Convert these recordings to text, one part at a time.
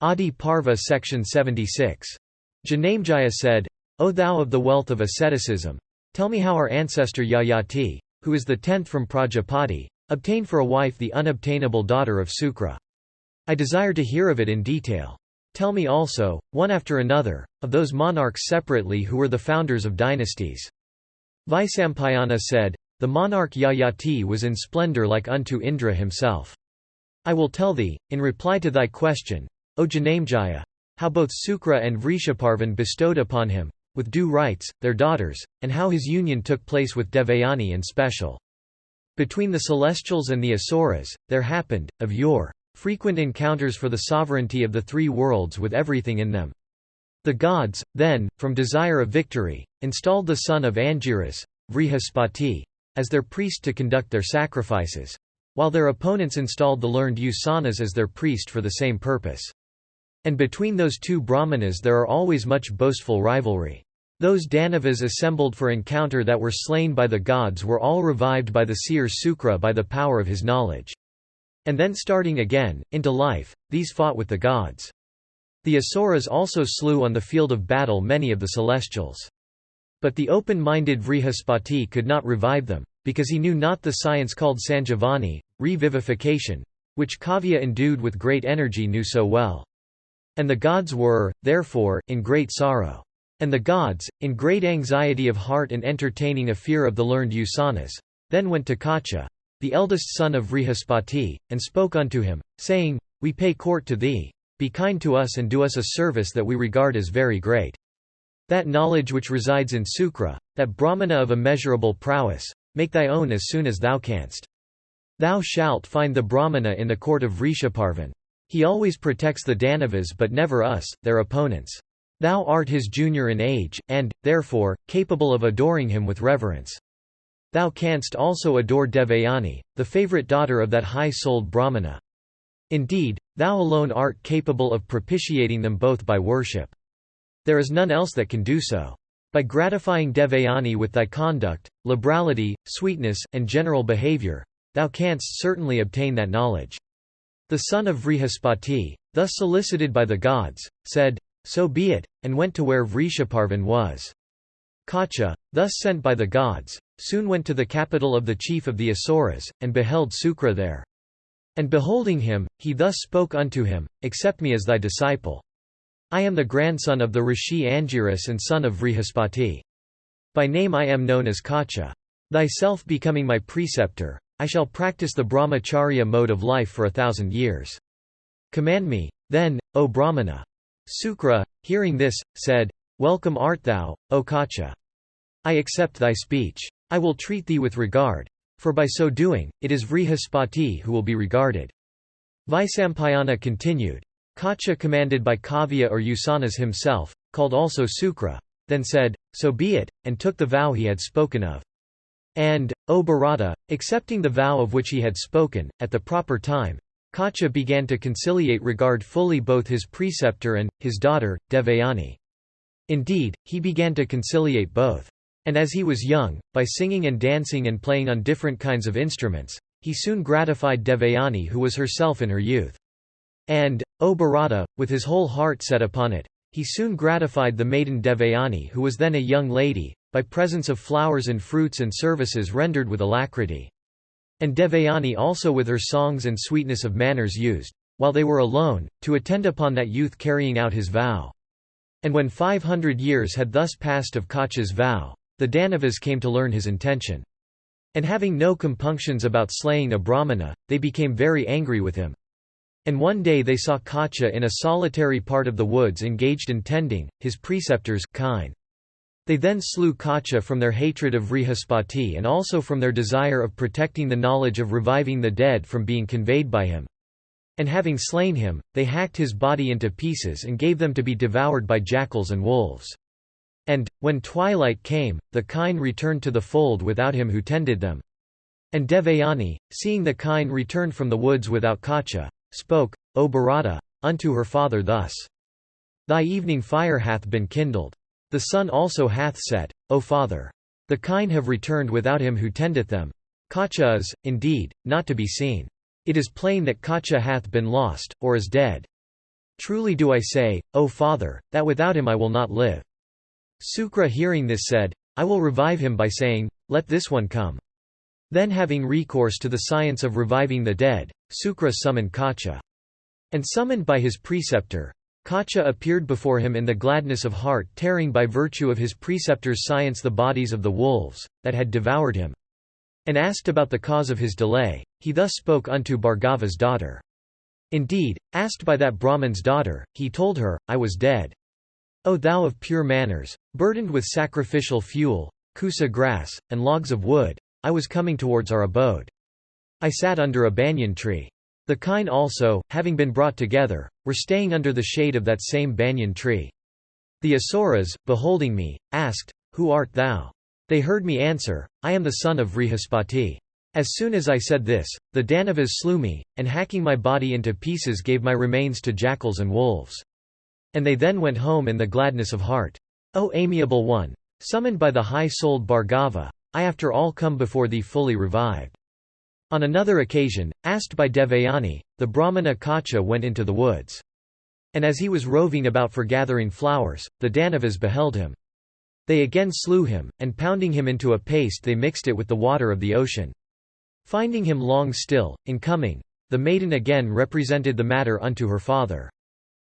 Adiparva section 76. Janamejaya said, O thou of the wealth of asceticism, tell me how our ancestor Yayati, who is the 10th from Prajapati, obtained for a wife the unobtainable daughter of Sukra. I desire to hear of it in detail. Tell me also, one after another, of those monarchs separately who were the founders of dynasties. Vaisampayana said, the monarch Yayati was in splendor like unto Indra himself. I will tell thee, in reply to thy question, O Janamejaya, how both Sukra and Vrishaparvan bestowed upon him, with due rights, their daughters, and how his union took place with Devayani in special. Between the celestials and the Asuras, there happened, of yore, frequent encounters for the sovereignty of the three worlds with everything in them. The gods, then, from desire of victory, installed the son of Angiras, Vrihaspati, as their priest to conduct their sacrifices, while their opponents installed the learned Usanas as their priest for the same purpose. And between those two Brahmanas there are always much boastful rivalry. Those Danavas assembled for encounter that were slain by the gods were all revived by the seer Sukra by the power of his knowledge. And then starting again, into life, these fought with the gods. The Asuras also slew on the field of battle many of the celestials. But the open-minded Vrihaspati could not revive them, because he knew not the science called Sanjivani, revivification, which Kavya endued with great energy knew so well. And the gods were, therefore, in great sorrow. And the gods, in great anxiety of heart and entertaining a fear of the learned Usanas, then went to Kacha, the eldest son of Vrihaspati, and spoke unto him, saying, We pay court to thee, be kind to us and do us a service that we regard as very great. That knowledge which resides in Sukra, that Brahmana of immeasurable prowess, make thy own as soon as thou canst. Thou shalt find the Brahmana in the court of Vrishaparvan. He always protects the Danavas but never us, their opponents. Thou art his junior in age, and, therefore, capable of adoring him with reverence. Thou canst also adore Devayani, the favourite daughter of that high-souled Brahmana. Indeed, thou alone art capable of propitiating them both by worship. There is none else that can do so. By gratifying Devayani with thy conduct, liberality, sweetness, and general behaviour, thou canst certainly obtain that knowledge. The son of Vrihaspati, thus solicited by the gods, said, So be it, and went to where Vrishaparvan was. Kacha, thus sent by the gods, soon went to the capital of the chief of the Asuras, and beheld Sukra there. And beholding him, he thus spoke unto him, Accept me as thy disciple. I am the grandson of the Rishi Angiras and son of Vrihaspati. By name I am known as Kacha. Thyself becoming my preceptor, I shall practice the brahmacharya mode of life for 1,000 years. Command me, then, O Brahmana. Sukra, hearing this, said, Welcome art thou, O Kacha. I accept thy speech. I will treat thee with regard, for by so doing, it is Vrihaspati who will be regarded. Vaisampayana continued. Kacha commanded by Kavya or Usanas himself, called also Sukra, then said, So be it, and took the vow he had spoken of. And, O Bharata, accepting the vow of which he had spoken, at the proper time, Kacha began to conciliate regard fully both his preceptor and, his daughter, Devayani. Indeed, he began to conciliate both. And as he was young, by singing and dancing and playing on different kinds of instruments, he soon gratified Devayani who was herself in her youth. And, O Bharata, with his whole heart set upon it, he soon gratified the maiden Devayani who was then a young lady, by presents of flowers and fruits and services rendered with alacrity. And Devayani also with her songs and sweetness of manners used, while they were alone, to attend upon that youth carrying out his vow. And when 500 years had thus passed of Kacha's vow, the Danavas came to learn his intention. And having no compunctions about slaying a Brahmana, they became very angry with him. And one day they saw Kacha in a solitary part of the woods engaged in tending, his preceptor's kine. They then slew Kacha from their hatred of Vrihaspati and also from their desire of protecting the knowledge of reviving the dead from being conveyed by him. And having slain him, they hacked his body into pieces and gave them to be devoured by jackals and wolves. And, when twilight came, the kine returned to the fold without him who tended them. And Devayani, seeing the kine returned from the woods without Kacha, spoke, O Bharata, unto her father thus. Thy evening fire hath been kindled. The sun also hath set, O father. The kine have returned without him who tendeth them. Kacha is, indeed, not to be seen. It is plain that Kacha hath been lost, or is dead. Truly do I say, O father, that without him I will not live." Sukra hearing this said, "I will revive him by saying, 'Let this one come.'" Then having recourse to the science of reviving the dead, Sukra summoned Kacha. And summoned by his preceptor, Kacha appeared before him in the gladness of heart, tearing by virtue of his preceptor's science the bodies of the wolves, that had devoured him. And asked about the cause of his delay, he thus spoke unto Bhargava's daughter. Indeed, asked by that Brahman's daughter, he told her, "I was dead. O thou of pure manners, burdened with sacrificial fuel, kusa grass, and logs of wood, I was coming towards our abode. I sat under a banyan tree. The kine also, having been brought together, were staying under the shade of that same banyan tree. The Asuras, beholding me, asked, 'Who art thou?' They heard me answer, 'I am the son of Vrihaspati.' As soon as I said this, the Danavas slew me, and hacking my body into pieces gave my remains to jackals and wolves. And they then went home in the gladness of heart. O amiable one, summoned by the high-souled Bhargava, I after all come before thee fully revived." On another occasion, asked by Devayani, the Brahmana Kacha went into the woods. And as he was roving about for gathering flowers, the Danavas beheld him. They again slew him, and pounding him into a paste they mixed it with the water of the ocean. Finding him long still, in coming, the maiden again represented the matter unto her father.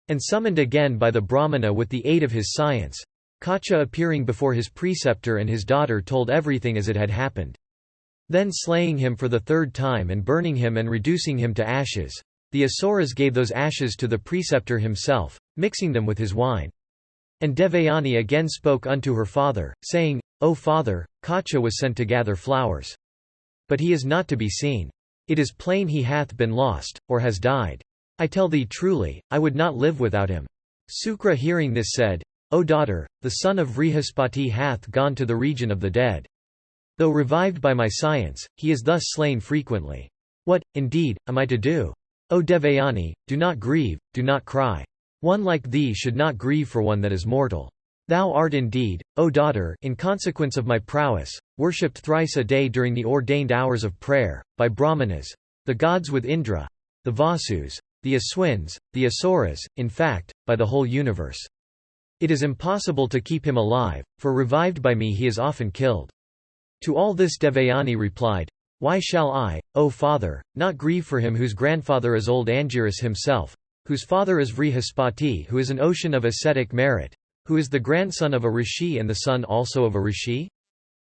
And summoned again by the Brahmana with the aid of his science, Kacha appearing before his preceptor and his daughter told everything as it had happened. Then slaying him for the third time and burning him and reducing him to ashes, the Asuras gave those ashes to the preceptor himself, mixing them with his wine. And Devayani again spoke unto her father, saying, "O father, Kacha was sent to gather flowers. But he is not to be seen. It is plain he hath been lost, or has died. I tell thee truly, I would not live without him." Sukra hearing this said, "O daughter, the son of Vrihaspati hath gone to the region of the dead. Though revived by my science, he is thus slain frequently. What, indeed, am I to do? O Devayani, do not grieve, do not cry. One like thee should not grieve for one that is mortal. Thou art indeed, O daughter, in consequence of my prowess, worshipped thrice a day during the ordained hours of prayer, by Brahmanas, the gods with Indra, the Vasus, the Aswins, the Asuras, in fact, by the whole universe. It is impossible to keep him alive, for revived by me he is often killed." To all this Devayani replied, "Why shall I, O father, not grieve for him whose grandfather is old Angiras himself, whose father is Vrihaspati, who is an ocean of ascetic merit, who is the grandson of a rishi and the son also of a rishi?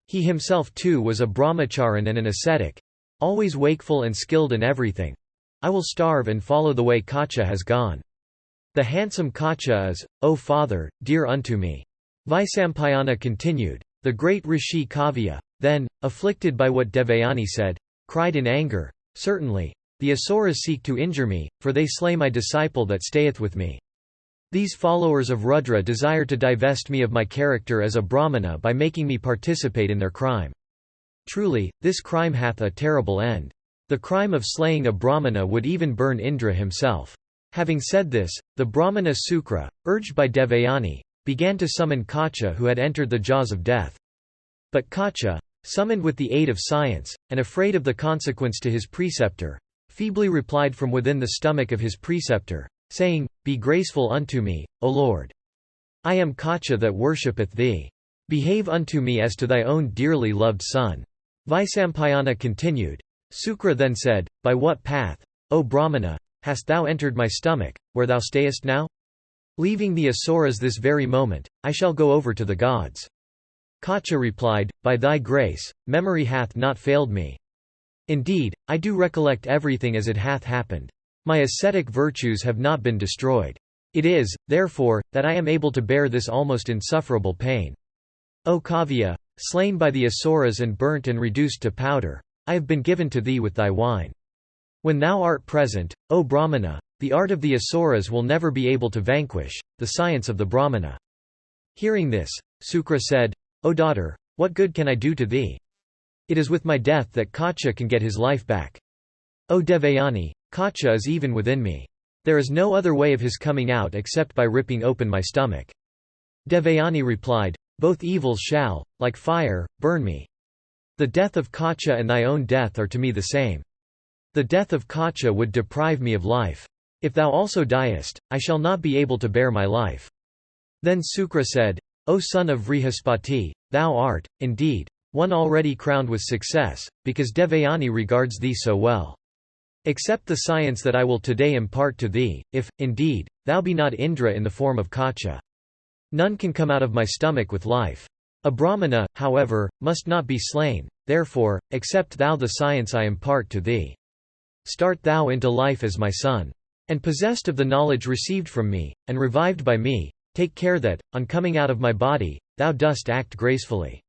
He himself too was a brahmacharan and an ascetic, always wakeful and skilled in everything. I will starve and follow the way Kacha has gone. The handsome Kacha is, O father, dear unto me." Vaisampayana continued. The great rishi Kavya, then, afflicted by what Devayani said, cried in anger, "Certainly, the Asuras seek to injure me, for they slay my disciple that stayeth with me. These followers of Rudra desire to divest me of my character as a Brahmana by making me participate in their crime. Truly, this crime hath a terrible end. The crime of slaying a Brahmana would even burn Indra himself." Having said this, the Brahmana Sukra, urged by Devayani, began to summon Kacha who had entered the jaws of death. But Kacha, summoned with the aid of science, and afraid of the consequence to his preceptor, feebly replied from within the stomach of his preceptor, saying, "Be graceful unto me, O Lord. I am Kacha that worshippeth thee. Behave unto me as to thy own dearly loved son." Vaisampayana continued. Sukra then said, "By what path, O Brahmana, hast thou entered my stomach, where thou stayest now? Leaving the Asuras this very moment, I shall go over to the gods." Kacha replied, "By thy grace, memory hath not failed me. Indeed, I do recollect everything as it hath happened. My ascetic virtues have not been destroyed. It is, therefore, that I am able to bear this almost insufferable pain. O Kavya, slain by the Asuras and burnt and reduced to powder, I have been given to thee with thy wine. When thou art present, O Brahmana, the art of the Asuras will never be able to vanquish, the science of the Brahmana." Hearing this, Sukra said, "O daughter, what good can I do to thee? It is with my death that Kacha can get his life back. O Devayani, Kacha is even within me. There is no other way of his coming out except by ripping open my stomach." Devayani replied, "Both evils shall, like fire, burn me. The death of Kacha and thy own death are to me the same. The death of Kacha would deprive me of life. If thou also diest, I shall not be able to bear my life." Then Sukra said, "O son of Vrihaspati, thou art, indeed, one already crowned with success, because Devayani regards thee so well. Accept the science that I will today impart to thee, if, indeed, thou be not Indra in the form of Kacha. None can come out of my stomach with life. A Brahmana, however, must not be slain, therefore, accept thou the science I impart to thee. Start thou into life as my son. And possessed of the knowledge received from me, and revived by me, take care that, on coming out of my body, thou dost act gracefully."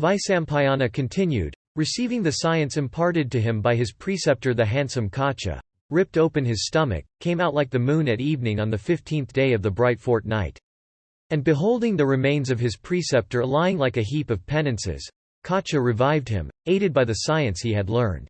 Vaisampayana continued, receiving the science imparted to him by his preceptor the handsome Kacha, ripped open his stomach, came out like the moon at evening on the 15th day of the bright fortnight. And beholding the remains of his preceptor lying like a heap of penances, Kacha revived him, aided by the science he had learned.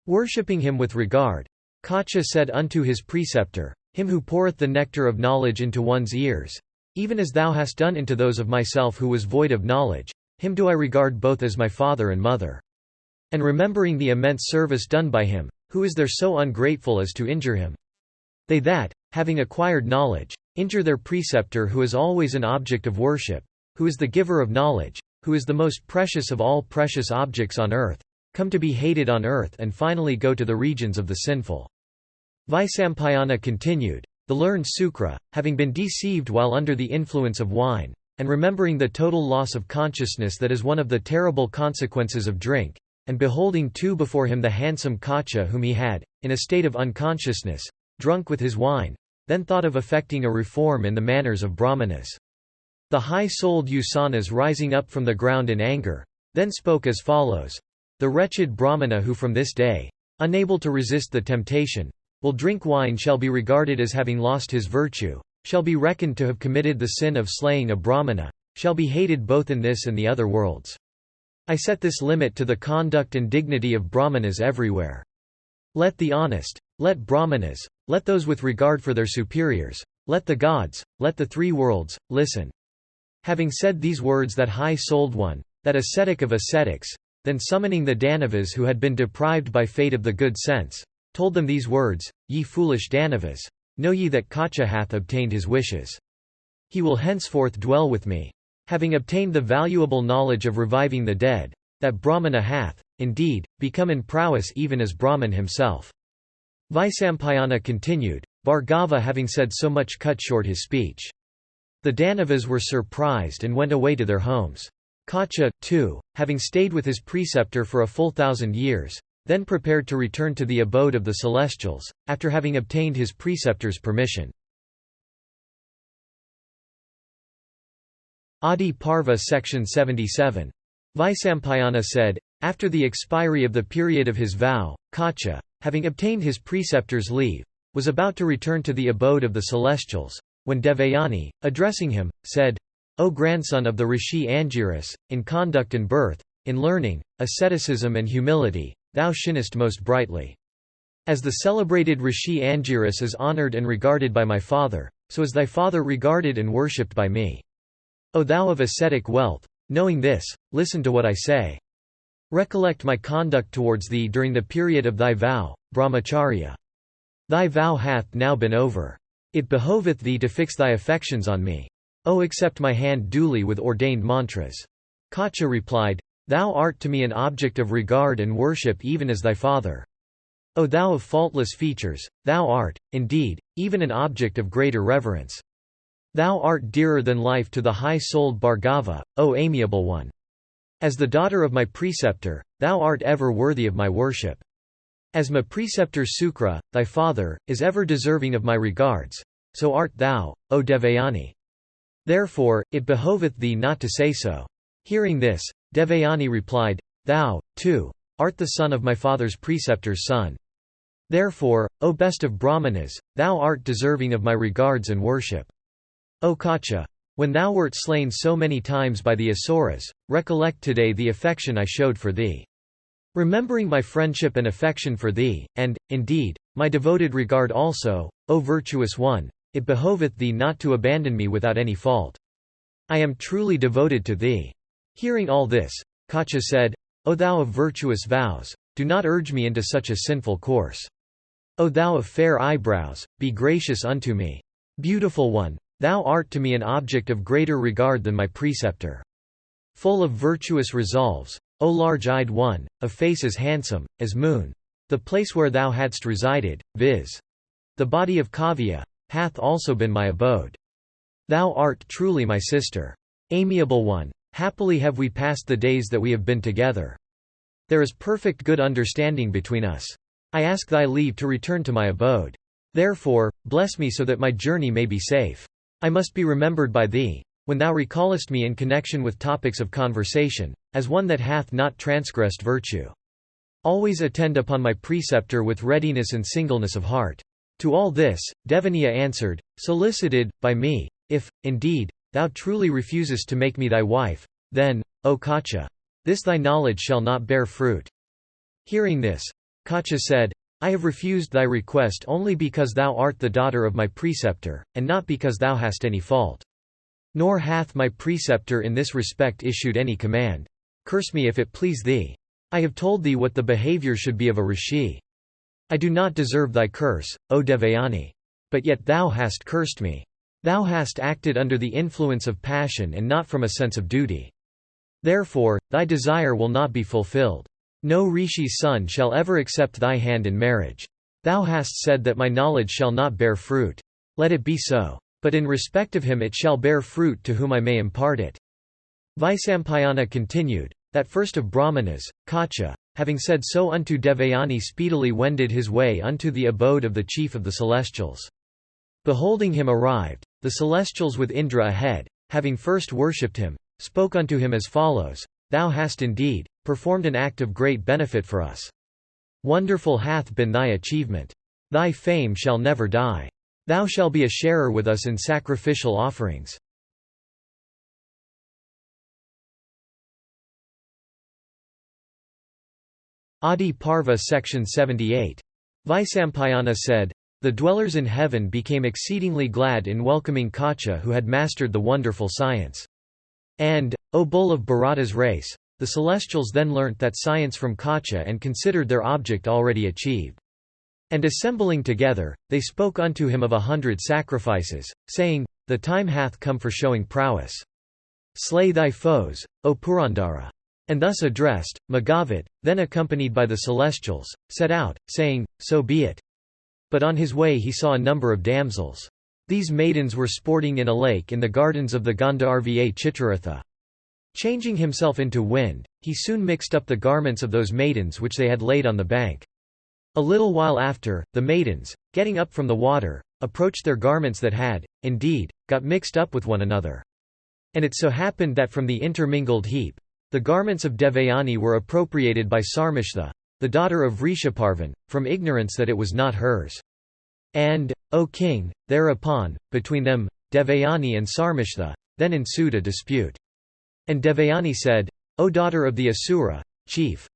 Worshipping him with regard, Kacha said unto his preceptor, "Him who poureth the nectar of knowledge into one's ears, even as thou hast done into those of myself who was void of knowledge, him do I regard both as my father and mother. And remembering the immense service done by him, who is there so ungrateful as to injure him? They that, having acquired knowledge, injure their preceptor who is always an object of worship, who is the giver of knowledge, who is the most precious of all precious objects on earth, come to be hated on earth and finally go to the regions of the sinful." Vaisampayana continued, "The learned Sukra, having been deceived while under the influence of wine, and remembering the total loss of consciousness that is one of the terrible consequences of drink, and beholding too before him the handsome Kacha whom he had, in a state of unconsciousness, drunk with his wine, then thought of effecting a reform in the manners of Brahmanas. The high-souled Usanas rising up from the ground in anger, then spoke as follows: The wretched Brahmana who from this day, unable to resist the temptation, will drink wine shall be regarded as having lost his virtue, shall be reckoned to have committed the sin of slaying a Brahmana, shall be hated both in this and the other worlds. I set this limit to the conduct and dignity of Brahmanas everywhere. Let the honest, let Brahmanas, let those with regard for their superiors, let the gods, let the three worlds, listen." Having said these words, that high-souled one, that ascetic of ascetics, then summoning the Danavas who had been deprived by fate of the good sense, told them these words: "Ye foolish Danavas, know ye that Kacha hath obtained his wishes. He will henceforth dwell with me. Having obtained the valuable knowledge of reviving the dead, that Brahmana hath, indeed, become in prowess even as Brahman himself." Vaisampayana continued, Bhargava having said so much cut short his speech. The Danavas were surprised and went away to their homes. Kacha, too, having stayed with his preceptor for a full 1,000 years, then prepared to return to the abode of the celestials, after having obtained his preceptor's permission. Adiparva Section 77. Vaisampayana said, after the expiry of the period of his vow, Kacha, having obtained his preceptor's leave, was about to return to the abode of the celestials, when Devayani, addressing him, said, "O grandson of the Rishi Angiras, in conduct and birth, in learning, asceticism and humility, thou shinest most brightly. As the celebrated Rishi Angiras is honoured and regarded by my father, so is thy father regarded and worshipped by me. O thou of ascetic wealth, knowing this, listen to what I say. Recollect my conduct towards thee during the period of thy vow, brahmacharya. Thy vow hath now been over. It behoveth thee to fix thy affections on me. O accept my hand duly with ordained mantras." Kacha replied, "Thou art to me an object of regard and worship even as thy father. O thou of faultless features, thou art, indeed, even an object of greater reverence. Thou art dearer than life to the high-souled Bhargava, O amiable one. As the daughter of my preceptor, thou art ever worthy of my worship. As my preceptor Sukra, thy father, is ever deserving of my regards, so art thou, O Devayani. Therefore, it behoveth thee not to say so." Hearing this, Devayani replied, "Thou, too, art the son of my father's preceptor's son. Therefore, O best of Brahmanas, thou art deserving of my regards and worship. O Kacha, when thou wert slain so many times by the Asuras, recollect today the affection I showed for thee. Remembering my friendship and affection for thee, and, indeed, my devoted regard also, O virtuous one, it behoveth thee not to abandon me without any fault. I am truly devoted to thee." Hearing all this, Kacha said, "O thou of virtuous vows, do not urge me into such a sinful course. O thou of fair eyebrows, be gracious unto me. Beautiful one, thou art to me an object of greater regard than my preceptor. Full of virtuous resolves, O large-eyed one, of face as handsome, as moon. The place where thou hadst resided, viz. the body of Kavya, hath also been my abode. Thou art truly my sister. Amiable one, happily have we passed the days that we have been together. There is perfect good understanding between us. I ask thy leave to return to my abode. Therefore, bless me so that my journey may be safe. I must be remembered by thee, when thou recallest me in connection with topics of conversation, as one that hath not transgressed virtue. Always attend upon my preceptor with readiness and singleness of heart. To all this, Devaniya answered, solicited, by me, if, indeed, thou truly refusest to make me thy wife, then, O Kacha, this thy knowledge shall not bear fruit. Hearing this, Kacha said, I have refused thy request only because thou art the daughter of my preceptor, and not because thou hast any fault. Nor hath my preceptor in this respect issued any command. Curse me if it please thee. I have told thee what the behavior should be of a rishi. I do not deserve thy curse, O Devayani. But yet thou hast cursed me. Thou hast acted under the influence of passion and not from a sense of duty. Therefore, thy desire will not be fulfilled. No rishi's son shall ever accept thy hand in marriage. Thou hast said that my knowledge shall not bear fruit. Let it be so. But in respect of him it shall bear fruit to whom I may impart it. Vaisampayana continued, that first of Brahmanas, Kacha, having said so unto Devayani speedily wended his way unto the abode of the chief of the celestials. Beholding him arrived, the celestials with Indra ahead, having first worshipped him, spoke unto him as follows, Thou hast indeed performed an act of great benefit for us. Wonderful hath been thy achievement. Thy fame shall never die. Thou shalt be a sharer with us in sacrificial offerings. Adiparva Section 78. Vaisampayana said, The dwellers in heaven became exceedingly glad in welcoming Kacha who had mastered the wonderful science. And, O bull of Bharata's race, the celestials then learnt that science from Kacha and considered their object already achieved. And assembling together, they spoke unto him of 100 sacrifices, saying, The time hath come for showing prowess. Slay thy foes, O Purandara. And thus addressed, Maghavat, then accompanied by the celestials, set out, saying, So be it. But on his way he saw a number of damsels. These maidens were sporting in a lake in the gardens of the Gandharva Chitraratha. Changing himself into wind, he soon mixed up the garments of those maidens which they had laid on the bank. A little while after, the maidens, getting up from the water, approached their garments that had, indeed, got mixed up with one another. And it so happened that from the intermingled heap, the garments of Devayani were appropriated by Sarmishtha, the daughter of Rishaparvan, from ignorance that it was not hers. And, O king, thereupon, between them, Devayani and Sarmishtha, then ensued a dispute. And Devayani said, O daughter of the Asura, chief,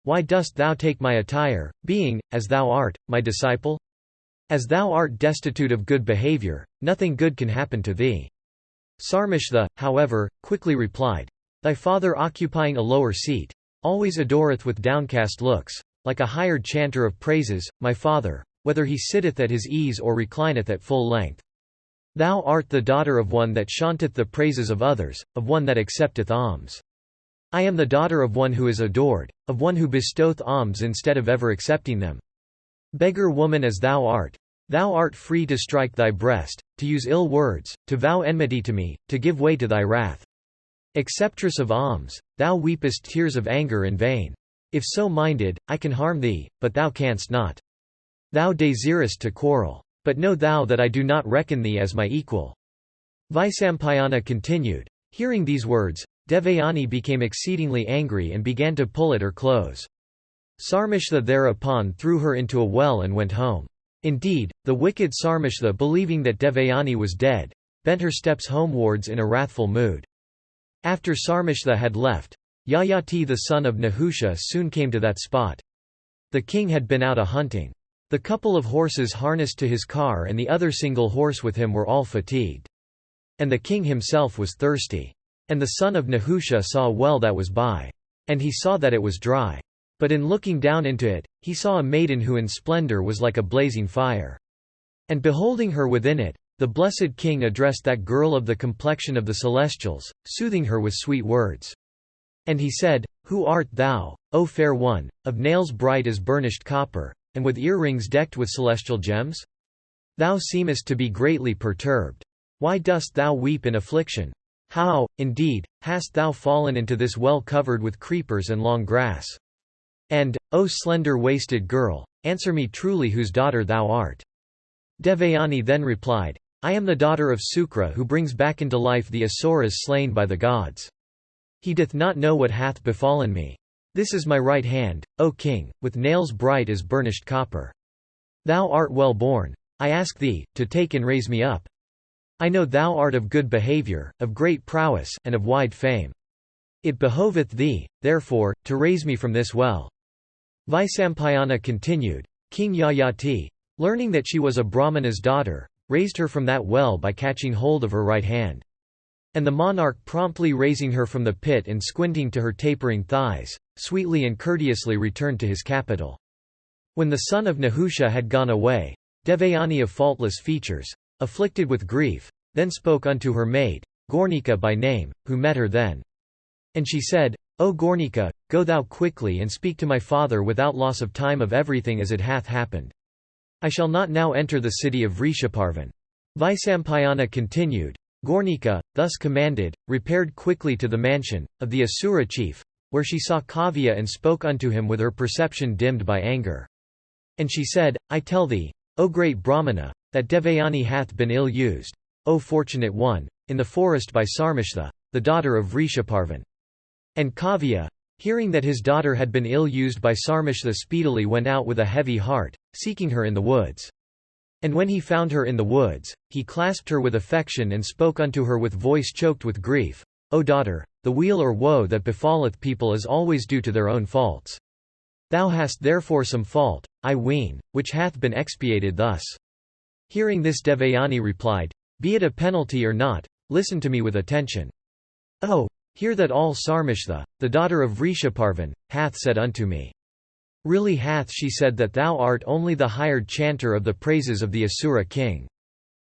why dost thou take my attire, being, as thou art, my disciple? As thou art destitute of good behavior, nothing good can happen to thee. Sarmishtha, however, quickly replied, Thy father occupying a lower seat, always adoreth with downcast looks, like a hired chanter of praises, my father, whether he sitteth at his ease or reclineth at full length. Thou art the daughter of one that chanteth the praises of others, of one that accepteth alms. I am the daughter of one who is adored, of one who bestoweth alms instead of ever accepting them. Beggar woman as thou art free to strike thy breast, to use ill words, to vow enmity to me, to give way to thy wrath. Acceptress of alms, thou weepest tears of anger in vain. If so minded, I can harm thee, but thou canst not. Thou desirest to quarrel. But know thou that I do not reckon thee as my equal. Vaisampayana continued. Hearing these words, Devayani became exceedingly angry and began to pull at her clothes. Sarmishtha thereupon threw her into a well and went home. Indeed, the wicked Sarmishtha, believing that Devayani was dead, bent her steps homewards in a wrathful mood. After Sarmishtha had left, Yayati the son of Nahusha soon came to that spot. The king had been out a-hunting. The couple of horses harnessed to his car and the other single horse with him were all fatigued. And the king himself was thirsty. And the son of Nahusha saw a well that was by. And he saw that it was dry. But in looking down into it, he saw a maiden who in splendor was like a blazing fire. And beholding her within it, the blessed king addressed that girl of the complexion of the celestials, soothing her with sweet words. And he said, Who art thou, O fair one, of nails bright as burnished copper, and with earrings decked with celestial gems? Thou seemest to be greatly perturbed. Why dost thou weep in affliction? How, indeed, hast thou fallen into this well covered with creepers and long grass? And, O slender-waisted girl, answer me truly whose daughter thou art. Devayani then replied, I am the daughter of Sukra who brings back into life the Asuras slain by the gods. He doth not know what hath befallen me. This is my right hand, O king, with nails bright as burnished copper. Thou art well born. I ask thee, to take and raise me up. I know thou art of good behavior, of great prowess, and of wide fame. It behoveth thee, therefore, to raise me from this well. Vaisampayana continued, King Yayati, learning that she was a Brahmana's daughter, raised her from that well by catching hold of her right hand. And the monarch promptly raising her from the pit and squinting to her tapering thighs, sweetly and courteously returned to his capital. When the son of Nahusha had gone away, Devayani of faultless features, afflicted with grief, then spoke unto her maid, Gornika by name, who met her then. And she said, O Gornika, go thou quickly and speak to my father without loss of time of everything as it hath happened. I shall not now enter the city of Rishaparvan. Vaisampayana continued, Gornika, thus commanded, repaired quickly to the mansion of the Asura chief, where she saw Kavya and spoke unto him with her perception dimmed by anger. And she said, I tell thee, O great Brahmana, that Devayani hath been ill-used, O fortunate one, in the forest by Sarmishtha, the daughter of Rishaparvan. And Kavya, hearing that his daughter had been ill-used by Sarmishtha, speedily went out with a heavy heart, seeking her in the woods. And when he found her in the woods, he clasped her with affection and spoke unto her with voice choked with grief, O daughter, the weal or woe that befalleth people is always due to their own faults. Thou hast therefore some fault, I ween, which hath been expiated thus. Hearing this, Devayani replied, Be it a penalty or not, listen to me with attention. Oh, hear that all Sarmishtha, the daughter of Rishaparvan, hath said unto me. Really hath she said that thou art only the hired chanter of the praises of the Asura king.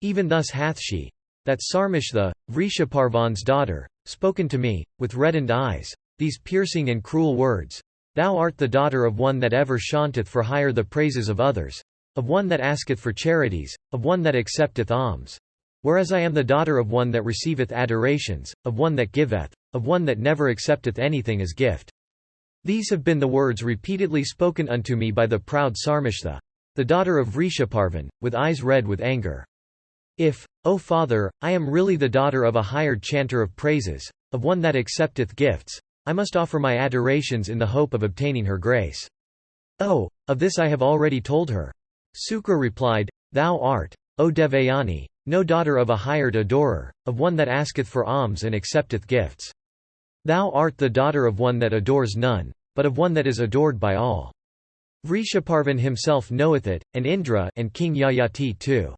Even thus hath she, that Sarmishtha, Rishaparvan's daughter, spoken to me, with reddened eyes, these piercing and cruel words. Thou art the daughter of one that ever chanteth for hire the praises of others, of one that asketh for charities, of one that accepteth alms. Whereas I am the daughter of one that receiveth adorations, of one that giveth, of one that never accepteth anything as gift. These have been the words repeatedly spoken unto me by the proud Sarmishtha, the daughter of Rishaparvan, with eyes red with anger. If, O father, I am really the daughter of a hired chanter of praises, of one that accepteth gifts, I must offer my adorations in the hope of obtaining her grace. Oh, of this I have already told her. Sukra replied, Thou art, O Devayani, no daughter of a hired adorer, of one that asketh for alms and accepteth gifts. Thou art the daughter of one that adores none, but of one that is adored by all. Vrishaparvan himself knoweth it, and Indra and King Yayati too.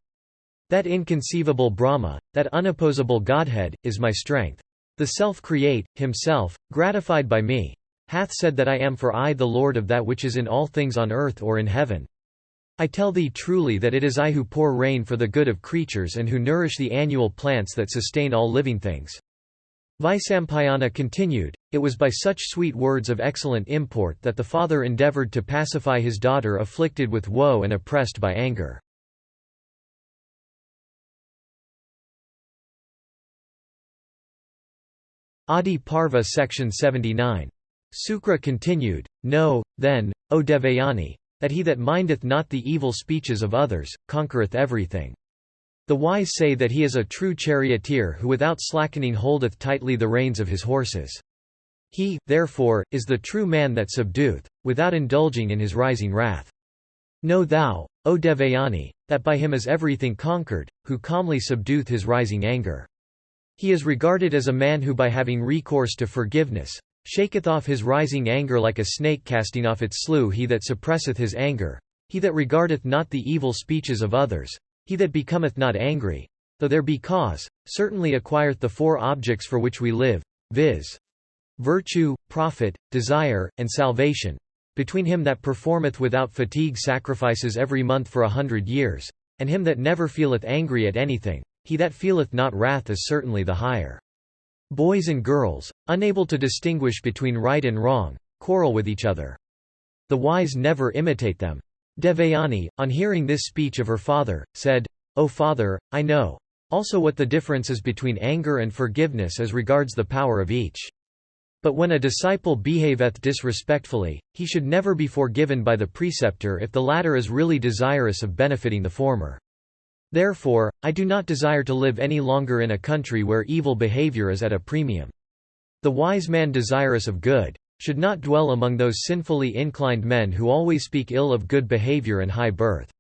That inconceivable Brahma, that unopposable Godhead, is my strength. The self-create, himself, gratified by me, hath said that I am for I the Lord of that which is in all things on earth or in heaven. I tell thee truly that it is I who pour rain for the good of creatures and who nourish the annual plants that sustain all living things. Vaisampayana continued, It was by such sweet words of excellent import that the father endeavored to pacify his daughter afflicted with woe and oppressed by anger. Adiparva section 79. Sukra continued, Know, then, O Devayani, that he that mindeth not the evil speeches of others, conquereth everything. The wise say that he is a true charioteer who without slackening holdeth tightly the reins of his horses. He, therefore, is the true man that subdueth, without indulging in his rising wrath. Know thou, O Devayani, that by him is everything conquered, who calmly subdueth his rising anger. He is regarded as a man who by having recourse to forgiveness, shaketh off his rising anger like a snake casting off its slough. He that suppresseth his anger, he that regardeth not the evil speeches of others, he that becometh not angry, though there be cause, certainly acquireth the four objects for which we live, viz. Virtue, profit, desire, and salvation. between him that performeth without fatigue sacrifices every month for 100 years, and him that never feeleth angry at anything, he that feeleth not wrath is certainly the higher. Boys and girls, unable to distinguish between right and wrong, quarrel with each other. The wise never imitate them. Devayani, on hearing this speech of her father, said, O father, I know also what the difference is between anger and forgiveness as regards the power of each. But when a disciple behaveth disrespectfully, he should never be forgiven by the preceptor if the latter is really desirous of benefiting the former. Therefore, I do not desire to live any longer in a country where evil behavior is at a premium. The wise man desirous of good should not dwell among those sinfully inclined men who always speak ill of good behavior and high birth.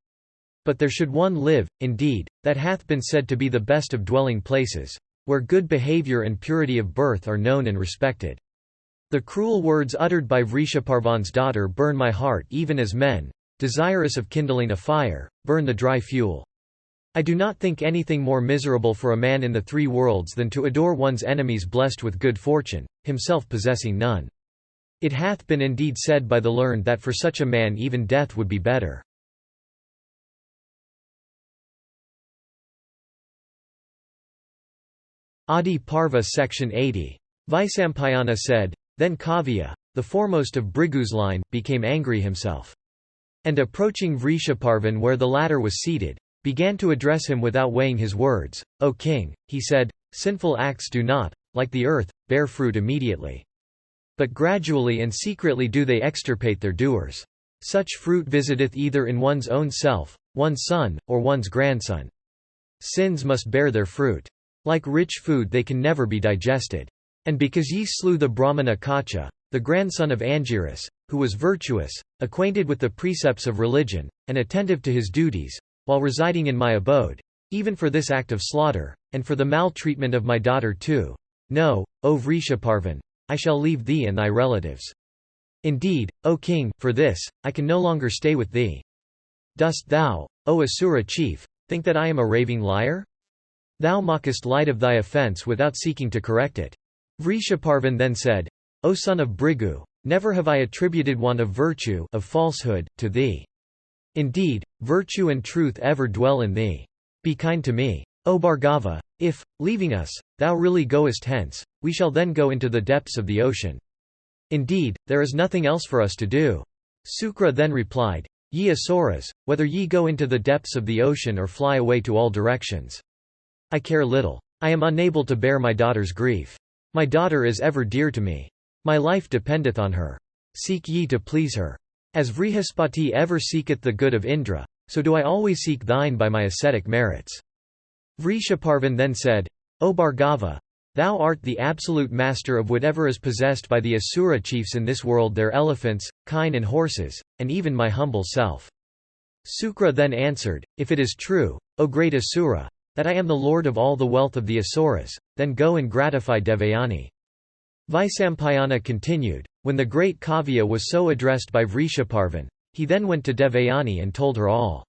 But there should one live, indeed, that hath been said to be the best of dwelling places, where good behavior and purity of birth are known and respected. The cruel words uttered by Vrishaparvan's daughter burn my heart even as men, desirous of kindling a fire, burn the dry fuel. I do not think anything more miserable for a man in the three worlds than to adore one's enemies blessed with good fortune, himself possessing none. It hath been indeed said by the learned that for such a man even death would be better. Adiparva Section 80. Vaisampayana said, Then Kavya, the foremost of Brigu's line, became angry himself. And approaching Vrishaparvan where the latter was seated, began to address him without weighing his words. O king, he said, sinful acts do not, like the earth, bear fruit immediately. But gradually and secretly do they extirpate their doers. Such fruit visiteth either in one's own self, one's son, or one's grandson. Sins must bear their fruit. Like rich food they can never be digested. And because ye slew the Brahmana Kacha, the grandson of Angiras, who was virtuous, acquainted with the precepts of religion, and attentive to his duties, while residing in my abode, even for this act of slaughter, and for the maltreatment of my daughter too, know, O Vrishaparvan, I shall leave thee and thy relatives. Indeed, O king, for this, I can no longer stay with thee. Dost thou, O Asura chief, think that I am a raving liar? Thou mockest light of thy offence without seeking to correct it. Vrishaparvan then said, O son of Brigu, never have I attributed one of virtue of falsehood, to thee. Indeed, virtue and truth ever dwell in thee. Be kind to me. O Bhargava, if, leaving us, thou really goest hence, we shall then go into the depths of the ocean. Indeed, there is nothing else for us to do. Sukra then replied, Ye Asuras, whether ye go into the depths of the ocean or fly away to all directions, I care little. I am unable to bear my daughter's grief. My daughter is ever dear to me. My life dependeth on her. Seek ye to please her. As Vrihaspati ever seeketh the good of Indra, so do I always seek thine by my ascetic merits. Vrishaparvan then said, O Bhargava, thou art the absolute master of whatever is possessed by the Asura chiefs in this world, their elephants, kine and horses, and even my humble self. Sukra then answered, If it is true, O great Asura, that I am the lord of all the wealth of the Asuras, then go and gratify Devayani. Vaisampayana continued, when the great Kavya was so addressed by Vrishaparvan, he then went to Devayani and told her all.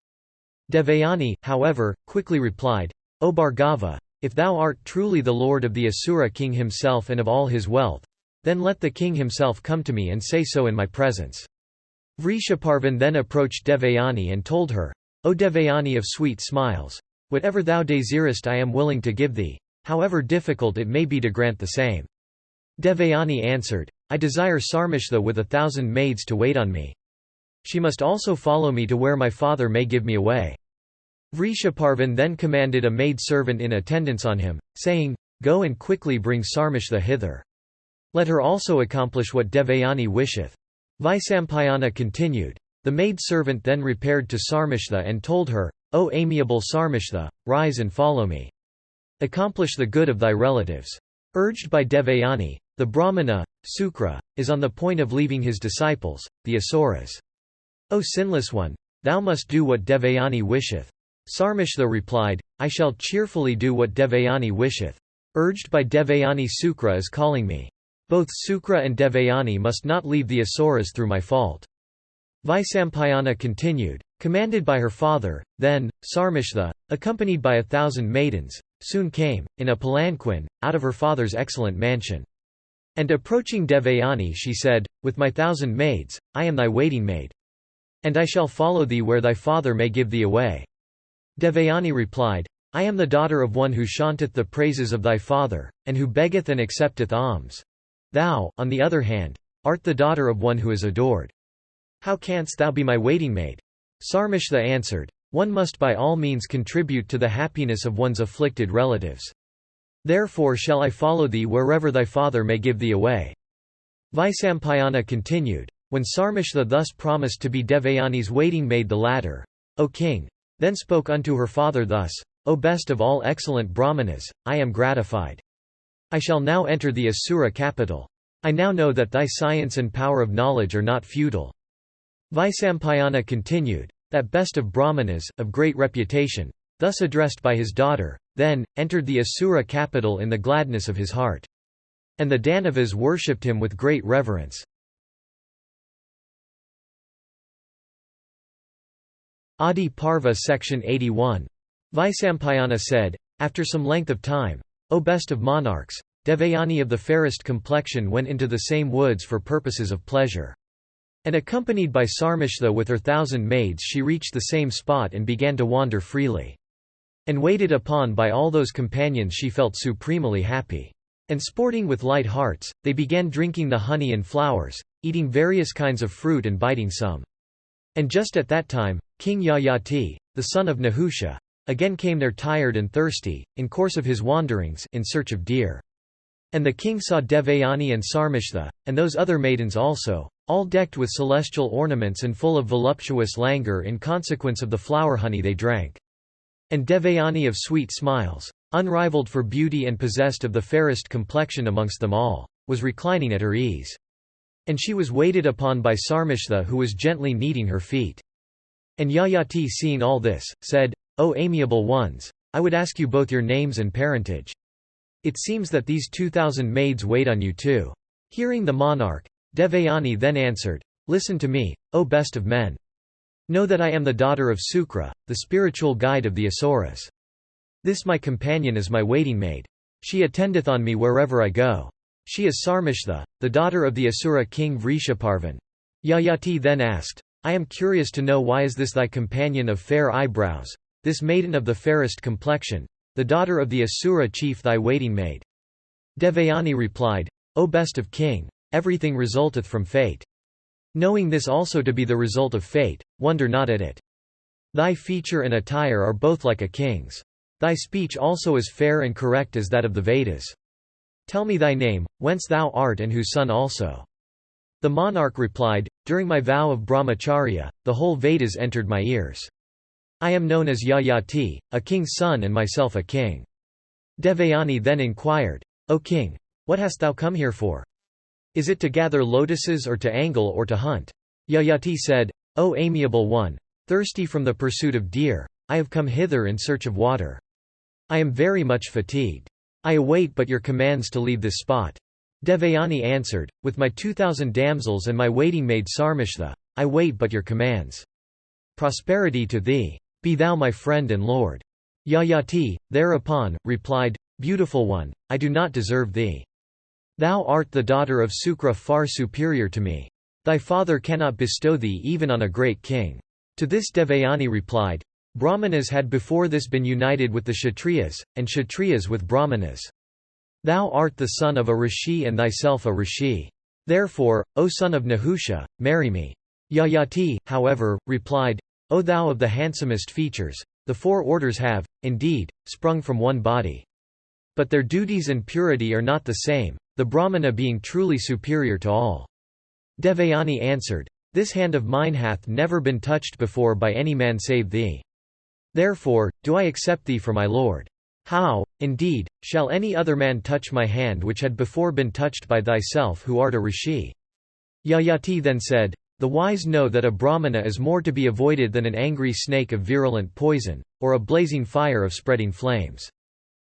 Devayani, however, quickly replied, O Bhargava, if thou art truly the lord of the Asura king himself and of all his wealth, then let the king himself come to me and say so in my presence. Vrishaparvan then approached Devayani and told her, O Devayani of sweet smiles, whatever thou desirest I am willing to give thee, however difficult it may be to grant the same. Devayani answered, I desire Sarmishtha with 1,000 maids to wait on me. She must also follow me to where my father may give me away. Vrishaparvan then commanded a maid-servant in attendance on him, saying, Go and quickly bring Sarmishtha hither. Let her also accomplish what Devayani wisheth. Vaisampayana continued. The maid-servant then repaired to Sarmishtha and told her, O amiable Sarmishtha, rise and follow me. Accomplish the good of thy relatives. Urged by Devayani, the Brahmana, Sukra, is on the point of leaving his disciples, the Asuras. O sinless one, thou must do what Devayani wisheth. Sarmishtha replied, I shall cheerfully do what Devayani wisheth. Urged by Devayani, Sukra is calling me. Both Sukra and Devayani must not leave the Asuras through my fault. Vaisampayana continued, commanded by her father, then, Sarmishtha, accompanied by 1,000 maidens, soon came, in a palanquin, out of her father's excellent mansion. And approaching Devayani she said, "With my 1,000 maids, I am thy waiting maid. And I shall follow thee where thy father may give thee away." Devayani replied, "I am the daughter of one who chanteth the praises of thy father, and who beggeth and accepteth alms. Thou, on the other hand, art the daughter of one who is adored. How canst thou be my waiting maid?" Sarmishta answered, "One must by all means contribute to the happiness of one's afflicted relatives. Therefore shall I follow thee wherever thy father may give thee away." Vaisampayana continued, when Sarmishta thus promised to be Devayani's waiting maid, the latter, "O king," then spoke unto her father thus, "O best of all excellent Brahmanas, I am gratified. I shall now enter the Asura capital. I now know that thy science and power of knowledge are not futile." Vaisampayana continued, that best of Brahmanas, of great reputation, thus addressed by his daughter, then, entered the Asura capital in the gladness of his heart. And the Danavas worshipped him with great reverence. Adiparva Section 81. Vaisampayana said, after some length of time, "O best of monarchs, Devayani of the fairest complexion went into the same woods for purposes of pleasure. And accompanied by Sarmishta with her 1,000 maids she reached the same spot and began to wander freely. And waited upon by all those companions she felt supremely happy. And sporting with light hearts, they began drinking the honey and flowers, eating various kinds of fruit and biting some. And just at that time, King Yayati, the son of Nahusha, again came there tired and thirsty, in course of his wanderings, in search of deer. And the king saw Devayani and Sarmishta, and those other maidens also, all decked with celestial ornaments and full of voluptuous languor in consequence of the flower honey they drank. And Devayani of sweet smiles, unrivaled for beauty and possessed of the fairest complexion amongst them all, was reclining at her ease. And she was waited upon by Sarmishta, who was gently kneading her feet. And Yayati, seeing all this, said, "O amiable ones, I would ask you both your names and parentage. It seems that these 2,000 maids wait on you too." Hearing the monarch, Devayani then answered, "Listen to me, O best of men. Know that I am the daughter of Sukra, the spiritual guide of the Asuras. This my companion is my waiting maid. She attendeth on me wherever I go. She is Sarmishta, the daughter of the Asura king Vrishaparvan." Yayati then asked, "I am curious to know why is this thy companion of fair eyebrows, this maiden of the fairest complexion, the daughter of the Asura chief thy waiting maid?" Devayani replied, "O best of king, everything resulteth from fate. Knowing this also to be the result of fate, wonder not at it. Thy feature and attire are both like a king's. Thy speech also is fair and correct as that of the Vedas. Tell me thy name, whence thou art and whose son also." The monarch replied, "During my vow of brahmacharya, the whole Vedas entered my ears. I am known as Yayati, a king's son and myself a king." Devayani then inquired, "O king, what hast thou come here for? Is it to gather lotuses or to angle or to hunt?" Yayati said, "O amiable one, thirsty from the pursuit of deer, I have come hither in search of water. I am very much fatigued. I await but your commands to leave this spot." Devayani answered, "With my 2,000 damsels and my waiting maid Sarmishta, I wait but your commands. Prosperity to thee. Be thou my friend and lord." Yayati, thereupon, replied, "Beautiful one, I do not deserve thee. Thou art the daughter of Sukra far superior to me. Thy father cannot bestow thee even on a great king." To this Devayani replied, "Brahmanas had before this been united with the Kshatriyas, and Kshatriyas with Brahmanas. Thou art the son of a rishi and thyself a rishi. Therefore, O son of Nahusha, marry me." Yayati, however, replied, "O thou of the handsomest features, the four orders have, indeed, sprung from one body. But their duties and purity are not the same, the Brahmana being truly superior to all." Devayani answered, "This hand of mine hath never been touched before by any man save thee. Therefore, do I accept thee for my lord. How, indeed, shall any other man touch my hand which had before been touched by thyself who art a rishi?" Yayati then said, "The wise know that a Brahmana is more to be avoided than an angry snake of virulent poison, or a blazing fire of spreading flames."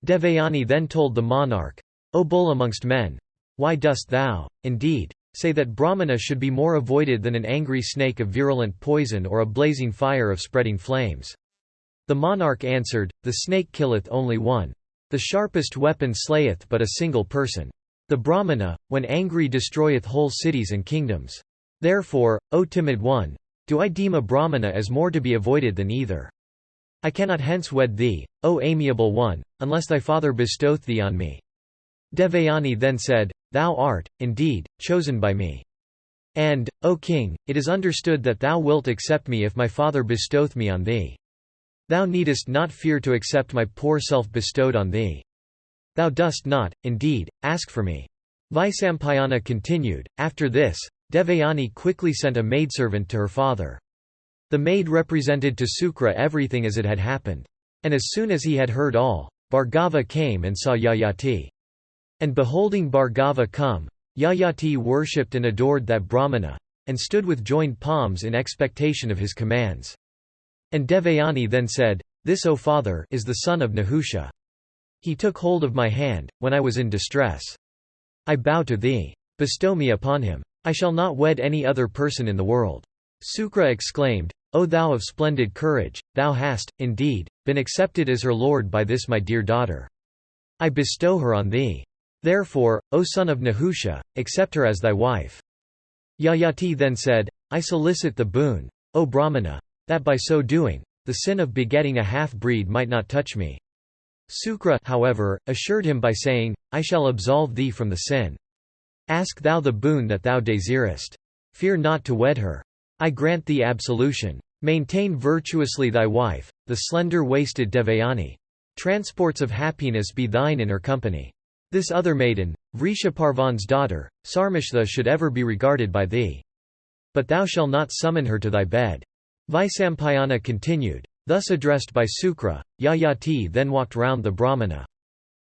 Devayani then told the monarch, "O bull amongst men, why dost thou, indeed, say that Brahmana should be more avoided than an angry snake of virulent poison or a blazing fire of spreading flames?" The monarch answered, "The snake killeth only one. The sharpest weapon slayeth but a single person. The Brahmana, when angry destroyeth whole cities and kingdoms. Therefore, O timid one, do I deem a Brahmana as more to be avoided than either. I cannot hence wed thee, O amiable one, unless thy father bestoweth thee on me." Devayani then said, "Thou art, indeed, chosen by me. And, O king, it is understood that thou wilt accept me if my father bestoweth me on thee. Thou needest not fear to accept my poor self bestowed on thee. Thou dost not, indeed, ask for me." Vaisampayana continued. After this, Devayani quickly sent a maidservant to her father. The maid represented to Sukra everything as it had happened. And as soon as he had heard all, Bhargava came and saw Yayati. And beholding Bhargava come, Yayati worshipped and adored that Brahmana, and stood with joined palms in expectation of his commands. And Devayani then said, "This, O father, is the son of Nahusha. He took hold of my hand, when I was in distress. I bow to thee. Bestow me upon him. I shall not wed any other person in the world." Sukra exclaimed, "O thou of splendid courage, thou hast, indeed, been accepted as her lord by this my dear daughter. I bestow her on thee. Therefore, O son of Nahusha, accept her as thy wife." Yayati then said, "I solicit the boon, O Brahmana, that by so doing, the sin of begetting a half-breed might not touch me." Sukra, however, assured him by saying, "I shall absolve thee from the sin. Ask thou the boon that thou desirest. Fear not to wed her. I grant thee absolution. Maintain virtuously thy wife, the slender-waisted Devayani. Transports of happiness be thine in her company. This other maiden, Vrishaparvan's daughter, Sarmishtha, should ever be regarded by thee. But thou shalt not summon her to thy bed." Vaisampayana continued. Thus addressed by Sukra, Yayati then walked round the Brahmana.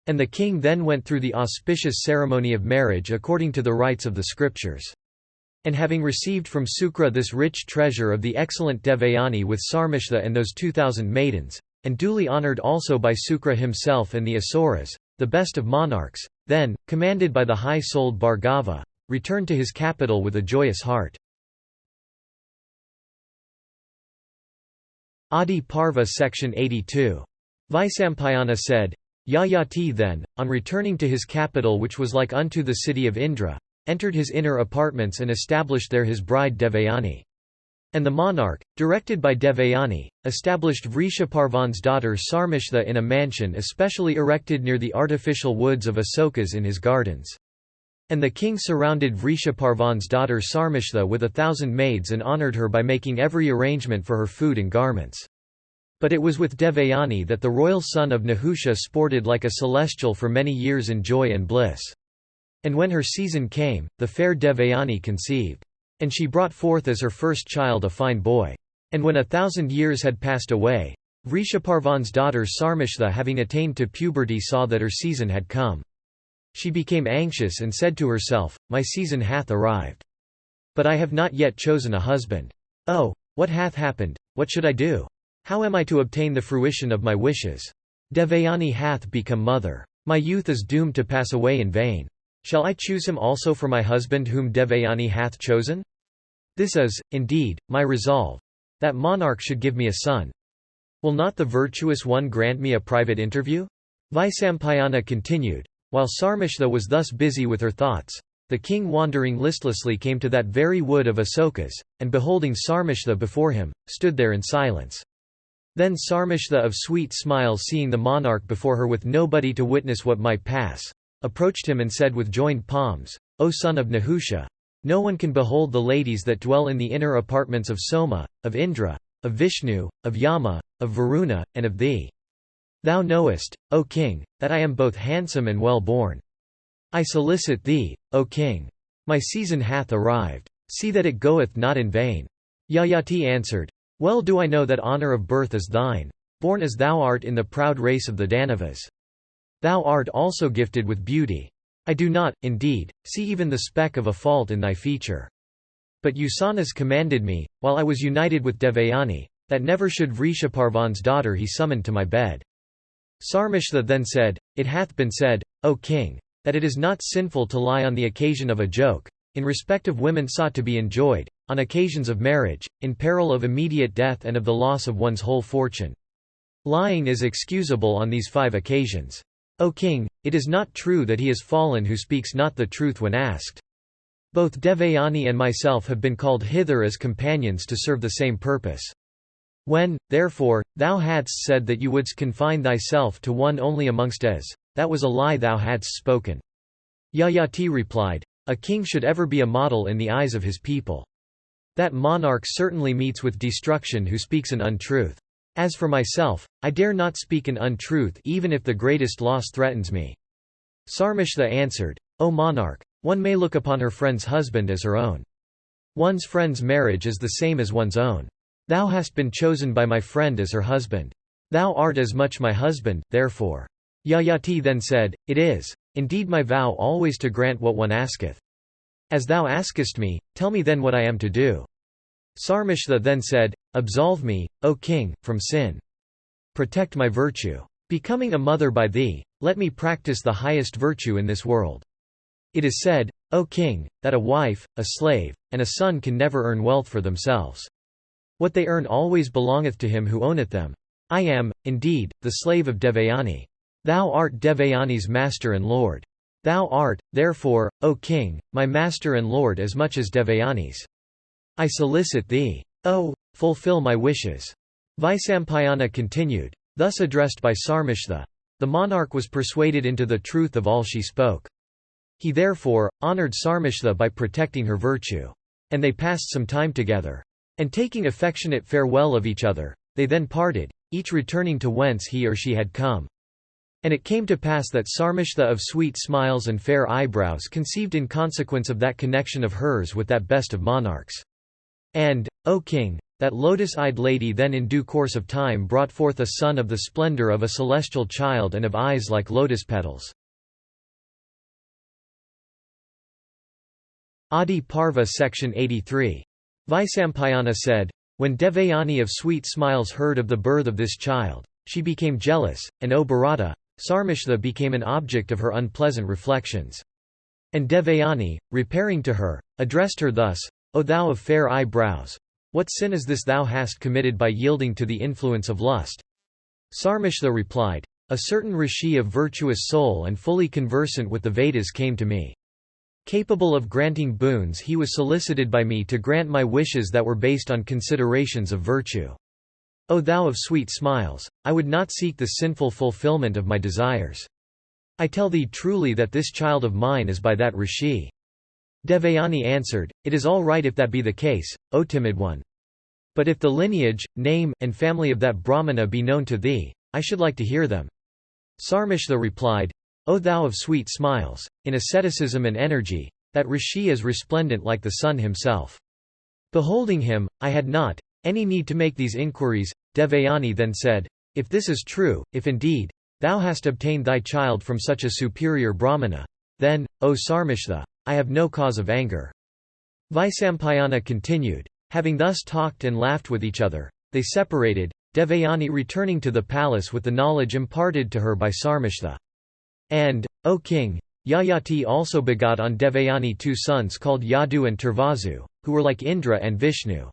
And the king then went through the auspicious ceremony of marriage according to the rites of the scriptures. And having received from Sukra this rich treasure of the excellent Devayani with Sarmishtha and those 2,000 maidens, and duly honoured also by Sukra himself and the Asuras, the best of monarchs, then, commanded by the high-souled Bhargava, returned to his capital with a joyous heart. Adiparva Section 82. Vaisampayana said, Yayati then, on returning to his capital which was like unto the city of Indra, entered his inner apartments and established there his bride Devayani. And the monarch, directed by Devayani, established Vrishaparvan's daughter Sarmishtha in a mansion especially erected near the artificial woods of Asokas in his gardens. And the king surrounded Vrishaparvan's daughter Sarmishtha with 1,000 maids and honoured her by making every arrangement for her food and garments. But it was with Devayani that the royal son of Nahusha sported like a celestial for many years in joy and bliss. And when her season came, the fair Devayani conceived. And she brought forth as her first child a fine boy. And when 1,000 years had passed away, Vrishaparvan's daughter Sarmishtha having attained to puberty saw that her season had come. She became anxious and said to herself, My season hath arrived. But I have not yet chosen a husband. Oh, what hath happened? What should I do? How am I to obtain the fruition of my wishes? Devayani hath become mother. My youth is doomed to pass away in vain. Shall I choose him also for my husband whom Devayani hath chosen? This is, indeed, my resolve. That monarch should give me a son. Will not the virtuous one grant me a private interview? Vaisampayana continued. While Sarmishtha was thus busy with her thoughts, the king wandering listlessly came to that very wood of Asokas, and beholding Sarmishtha before him, stood there in silence. Then Sarmishtha of sweet smiles seeing the monarch before her with nobody to witness what might pass, approached him and said with joined palms, O son of Nahusha! No one can behold the ladies that dwell in the inner apartments of Soma, of Indra, of Vishnu, of Yama, of Varuna, and of thee. Thou knowest, O king, that I am both handsome and well born. I solicit thee, O king. My season hath arrived. See that it goeth not in vain. Yayati answered, Well do I know that honour of birth is thine, born as thou art in the proud race of the Danavas. Thou art also gifted with beauty. I do not, indeed, see even the speck of a fault in thy feature. But Usanas commanded me, while I was united with Devayani, that never should Vrishaparvan's daughter he summon to my bed. Sarmishtha then said, It hath been said, O king, that it is not sinful to lie on the occasion of a joke, in respect of women sought to be enjoyed, on occasions of marriage, in peril of immediate death and of the loss of one's whole fortune. Lying is excusable on these 5 occasions. O king, it is not true that he is fallen who speaks not the truth when asked. Both Devayani and myself have been called hither as companions to serve the same purpose. When, therefore, thou hadst said that you wouldst confine thyself to one only amongst us, that was a lie thou hadst spoken." Yayati replied, "A king should ever be a model in the eyes of his people. That monarch certainly meets with destruction who speaks an untruth. As for myself, I dare not speak an untruth even if the greatest loss threatens me." Sarmishta answered, "O monarch, one may look upon her friend's husband as her own. One's friend's marriage is the same as one's own. Thou hast been chosen by my friend as her husband. Thou art as much my husband, therefore." Yayati then said, "It is, indeed, my vow always to grant what one asketh. As thou askest me, tell me then what I am to do." Sarmishta then said, "Absolve me, O king, from sin. Protect my virtue. Becoming a mother by thee, let me practice the highest virtue in this world. It is said, O king, that a wife, a slave, and a son can never earn wealth for themselves. What they earn always belongeth to him who owneth them. I am, indeed, the slave of Devayani. Thou art Devayani's master and lord. Thou art, therefore, O king, my master and lord as much as Devayani's. I solicit thee. O, fulfill my wishes." Vaisampayana continued. Thus addressed by Sarmishta, the monarch was persuaded into the truth of all she spoke. He therefore honored Sarmishta by protecting her virtue. And they passed some time together. And taking affectionate farewell of each other, they then parted, each returning to whence he or she had come. And it came to pass that Sarmishta of sweet smiles and fair eyebrows conceived in consequence of that connection of hers with that best of monarchs. And, O king, that lotus-eyed lady then in due course of time brought forth a son of the splendor of a celestial child and of eyes like lotus petals. Adiparva Section 83. Vaisampayana said, "When Devayani of sweet smiles heard of the birth of this child, she became jealous, and O Bharata, Sarmishta became an object of her unpleasant reflections. And Devayani, repairing to her, addressed her thus, O thou of fair eyebrows! What sin is this thou hast committed by yielding to the influence of lust?" Sarmishta replied, "A certain rishi of virtuous soul and fully conversant with the Vedas came to me. Capable of granting boons, he was solicited by me to grant my wishes that were based on considerations of virtue. O thou of sweet smiles, I would not seek the sinful fulfillment of my desires. I tell thee truly that this child of mine is by that rishi." Devayani answered, "It is all right if that be the case, O timid one. But if the lineage, name, and family of that Brahmana be known to thee, I should like to hear them." Sarmishta replied, "O thou of sweet smiles, in asceticism and energy, that rishi is resplendent like the sun himself. Beholding him, I had not any need to make these inquiries." Devayani then said, "If this is true, if indeed thou hast obtained thy child from such a superior Brahmana, then, O Sarmishta, I have no cause of anger." Vaisampayana continued. Having thus talked and laughed with each other, they separated, Devayani returning to the palace with the knowledge imparted to her by Sarmishta. And, O king, Yayati also begot on Devayani two sons called Yadu and Turvazu, who were like Indra and Vishnu.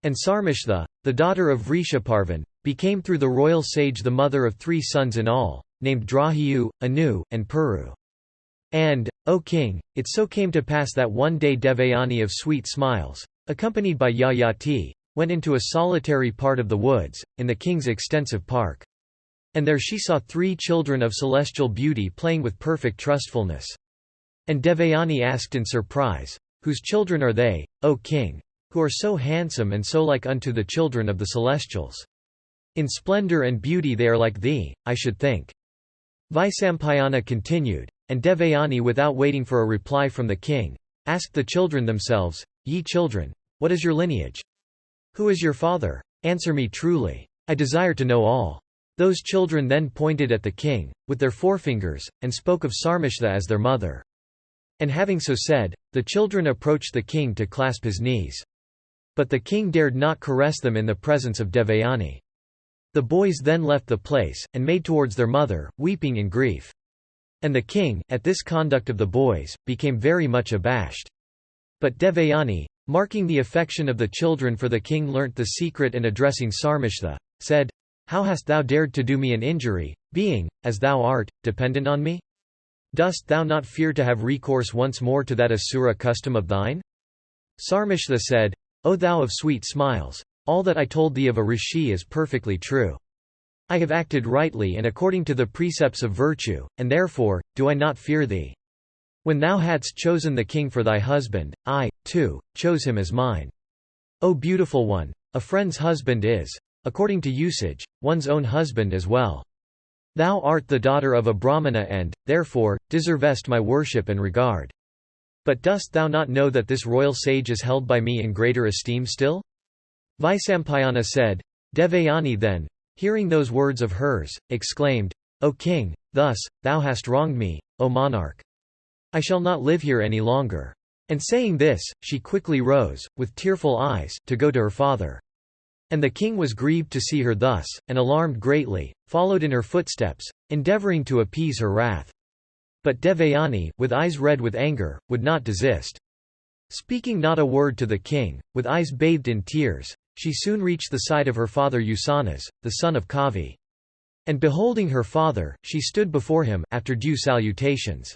And Sarmishta, the daughter of Rishaparvan, became through the royal sage the mother of three sons in all, named Drahiyu, Anu, and Puru. And, O king, it so came to pass that one day Devayani of sweet smiles, accompanied by Yayati, went into a solitary part of the woods, in the king's extensive park. And there she saw three children of celestial beauty playing with perfect trustfulness. And Devayani asked in surprise, "Whose children are they, O king, who are so handsome and so like unto the children of the celestials? In splendor and beauty they are like thee, I should think." Vaisampayana continued, and Devayani, without waiting for a reply from the king, asked the children themselves, "Ye children, what is your lineage? Who is your father? Answer me truly. I desire to know all." Those children then pointed at the king, with their forefingers, and spoke of Sarmishta as their mother. And having so said, the children approached the king to clasp his knees. But the king dared not caress them in the presence of Devayani. The boys then left the place, and made towards their mother, weeping in grief. And the king, at this conduct of the boys, became very much abashed. But Devayani, marking the affection of the children for the king, learnt the secret, and addressing Sarmishta, said, How hast thou dared to do me an injury, being, as thou art, dependent on me? Dost thou not fear to have recourse once more to that Asura custom of thine?" Sarmishta said, "O thou of sweet smiles! All that I told thee of a rishi is perfectly true. I have acted rightly and according to the precepts of virtue, and therefore, do I not fear thee. When thou hadst chosen the king for thy husband, I, too, chose him as mine. O beautiful one, a friend's husband is, according to usage, one's own husband as well. Thou art the daughter of a Brahmana and, therefore, deservest my worship and regard. But dost thou not know that this royal sage is held by me in greater esteem still?" Vaisampayana said. Devayani then, hearing those words of hers, exclaimed, "O king, thus, thou hast wronged me, O monarch. I shall not live here any longer." And saying this, she quickly rose, with tearful eyes, to go to her father. And the king was grieved to see her thus, and alarmed greatly, followed in her footsteps, endeavouring to appease her wrath. But Devayani, with eyes red with anger, would not desist. Speaking not a word to the king, with eyes bathed in tears, she soon reached the side of her father Usanas, the son of Kavi. And beholding her father, she stood before him, after due salutations.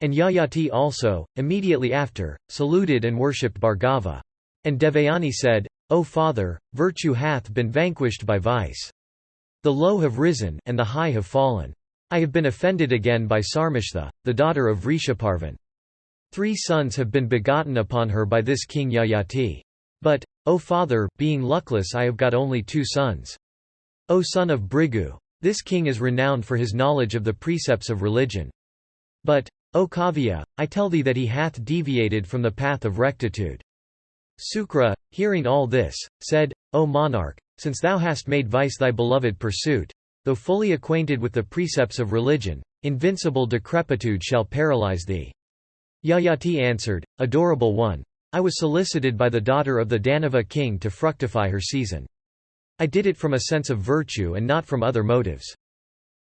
And Yayati also, immediately after, saluted and worshipped Bhargava. And Devayani said, "O father, virtue hath been vanquished by vice. The low have risen, and the high have fallen. I have been offended again by Sarmishtha, the daughter of Rishaparvan. 3 sons have been begotten upon her by this king Yayati. But, O father, being luckless I have got only 2 sons. O son of Brigu, this king is renowned for his knowledge of the precepts of religion. But, O Kavya, I tell thee that he hath deviated from the path of rectitude." Sukra, hearing all this, said, "O monarch, since thou hast made vice thy beloved pursuit, though fully acquainted with the precepts of religion, invincible decrepitude shall paralyze thee." Yayati answered, "Adorable one, I was solicited by the daughter of the Danava king to fructify her season. I did it from a sense of virtue and not from other motives.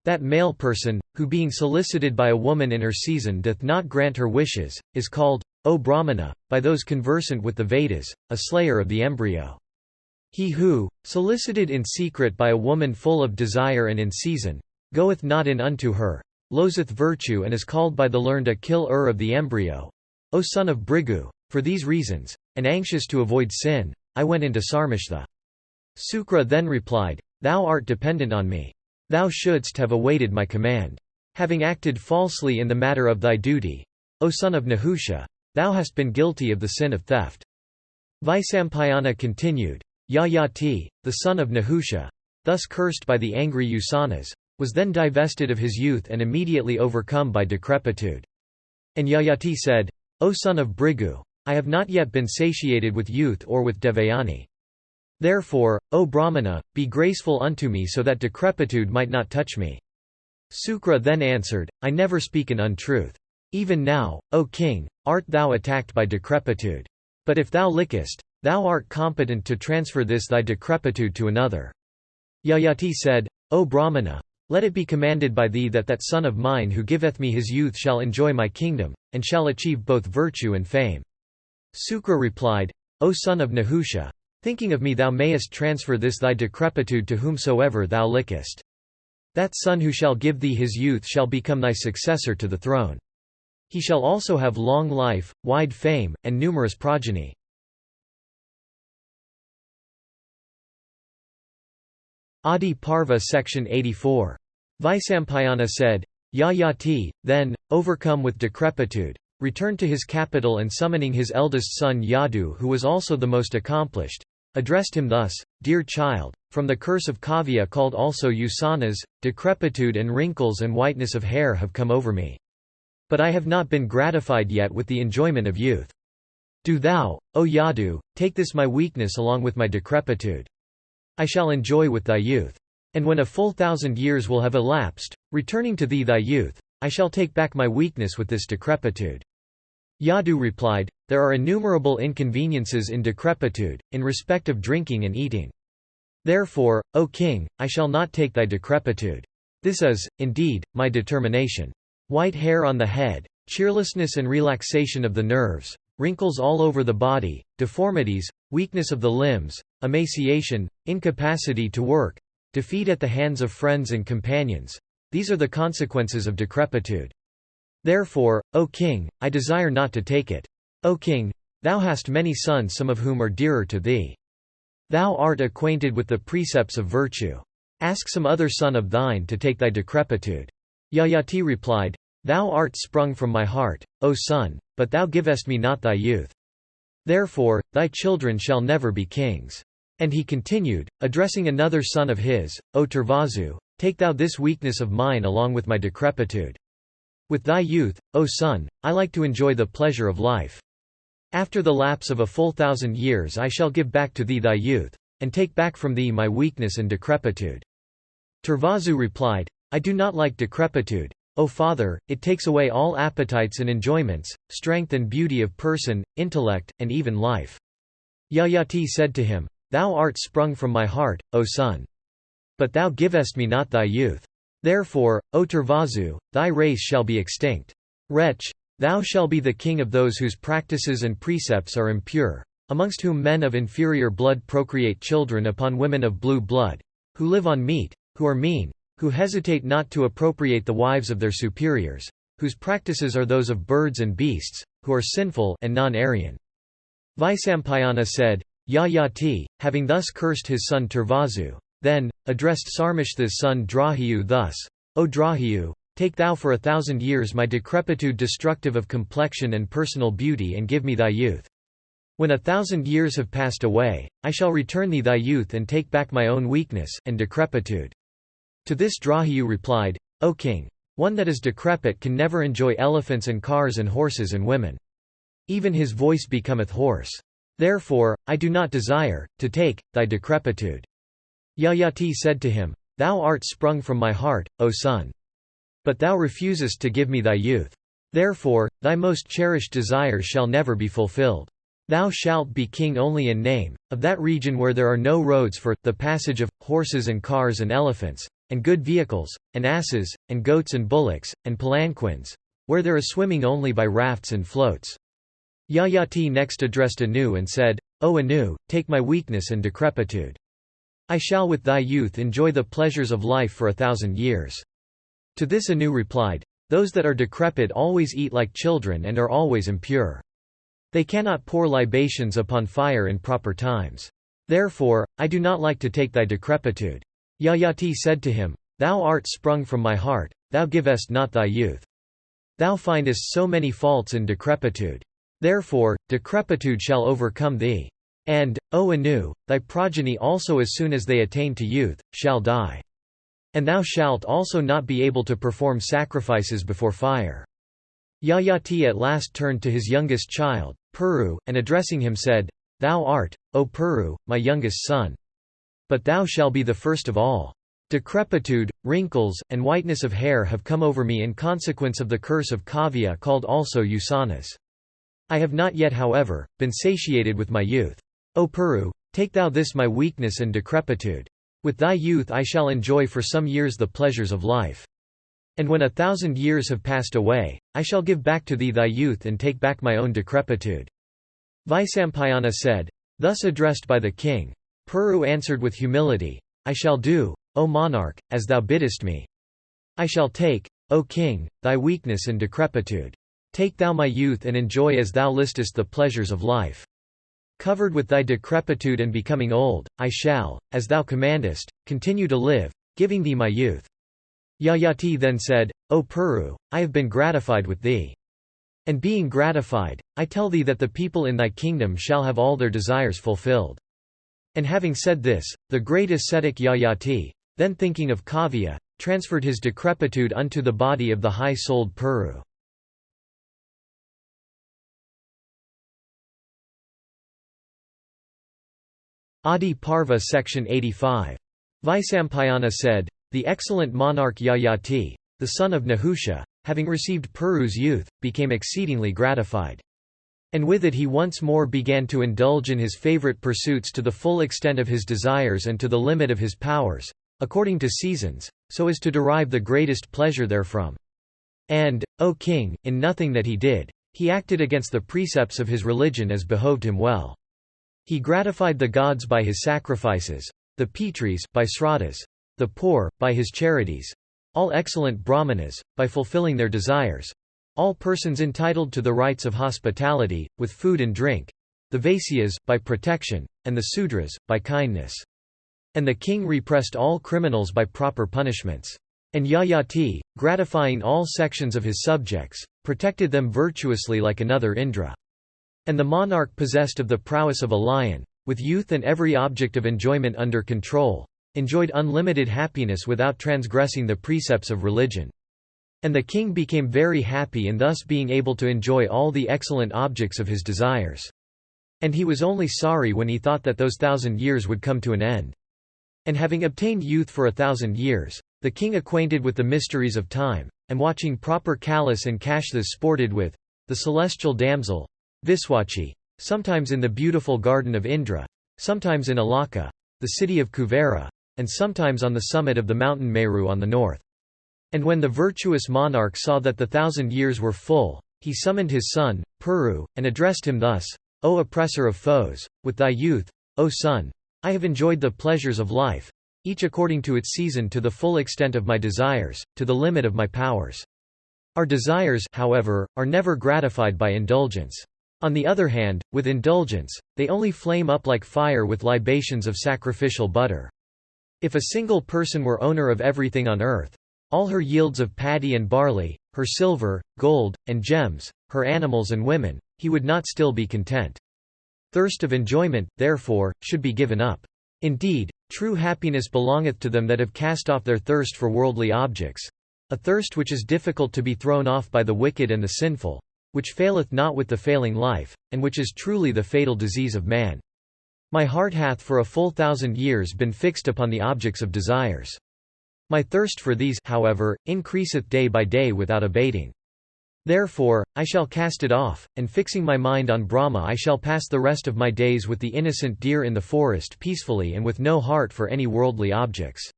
That male person, who being solicited by a woman in her season doth not grant her wishes, is called, O Brahmana, by those conversant with the Vedas, a slayer of the embryo. He who, solicited in secret by a woman full of desire and in season, goeth not in unto her, loseth virtue and is called by the learned a kill-er of the embryo. O son of Brigu, for these reasons, and anxious to avoid sin, I went into Sarmishtha." Sukra then replied, "Thou art dependent on me. Thou shouldst have awaited my command. Having acted falsely in the matter of thy duty, O son of Nahusha, thou hast been guilty of the sin of theft." Vaisampayana continued, Yayati, the son of Nahusha, thus cursed by the angry Usanas, was then divested of his youth and immediately overcome by decrepitude. And Yayati said, "O son of Brigu, I have not yet been satiated with youth or with Devayani. Therefore, O Brahmana, be graceful unto me so that decrepitude might not touch me." Sukra then answered, "I never speak an untruth. Even now, O king, art thou attacked by decrepitude. But if thou lickest, thou art competent to transfer this thy decrepitude to another." Yayati said, "O Brahmana, let it be commanded by thee that that son of mine who giveth me his youth shall enjoy my kingdom, and shall achieve both virtue and fame." Sukra replied, "O son of Nahusha, thinking of me thou mayest transfer this thy decrepitude to whomsoever thou lickest. That son who shall give thee his youth shall become thy successor to the throne. He shall also have long life, wide fame, and numerous progeny." Adiparva Section 84. Vaisampayana said, Yayati, then, overcome with decrepitude, returned to his capital and summoning his eldest son Yadu who was also the most accomplished, addressed him thus, "Dear child, from the curse of Kavya called also Usanas, decrepitude and wrinkles and whiteness of hair have come over me. But I have not been gratified yet with the enjoyment of youth. Do thou, O Yadu, take this my weakness along with my decrepitude. I shall enjoy with thy youth. And when a full 1,000 years will have elapsed, returning to thee thy youth, I shall take back my weakness with this decrepitude." Yadu replied, "There are innumerable inconveniences in decrepitude, in respect of drinking and eating. Therefore, O king, I shall not take thy decrepitude. This is, indeed, my determination. White hair on the head, cheerlessness and relaxation of the nerves, wrinkles all over the body, deformities, weakness of the limbs, emaciation, incapacity to work, defeat at the hands of friends and companions. These are the consequences of decrepitude. Therefore, O king, I desire not to take it. O king, thou hast many sons, some of whom are dearer to thee. Thou art acquainted with the precepts of virtue. Ask some other son of thine to take thy decrepitude. Yayati replied, Thou art sprung from my heart, O son, but thou givest me not thy youth. Therefore, thy children shall never be kings. And he continued, addressing another son of his, O Turvazu, take thou this weakness of mine along with my decrepitude. With thy youth, O son, I like to enjoy the pleasure of life. After the lapse of a full 1,000 years I shall give back to thee thy youth, and take back from thee my weakness and decrepitude. Turvazu replied, I do not like decrepitude. O father, it takes away all appetites and enjoyments, strength and beauty of person, intellect, and even life. Yayati said to him, Thou art sprung from my heart, O son. But thou givest me not thy youth. Therefore, O Turvazu, thy race shall be extinct. Wretch, thou shalt be the king of those whose practices and precepts are impure, amongst whom men of inferior blood procreate children upon women of blue blood, who live on meat, who are mean, who hesitate not to appropriate the wives of their superiors, whose practices are those of birds and beasts, who are sinful and non-Aryan. Vaisampayana said, Yayati, having thus cursed his son Turvazu, then addressed Sarmishta's son Drahiyu thus, O Drahiyu, take thou for 1,000 years my decrepitude destructive of complexion and personal beauty and give me thy youth. When 1,000 years have passed away, I shall return thee thy youth and take back my own weakness and decrepitude. To this Drahiyu replied, O king, one that is decrepit can never enjoy elephants and cars and horses and women. Even his voice becometh hoarse. Therefore, I do not desire to take thy decrepitude. Yayati said to him, Thou art sprung from my heart, O son. But thou refusest to give me thy youth. Therefore, thy most cherished desires shall never be fulfilled. Thou shalt be king only in name, of that region where there are no roads for the passage of horses and cars and elephants, and good vehicles, and asses, and goats and bullocks, and palanquins, where there is swimming only by rafts and floats. Yayati next addressed Anu and said, O Anu, take my weakness and decrepitude. I shall with thy youth enjoy the pleasures of life for 1,000 years. To this Anu replied, Those that are decrepit always eat like children and are always impure. They cannot pour libations upon fire in proper times. Therefore, I do not like to take thy decrepitude. Yayati said to him, Thou art sprung from my heart, thou givest not thy youth. Thou findest so many faults in decrepitude. Therefore, decrepitude shall overcome thee. And, O Anu, thy progeny also as soon as they attain to youth, shall die. And thou shalt also not be able to perform sacrifices before fire. Yayati at last turned to his youngest child, Puru, and addressing him said, Thou art, O Puru, my youngest son. But thou shalt be the first of all. Decrepitude, wrinkles, and whiteness of hair have come over me in consequence of the curse of Kavya called also Usanas. I have not yet, however, been satiated with my youth. O Puru, take thou this my weakness and decrepitude. With thy youth I shall enjoy for some years the pleasures of life. And when 1,000 years have passed away, I shall give back to thee thy youth and take back my own decrepitude. Vaisampayana said, thus addressed by the king, Puru answered with humility, I shall do, O monarch, as thou biddest me. I shall take, O king, thy weakness and decrepitude. Take thou my youth and enjoy as thou listest the pleasures of life. Covered with thy decrepitude and becoming old, I shall, as thou commandest, continue to live, giving thee my youth. Yayati then said, O Puru, I have been gratified with thee. And being gratified, I tell thee that the people in thy kingdom shall have all their desires fulfilled. And having said this, the great ascetic Yayati, then thinking of Kavya, transferred his decrepitude unto the body of the high-souled Puru. Adiparva Section 85. Vaisampayana said, the excellent monarch Yayati, the son of Nahusha, having received Puru's youth, became exceedingly gratified. And with it he once more began to indulge in his favorite pursuits to the full extent of his desires and to the limit of his powers, according to seasons, so as to derive the greatest pleasure therefrom. And, O king, in nothing that he did, he acted against the precepts of his religion as behoved him well. He gratified the gods by his sacrifices, the Pitris by sraddhas, the poor, by his charities, all excellent Brahmanas, by fulfilling their desires, all persons entitled to the rights of hospitality, with food and drink, the Vaisyas, by protection, and the Sudras, by kindness. And the king repressed all criminals by proper punishments. And Yayati, gratifying all sections of his subjects, protected them virtuously like another Indra. And the monarch possessed of the prowess of a lion, with youth and every object of enjoyment under control, enjoyed unlimited happiness without transgressing the precepts of religion. And the king became very happy in thus being able to enjoy all the excellent objects of his desires. And he was only sorry when he thought that those 1,000 years would come to an end. And having obtained youth for 1,000 years, the king acquainted with the mysteries of time, and watching proper Kalas and Kashthas sported with the celestial damsel, Viswachi, sometimes in the beautiful garden of Indra, sometimes in Alaka, the city of Kuvera, and sometimes on the summit of the mountain Meru on the north. And when the virtuous monarch saw that the 1,000 years were full, he summoned his son, Puru, and addressed him thus: O oppressor of foes, with thy youth, O son, I have enjoyed the pleasures of life, each according to its season, to the full extent of my desires, to the limit of my powers. Our desires, however, are never gratified by indulgence. On the other hand, with indulgence, they only flame up like fire with libations of sacrificial butter. If a single person were owner of everything on earth, all her yields of paddy and barley, her silver, gold, and gems, her animals and women, he would not still be content. Thirst of enjoyment, therefore, should be given up. Indeed, true happiness belongeth to them that have cast off their thirst for worldly objects, a thirst which is difficult to be thrown off by the wicked and the sinful, which faileth not with the failing life, and which is truly the fatal disease of man. My heart hath for a full 1,000 years been fixed upon the objects of desires. My thirst for these, however, increaseth day by day without abating. Therefore, I shall cast it off, and fixing my mind on Brahma I shall pass the rest of my days with the innocent deer in the forest peacefully and with no heart for any worldly objects.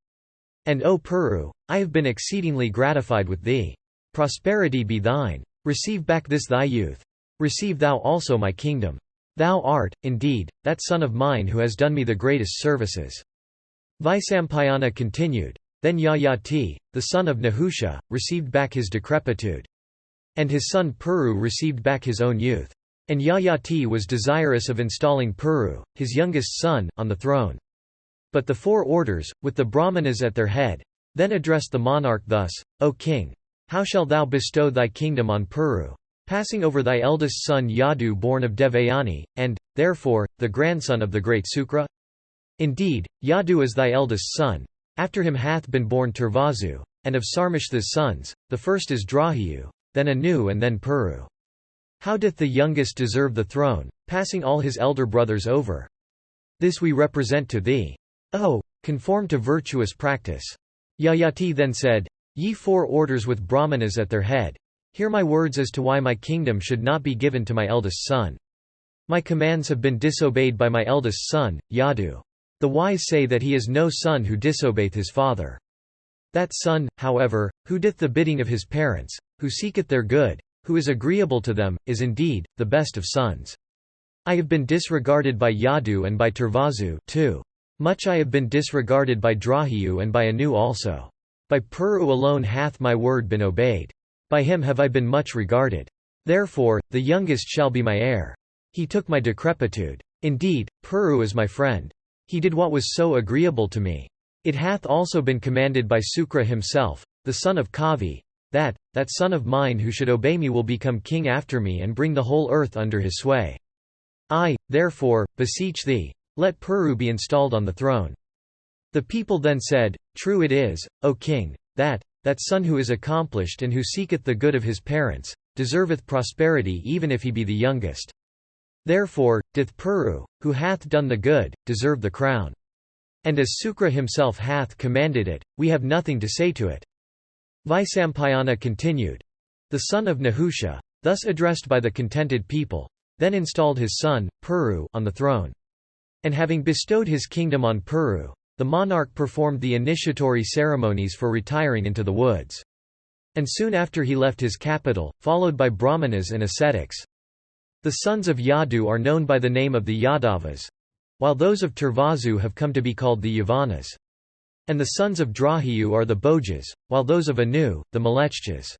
And O Puru, I have been exceedingly gratified with thee. Prosperity be thine. Receive back this thy youth. Receive thou also my kingdom. Thou art, indeed, that son of mine who has done me the greatest services. Vaisampayana continued. Then Yayati, the son of Nahusha, received back his decrepitude. And his son Puru received back his own youth. And Yayati was desirous of installing Puru, his youngest son, on the throne. But the four orders, with the Brahmanas at their head, then addressed the monarch thus: O king! How shalt thou bestow thy kingdom on Puru, passing over thy eldest son Yadu born of Devayani, and, therefore, the grandson of the great Sukra? Indeed, Yadu is thy eldest son. After him hath been born Turvazu, and of Sarmishta's sons, the first is Drahiyu, then Anu and then Puru. How doth the youngest deserve the throne, passing all his elder brothers over? This we represent to thee. O, conform to virtuous practice. Yayati then said: Ye four orders with Brahmanas at their head, hear my words as to why my kingdom should not be given to my eldest son. My commands have been disobeyed by my eldest son, Yadu. The wise say that he is no son who disobeyeth his father. That son, however, who doth the bidding of his parents, who seeketh their good, who is agreeable to them, is indeed the best of sons. I have been disregarded by Yadu and by Turvazu too. Much I have been disregarded by Drahiyu and by Anu also. By Puru alone hath my word been obeyed. By him have I been much regarded. Therefore, the youngest shall be my heir. He took my decrepitude. Indeed, Puru is my friend. He did what was so agreeable to me. It hath also been commanded by Sukra himself, the son of Kavi, that son of mine who should obey me will become king after me and bring the whole earth under his sway. I, therefore, beseech thee, let Puru be installed on the throne. The people then said, True it is, O king, that son who is accomplished and who seeketh the good of his parents, deserveth prosperity even if he be the youngest. Therefore, doth Puru, who hath done the good, deserve the crown. And as Sukra himself hath commanded it, we have nothing to say to it. Vaisampayana continued. The son of Nahusha, thus addressed by the contented people, then installed his son, Puru, on the throne. And having bestowed his kingdom on Puru, the monarch performed the initiatory ceremonies for retiring into the woods. And soon after he left his capital, followed by Brahmanas and ascetics. The sons of Yadu are known by the name of the Yadavas, while those of Turvazu have come to be called the Yavanas. And the sons of Drahiu are the Bojas, while those of Anu, the Melechjas.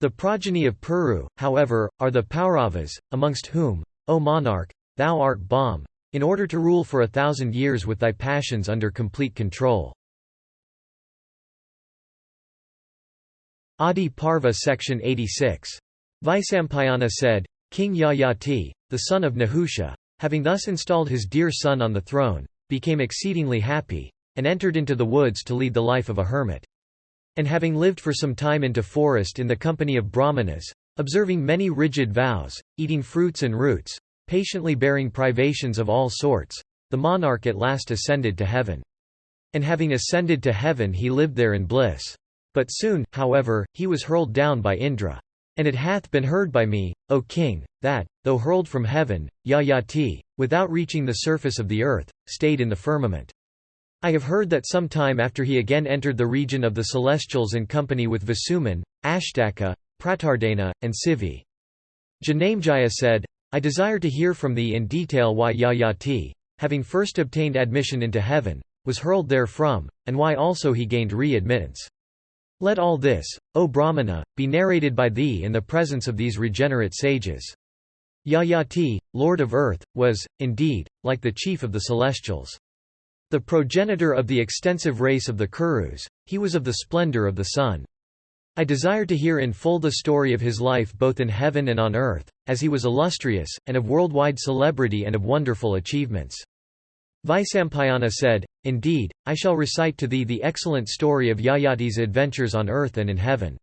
The progeny of Puru, however, are the Pauravas, amongst whom, O monarch, thou art bomb, in order to rule for 1,000 years with thy passions under complete control. Adiparva section 86. Vaisampayana said, King Yayati, the son of Nahusha, having thus installed his dear son on the throne, became exceedingly happy, and entered into the woods to lead the life of a hermit. And having lived for some time into forest in the company of Brahmanas, observing many rigid vows, eating fruits and roots, patiently bearing privations of all sorts, the monarch at last ascended to heaven. And having ascended to heaven he lived there in bliss. But soon, however, he was hurled down by Indra. And it hath been heard by me, O king, that, though hurled from heaven, Yayati, without reaching the surface of the earth, stayed in the firmament. I have heard that some time after he again entered the region of the celestials in company with Vasuman, Ashtaka, Pratardana, and Sivi. Janamejaya said, I desire to hear from thee in detail why Yayati, having first obtained admission into heaven, was hurled therefrom, and why also he gained re-admittance. Let all this, O Brahmana, be narrated by thee in the presence of these regenerate sages. Yayati, lord of earth, was, indeed, like the chief of the celestials. The progenitor of the extensive race of the Kurus, he was of the splendor of the sun. I desire to hear in full the story of his life both in heaven and on earth, as he was illustrious, and of worldwide celebrity and of wonderful achievements. Vaisampayana said, Indeed, I shall recite to thee the excellent story of Yayati's adventures on earth and in heaven.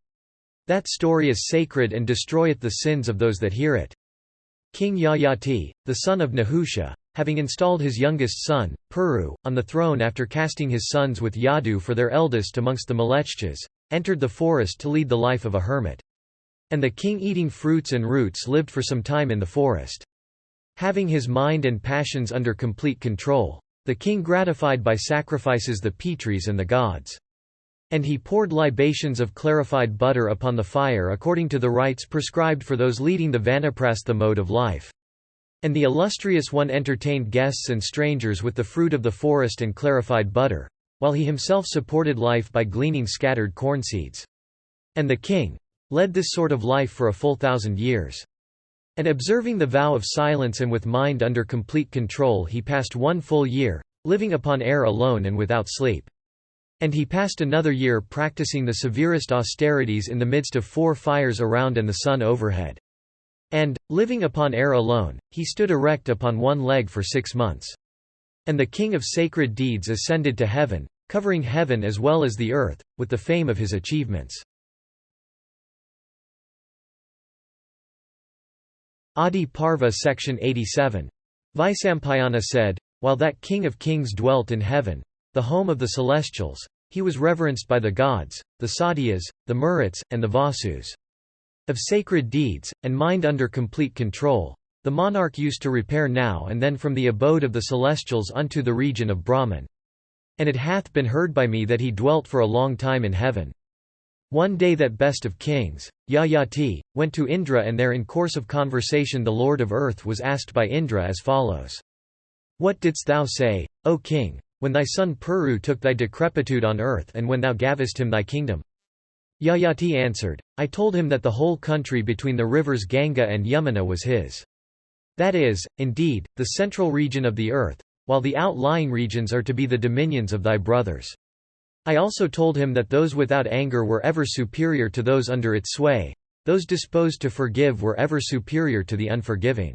That story is sacred and destroyeth the sins of those that hear it. King Yayati, the son of Nahusha, having installed his youngest son, Puru, on the throne after casting his sons with Yadu for their eldest amongst the Melechjas, entered the forest to lead the life of a hermit. And the king eating fruits and roots lived for some time in the forest. Having his mind and passions under complete control, the king gratified by sacrifices the Pitris and the gods. And he poured libations of clarified butter upon the fire according to the rites prescribed for those leading the vanaprastha mode of life. And the illustrious one entertained guests and strangers with the fruit of the forest and clarified butter, while he himself supported life by gleaning scattered corn seeds. And the king led this sort of life for a full 1,000 years. And observing the vow of silence and with mind under complete control he passed 1 full year, living upon air alone and without sleep. And he passed another year practicing the severest austerities in the midst of 4 fires around and the sun overhead. And, living upon air alone, he stood erect upon 1 leg for 6 months. And the king of sacred deeds ascended to heaven, covering heaven as well as the earth, with the fame of his achievements. Adiparva section 87. Vaisampayana said, While that king of kings dwelt in heaven, the home of the celestials, he was reverenced by the gods, the Satyas, the Maruts, and the Vasus. Of sacred deeds, and mind under complete control, the monarch used to repair now and then from the abode of the celestials unto the region of Brahman. And it hath been heard by me that he dwelt for a long time in heaven. One day that best of kings, Yayati, went to Indra, and there in course of conversation the lord of earth was asked by Indra as follows. What didst thou say, O king, when thy son Puru took thy decrepitude on earth and when thou gavest him thy kingdom? Yayati answered, I told him that the whole country between the rivers Ganga and Yamuna was his. That is, indeed, the central region of the earth, while the outlying regions are to be the dominions of thy brothers. I also told him that those without anger were ever superior to those under its sway, those disposed to forgive were ever superior to the unforgiving.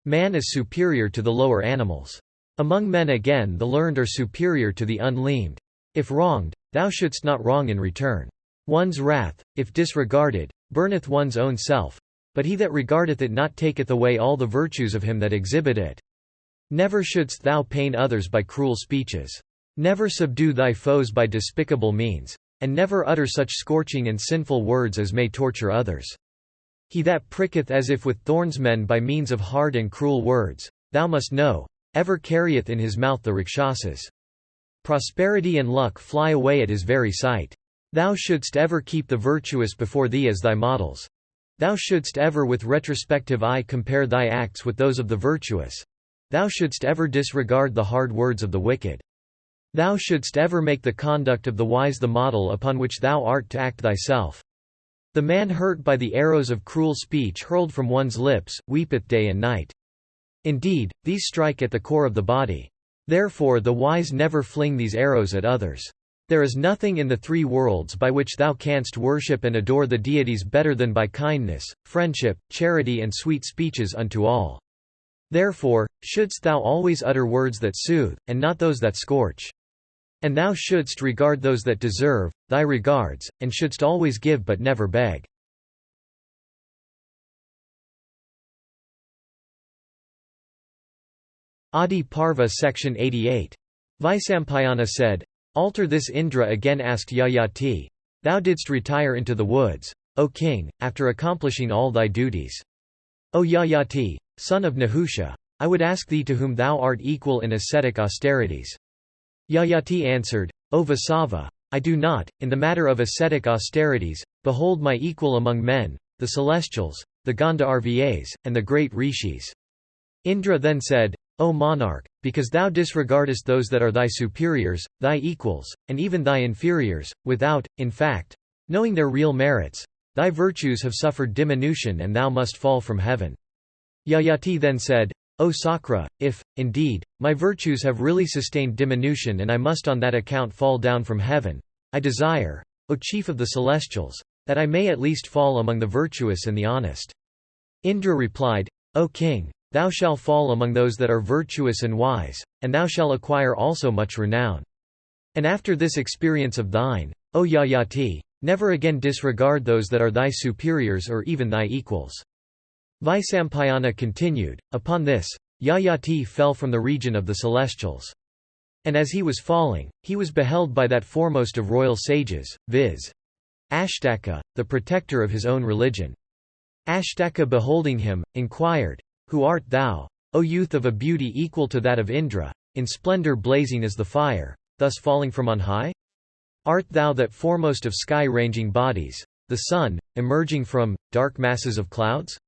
Man is superior to the lower animals. Among men again the learned are superior to the unlearned. If wronged, thou shouldst not wrong in return. One's wrath, if disregarded, burneth one's own self, but he that regardeth it not taketh away all the virtues of him that exhibit it. Never shouldst thou pain others by cruel speeches. Never subdue thy foes by despicable means, and never utter such scorching and sinful words as may torture others. He that pricketh as if with thorns men by means of hard and cruel words, thou must know, ever carrieth in his mouth the Rakshasas. Prosperity and luck fly away at his very sight. Thou shouldst ever keep the virtuous before thee as thy models. Thou shouldst ever with retrospective eye compare thy acts with those of the virtuous. Thou shouldst ever disregard the hard words of the wicked. Thou shouldst ever make the conduct of the wise the model upon which thou art to act thyself. The man hurt by the arrows of cruel speech hurled from one's lips, weepeth day and night. Indeed, these strike at the core of the body. Therefore the wise never fling these arrows at others. There is nothing in the three worlds by which thou canst worship and adore the deities better than by kindness, friendship, charity and sweet speeches unto all. Therefore, shouldst thou always utter words that soothe, and not those that scorch. And thou shouldst regard those that deserve thy regards, and shouldst always give but never beg. Adiparva Section 88. Vaisampayana said, "Alter this Indra again asked Yayati. Thou didst retire into the woods, O king, after accomplishing all thy duties. O Yayati, son of Nahusha, I would ask thee to whom thou art equal in ascetic austerities." Yayati answered, "O Vasava, I do not, in the matter of ascetic austerities, behold my equal among men, the celestials, the Gandharvas, and the great rishis." Indra then said, "O monarch, because thou disregardest those that are thy superiors, thy equals, and even thy inferiors, without, in fact, knowing their real merits, thy virtues have suffered diminution and thou must fall from heaven." Yayati then said, "O Sakra, if, indeed, my virtues have really sustained diminution and I must on that account fall down from heaven, I desire, O chief of the celestials, that I may at least fall among the virtuous and the honest." Indra replied, "O king, thou shalt fall among those that are virtuous and wise, and thou shalt acquire also much renown. And after this experience of thine, O Yayati, never again disregard those that are thy superiors or even thy equals." Vaisampayana continued, "Upon this, Yayati fell from the region of the celestials. And as he was falling, he was beheld by that foremost of royal sages, viz. Ashtaka, the protector of his own religion. Ashtaka beholding him, inquired, 'Who art thou, O youth of a beauty equal to that of Indra, in splendor blazing as the fire, thus falling from on high? Art thou that foremost of sky-ranging bodies, the sun, emerging from dark masses of clouds?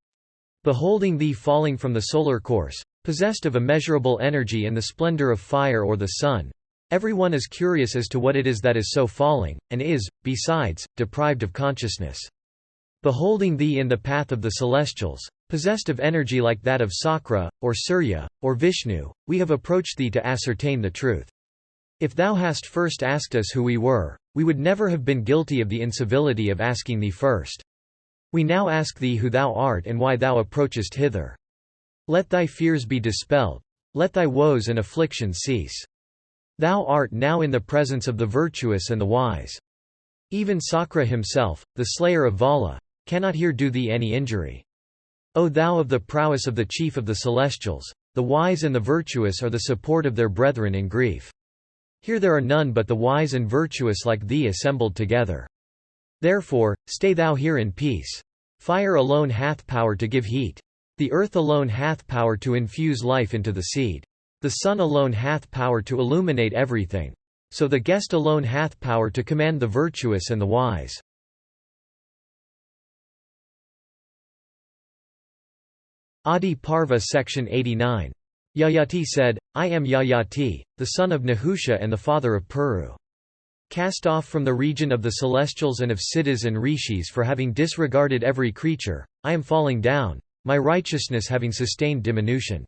Beholding thee falling from the solar course, possessed of immeasurable energy and the splendor of fire or the sun, every one is curious as to what it is that is so falling, and is, besides, deprived of consciousness. Beholding thee in the path of the celestials, possessed of energy like that of Sakra, or Surya, or Vishnu, we have approached thee to ascertain the truth. If thou hast first asked us who we were, we would never have been guilty of the incivility of asking thee first. We now ask thee who thou art and why thou approachest hither. Let thy fears be dispelled. Let thy woes and afflictions cease. Thou art now in the presence of the virtuous and the wise. Even Sakra himself, the slayer of Vala, cannot here do thee any injury. O thou of the prowess of the chief of the celestials, the wise and the virtuous are the support of their brethren in grief. Here there are none but the wise and virtuous like thee assembled together. Therefore, stay thou here in peace. Fire alone hath power to give heat. The earth alone hath power to infuse life into the seed. The sun alone hath power to illuminate everything. So the guest alone hath power to command the virtuous and the wise." Adiparva Section 89. Yayati said, "I am Yayati, the son of Nahusha and the father of Puru. Cast off from the region of the celestials and of siddhas and rishis for having disregarded every creature, I am falling down, my righteousness having sustained diminution.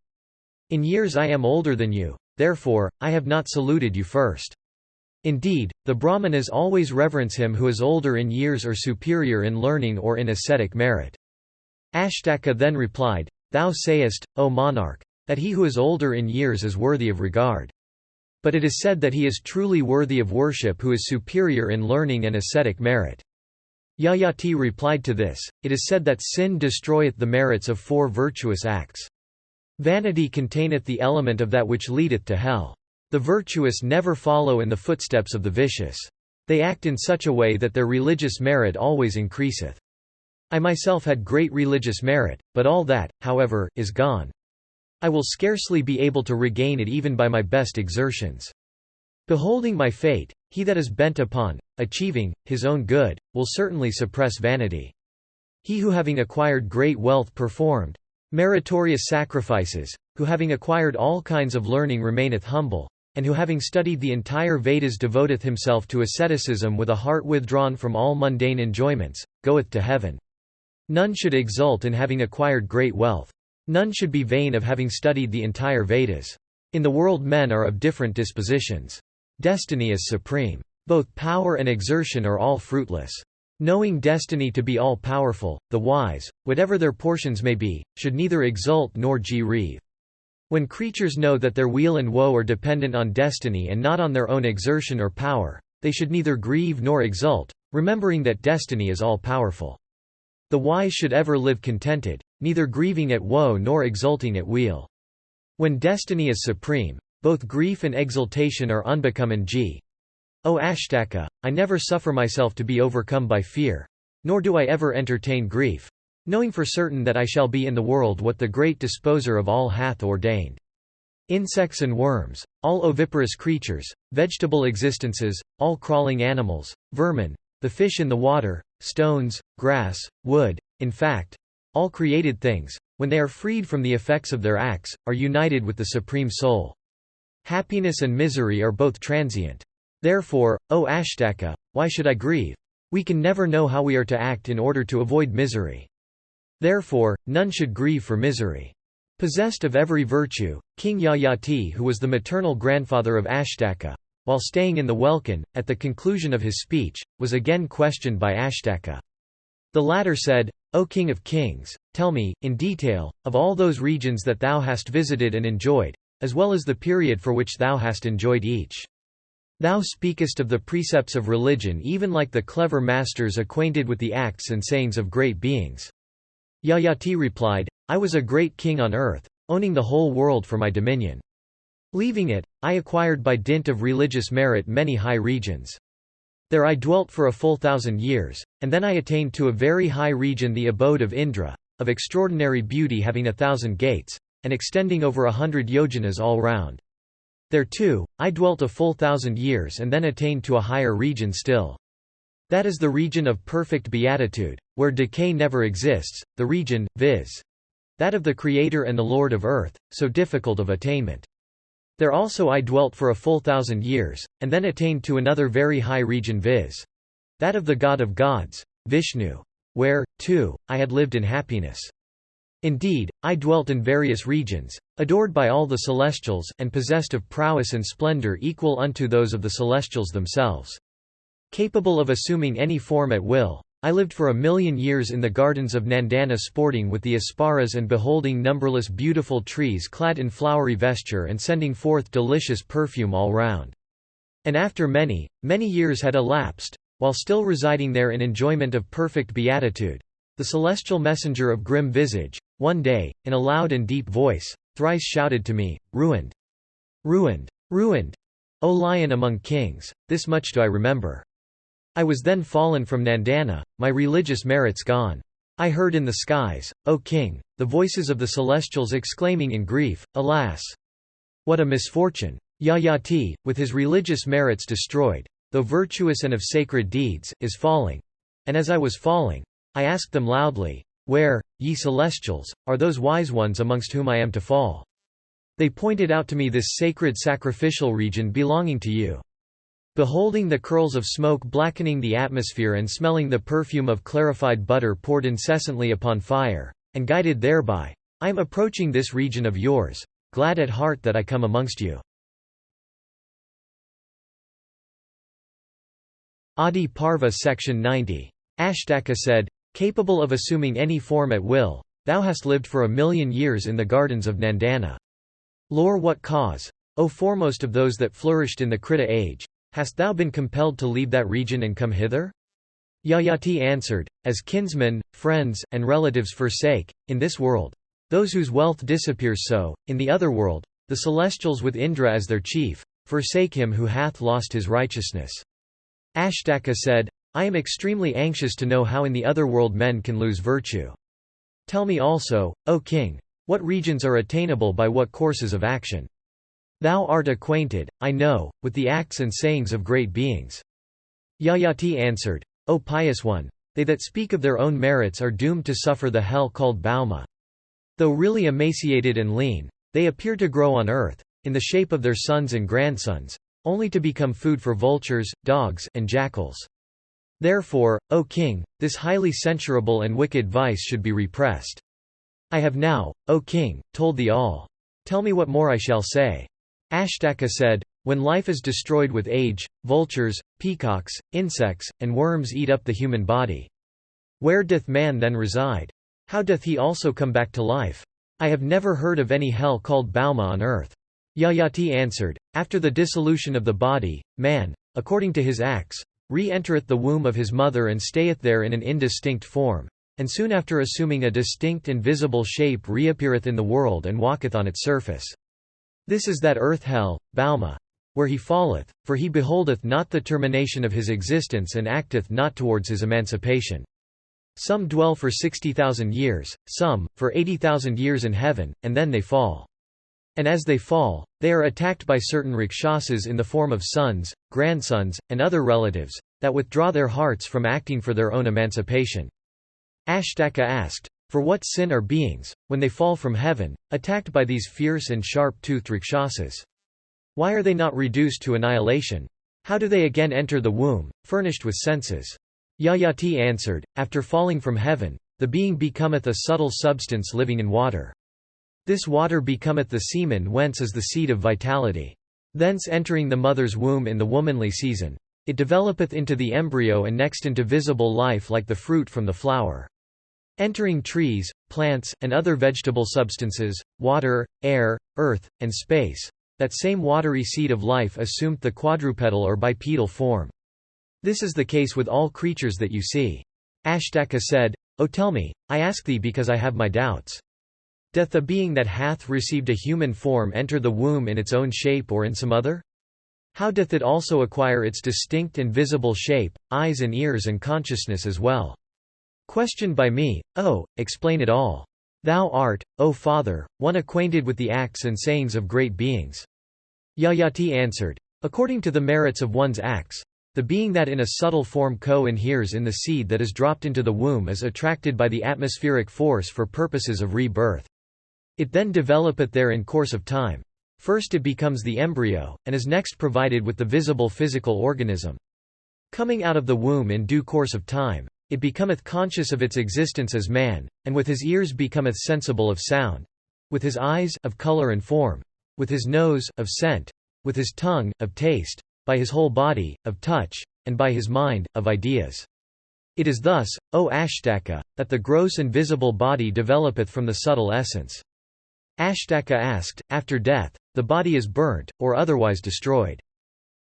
In years I am older than you, therefore, I have not saluted you first. Indeed, the Brahmanas always reverence him who is older in years or superior in learning or in ascetic merit." Ashtaka then replied, "Thou sayest, O monarch, that he who is older in years is worthy of regard. But it is said that he is truly worthy of worship who is superior in learning and ascetic merit." Yayati replied to this, "It is said that sin destroyeth the merits of 4 virtuous acts. Vanity containeth the element of that which leadeth to hell. The virtuous never follow in the footsteps of the vicious. They act in such a way that their religious merit always increaseth. I myself had great religious merit, but all that, however, is gone. I will scarcely be able to regain it even by my best exertions. Beholding my fate, he that is bent upon achieving his own good will certainly suppress vanity. He who having acquired great wealth performed meritorious sacrifices, who having acquired all kinds of learning remaineth humble, and who having studied the entire Vedas devoteth himself to asceticism with a heart withdrawn from all mundane enjoyments, goeth to heaven. None should exult in having acquired great wealth. None should be vain of having studied the entire Vedas. In the world men are of different dispositions. Destiny is supreme. Both power and exertion are all fruitless. Knowing destiny to be all-powerful, the wise, whatever their portions may be, should neither exult nor grieve. When creatures know that their weal and woe are dependent on destiny and not on their own exertion or power, they should neither grieve nor exult, remembering that destiny is all-powerful. The wise should ever live contented, neither grieving at woe nor exulting at weal. When destiny is supreme, both grief and exultation are unbecoming. O Ashtaka, I never suffer myself to be overcome by fear. Nor do I ever entertain grief, knowing for certain that I shall be in the world what the great disposer of all hath ordained. Insects and worms, all oviparous creatures, vegetable existences, all crawling animals, vermin, the fish in the water, stones, grass, wood, in fact, all created things, when they are freed from the effects of their acts, are united with the Supreme Soul. Happiness and misery are both transient. Therefore, O Ashtaka, why should I grieve? We can never know how we are to act in order to avoid misery. Therefore, none should grieve for misery. Possessed of every virtue, King Yayati, who was the maternal grandfather of Ashtaka, while staying in the welkin, at the conclusion of his speech, was again questioned by Ashtaka. The latter said, O King of Kings, tell me, in detail, of all those regions that thou hast visited and enjoyed, as well as the period for which thou hast enjoyed each. Thou speakest of the precepts of religion even like the clever masters acquainted with the acts and sayings of great beings. Yayati replied, I was a great king on earth, owning the whole world for my dominion. Leaving it, I acquired by dint of religious merit many high regions. There I dwelt for a full 1,000 years, and then I attained to a very high region, the abode of Indra, of extraordinary beauty, having 1,000 gates, and extending over 100 yojanas all round. There too, I dwelt a full 1,000 years and then attained to a higher region still. That is the region of perfect beatitude, where decay never exists, the region, viz. that of the Creator and the Lord of earth, so difficult of attainment. There also I dwelt for a full 1,000 years, and then attained to another very high region, viz. that of the God of gods, Vishnu, where, too, I had lived in happiness. Indeed, I dwelt in various regions, adored by all the celestials, and possessed of prowess and splendor equal unto those of the celestials themselves. Capable of assuming any form at will, I lived for 1,000,000 years in the gardens of Nandana, sporting with the Asparas and beholding numberless beautiful trees clad in flowery vesture and sending forth delicious perfume all round. And after many, many years had elapsed, while still residing there in enjoyment of perfect beatitude, the celestial messenger of grim visage, one day, in a loud and deep voice, thrice shouted to me, Ruined! Ruined! Ruined! O lion among kings, this much do I remember. I was then fallen from Nandana, my religious merits gone. I heard in the skies, O king, the voices of the celestials exclaiming in grief, Alas! What a misfortune! Yayati, with his religious merits destroyed, though virtuous and of sacred deeds, is falling. And as I was falling, I asked them loudly, Where, ye celestials, are those wise ones amongst whom I am to fall? They pointed out to me this sacred sacrificial region belonging to you. Beholding the curls of smoke blackening the atmosphere and smelling the perfume of clarified butter poured incessantly upon fire, and guided thereby, I am approaching this region of yours, glad at heart that I come amongst you. Adiparva Section 90. Ashtaka said, Capable of assuming any form at will, thou hast lived for 1,000,000 years in the gardens of Nandana. Lore, what cause, O foremost of those that flourished in the Krita age, hast thou been compelled to leave that region and come hither? Yayati answered, As kinsmen, friends, and relatives forsake, in this world, those whose wealth disappears, so, in the other world, the celestials with Indra as their chief, forsake him who hath lost his righteousness. Ashtaka said, I am extremely anxious to know how in the other world men can lose virtue. Tell me also, O king, what regions are attainable by what courses of action? Thou art acquainted, I know, with the acts and sayings of great beings. Yayati answered, O pious one, they that speak of their own merits are doomed to suffer the hell called Bauma. Though really emaciated and lean, they appear to grow on earth, in the shape of their sons and grandsons, only to become food for vultures, dogs, and jackals. Therefore, O king, this highly censurable and wicked vice should be repressed. I have now, O king, told thee all. Tell me what more I shall say. Ashtaka said, when life is destroyed with age, vultures, peacocks, insects, and worms eat up the human body. Where doth man then reside? How doth he also come back to life? I have never heard of any hell called Bauma on earth. Yayati answered, after the dissolution of the body, man, according to his acts, re-entereth the womb of his mother and stayeth there in an indistinct form, and soon after assuming a distinct and visible shape reappeareth in the world and walketh on its surface. This is that earth-hell, Bauma, where he falleth, for he beholdeth not the termination of his existence and acteth not towards his emancipation. Some dwell for 60,000 years, some, for 80,000 years in heaven, and then they fall. And as they fall, they are attacked by certain Rakshasas in the form of sons, grandsons, and other relatives, that withdraw their hearts from acting for their own emancipation. Ashtaka asked, for what sin are beings, when they fall from heaven, attacked by these fierce and sharp-toothed Rakshasas? Why are they not reduced to annihilation? How do they again enter the womb, furnished with senses? Yayati answered, after falling from heaven, the being becometh a subtle substance living in water. This water becometh the semen whence is the seed of vitality. Thence entering the mother's womb in the womanly season, it developeth into the embryo and next into visible life like the fruit from the flower. Entering trees, plants, and other vegetable substances, water, air, earth, and space, that same watery seed of life assumed the quadrupedal or bipedal form. This is the case with all creatures that you see. Ashtaka said, O tell me, I ask thee because I have my doubts. Doth the being that hath received a human form enter the womb in its own shape or in some other? How doth it also acquire its distinct and visible shape, eyes and ears and consciousness as well? Questioned by me, O, explain it all. Thou art, O Father, one acquainted with the acts and sayings of great beings. Yayati answered, according to the merits of one's acts, the being that in a subtle form co-inheres in the seed that is dropped into the womb is attracted by the atmospheric force for purposes of rebirth. It then developeth there in course of time. First it becomes the embryo, and is next provided with the visible physical organism. Coming out of the womb in due course of time, it becometh conscious of its existence as man, and with his ears becometh sensible of sound, with his eyes of color and form, with his nose of scent, with his tongue of taste, by his whole body, of touch, and by his mind, of ideas. It is thus, O Ashtaka, that the gross and visible body developeth from the subtle essence. Ashtaka asked, after death, the body is burnt, or otherwise destroyed.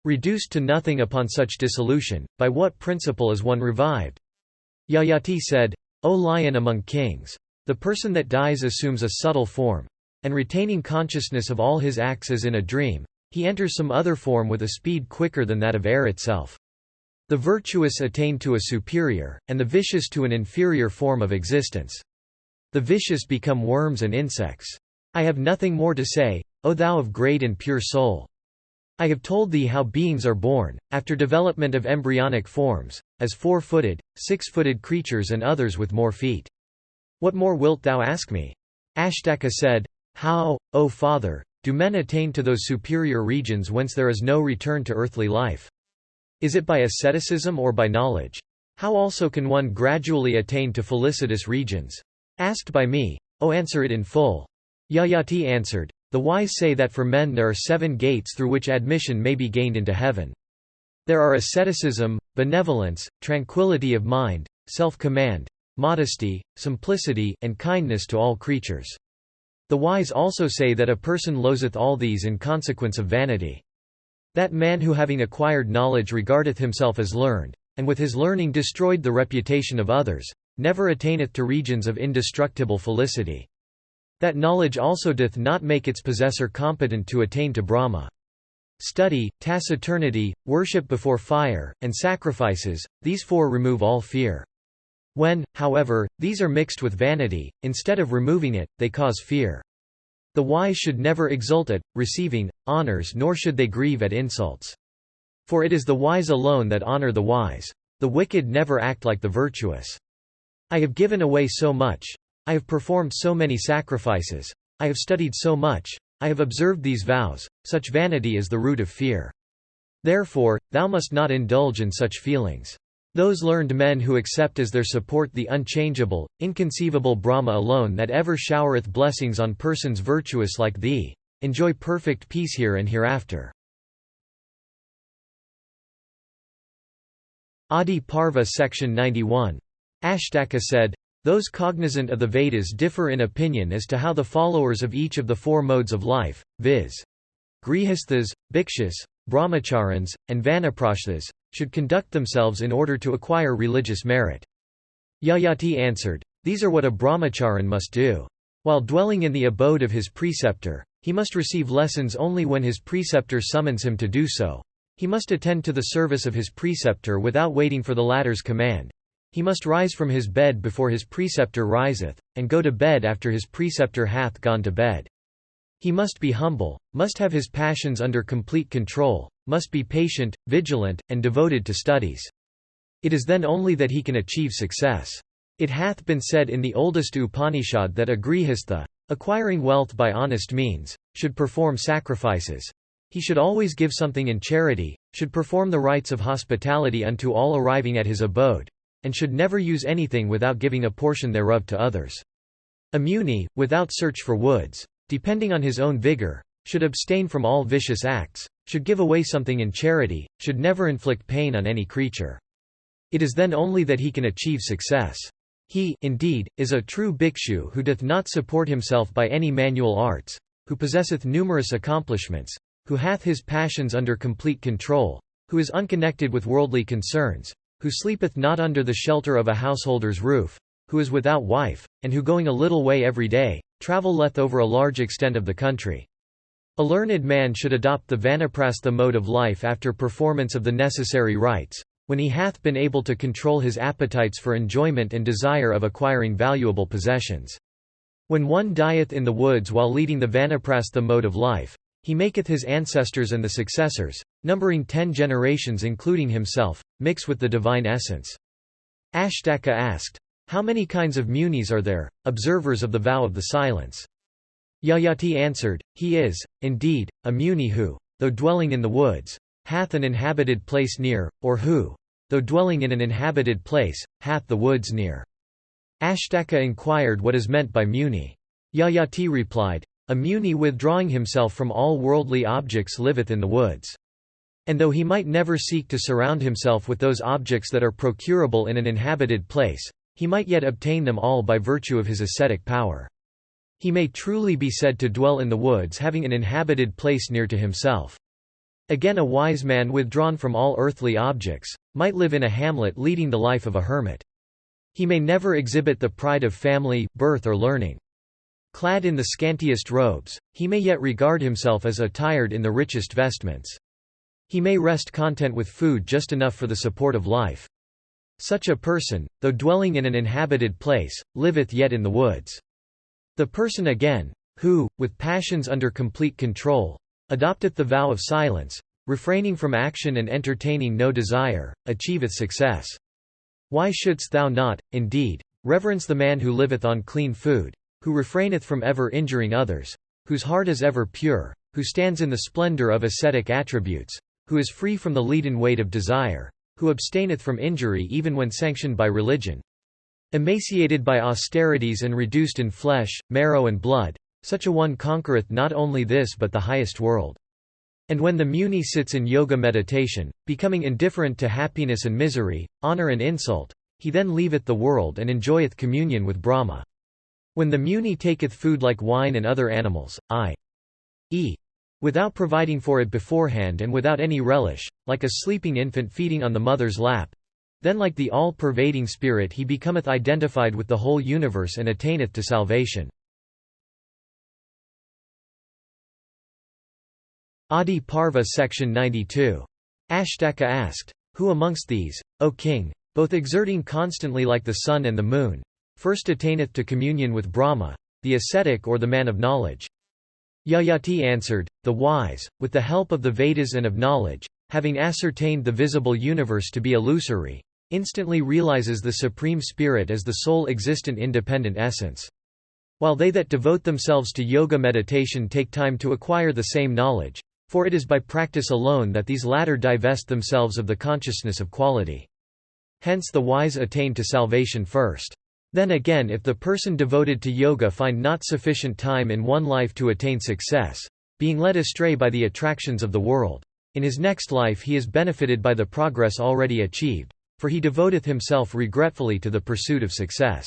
Reduced to nothing upon such dissolution, by what principle is one revived? Yayati said, O lion among kings, the person that dies assumes a subtle form, and retaining consciousness of all his acts as in a dream, he enters some other form with a speed quicker than that of air itself. The virtuous attain to a superior, and the vicious to an inferior form of existence. The vicious become worms and insects. I have nothing more to say, O thou of great and pure soul. I have told thee how beings are born, after development of embryonic forms, as 4-footed, 6-footed creatures and others with more feet. What more wilt thou ask me? Ashtaka said, how, O Father, do men attain to those superior regions whence there is no return to earthly life? Is it by asceticism or by knowledge? How also can one gradually attain to felicitous regions? Asked by me, O answer it in full. Yayati answered, the wise say that for men there are 7 gates through which admission may be gained into heaven. There are asceticism, benevolence, tranquility of mind, self-command, modesty, simplicity, and kindness to all creatures. The wise also say that a person loseth all these in consequence of vanity. That man who having acquired knowledge regardeth himself as learned, and with his learning destroyed the reputation of others, never attaineth to regions of indestructible felicity. That knowledge also doth not make its possessor competent to attain to Brahma. Study, taciturnity, worship before fire, and sacrifices, these 4 remove all fear. When, however, these are mixed with vanity, instead of removing it, they cause fear. The wise should never exult at receiving honors, nor should they grieve at insults. For it is the wise alone that honor the wise. The wicked never act like the virtuous. I have given away so much. I have performed so many sacrifices. I have studied so much. I have observed these vows, such vanity is the root of fear. Therefore, thou must not indulge in such feelings. Those learned men who accept as their support the unchangeable, inconceivable Brahma alone that ever showereth blessings on persons virtuous like thee, enjoy perfect peace here and hereafter. Adiparva Section 91. Ashtaka said, those cognizant of the Vedas differ in opinion as to how the followers of each of the four modes of life, viz. Grihasthas, Bhikshus, Brahmacharins, and Vanaprashthas, should conduct themselves in order to acquire religious merit. Yayati answered, these are what a brahmacharin must do. While dwelling in the abode of his preceptor, he must receive lessons only when his preceptor summons him to do so. He must attend to the service of his preceptor without waiting for the latter's command. He must rise from his bed before his preceptor riseth, and go to bed after his preceptor hath gone to bed. He must be humble, must have his passions under complete control, must be patient, vigilant, and devoted to studies. It is then only that he can achieve success. It hath been said in the oldest Upanishad that a grihastha, acquiring wealth by honest means, should perform sacrifices. He should always give something in charity, should perform the rites of hospitality unto all arriving at his abode, and should never use anything without giving a portion thereof to others. A muni, without search for woods, depending on his own vigor, should abstain from all vicious acts, should give away something in charity, should never inflict pain on any creature. It is then only that he can achieve success. He, indeed, is a true bhikshu who doth not support himself by any manual arts, who possesseth numerous accomplishments, who hath his passions under complete control, who is unconnected with worldly concerns, who sleepeth not under the shelter of a householder's roof, who is without wife, and who going a little way every day, travelleth over a large extent of the country. A learned man should adopt the vanaprastha mode of life after performance of the necessary rites, when he hath been able to control his appetites for enjoyment and desire of acquiring valuable possessions. When one dieth in the woods while leading the vanaprastha mode of life, he maketh his ancestors and the successors, numbering 10 generations including himself, mix with the divine essence. Ashtaka asked, how many kinds of munis are there, observers of the vow of the silence? Yayati answered, he is, indeed, a muni who, though dwelling in the woods, hath an inhabited place near, or who, though dwelling in an inhabited place, hath the woods near. Ashtaka inquired what is meant by muni. Yayati replied, a muni withdrawing himself from all worldly objects liveth in the woods. And though he might never seek to surround himself with those objects that are procurable in an inhabited place, he might yet obtain them all by virtue of his ascetic power. He may truly be said to dwell in the woods having an inhabited place near to himself. Again, a wise man withdrawn from all earthly objects, might live in a hamlet leading the life of a hermit. He may never exhibit the pride of family, birth or learning. Clad in the scantiest robes, he may yet regard himself as attired in the richest vestments. He may rest content with food just enough for the support of life. Such a person, though dwelling in an inhabited place, liveth yet in the woods. The person again, who, with passions under complete control, adopteth the vow of silence, refraining from action and entertaining no desire, achieveth success. Why shouldst thou not, indeed, reverence the man who liveth on clean food, who refraineth from ever injuring others, whose heart is ever pure, who stands in the splendor of ascetic attributes, who is free from the leaden weight of desire, who abstaineth from injury even when sanctioned by religion? Emaciated by austerities and reduced in flesh, marrow and blood, such a one conquereth not only this but the highest world. And when the muni sits in yoga meditation, becoming indifferent to happiness and misery, honor and insult, he then leaveth the world and enjoyeth communion with Brahma. When the muni taketh food like wine and other animals, i.e., without providing for it beforehand and without any relish, like a sleeping infant feeding on the mother's lap, then like the all-pervading spirit he becometh identified with the whole universe and attaineth to salvation. Adiparva Section 92. Ashtaka asked, who amongst these, O king, both exerting constantly like the sun and the moon, first attaineth to communion with Brahma, the ascetic or the man of knowledge? Yayati answered, the wise, with the help of the Vedas and of knowledge, having ascertained the visible universe to be illusory, instantly realizes the Supreme Spirit as the sole existent independent essence. while they that devote themselves to yoga meditation take time to acquire the same knowledge, for it is by practice alone that these latter divest themselves of the consciousness of quality. Hence the wise attain to salvation first. Then again, if the person devoted to yoga find not sufficient time in one life to attain success, being led astray by the attractions of the world, in his next life he is benefited by the progress already achieved, for he devoteth himself regretfully to the pursuit of success.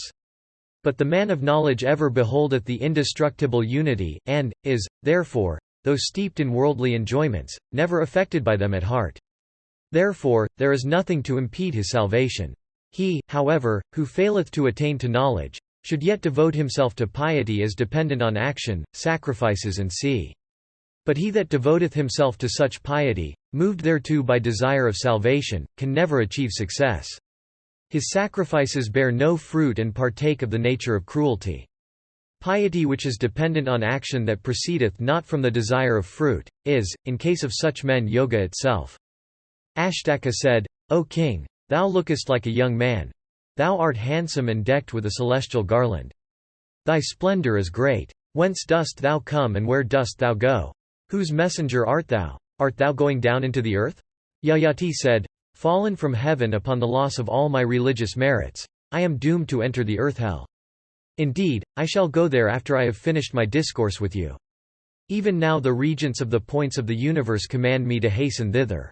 But the man of knowledge ever beholdeth the indestructible unity, and is, therefore, though steeped in worldly enjoyments, never affected by them at heart. Therefore, there is nothing to impede his salvation. He, however, who faileth to attain to knowledge, should yet devote himself to piety as dependent on action, sacrifices and see. But he that devoteth himself to such piety, moved thereto by desire of salvation, can never achieve success. His sacrifices bear no fruit and partake of the nature of cruelty. Piety which is dependent on action that proceedeth not from the desire of fruit, is, in case of such men, yoga itself. Ashtaka said, O king, thou lookest like a young man. Thou art handsome and decked with a celestial garland. Thy splendor is great. Whence dost thou come and where dost thou go? Whose messenger art thou? Art thou going down into the earth? Yayati said, Fallen from heaven upon the loss of all my religious merits, I am doomed to enter the earth hell. Indeed, I shall go there after I have finished my discourse with you. Even now the regents of the points of the universe command me to hasten thither.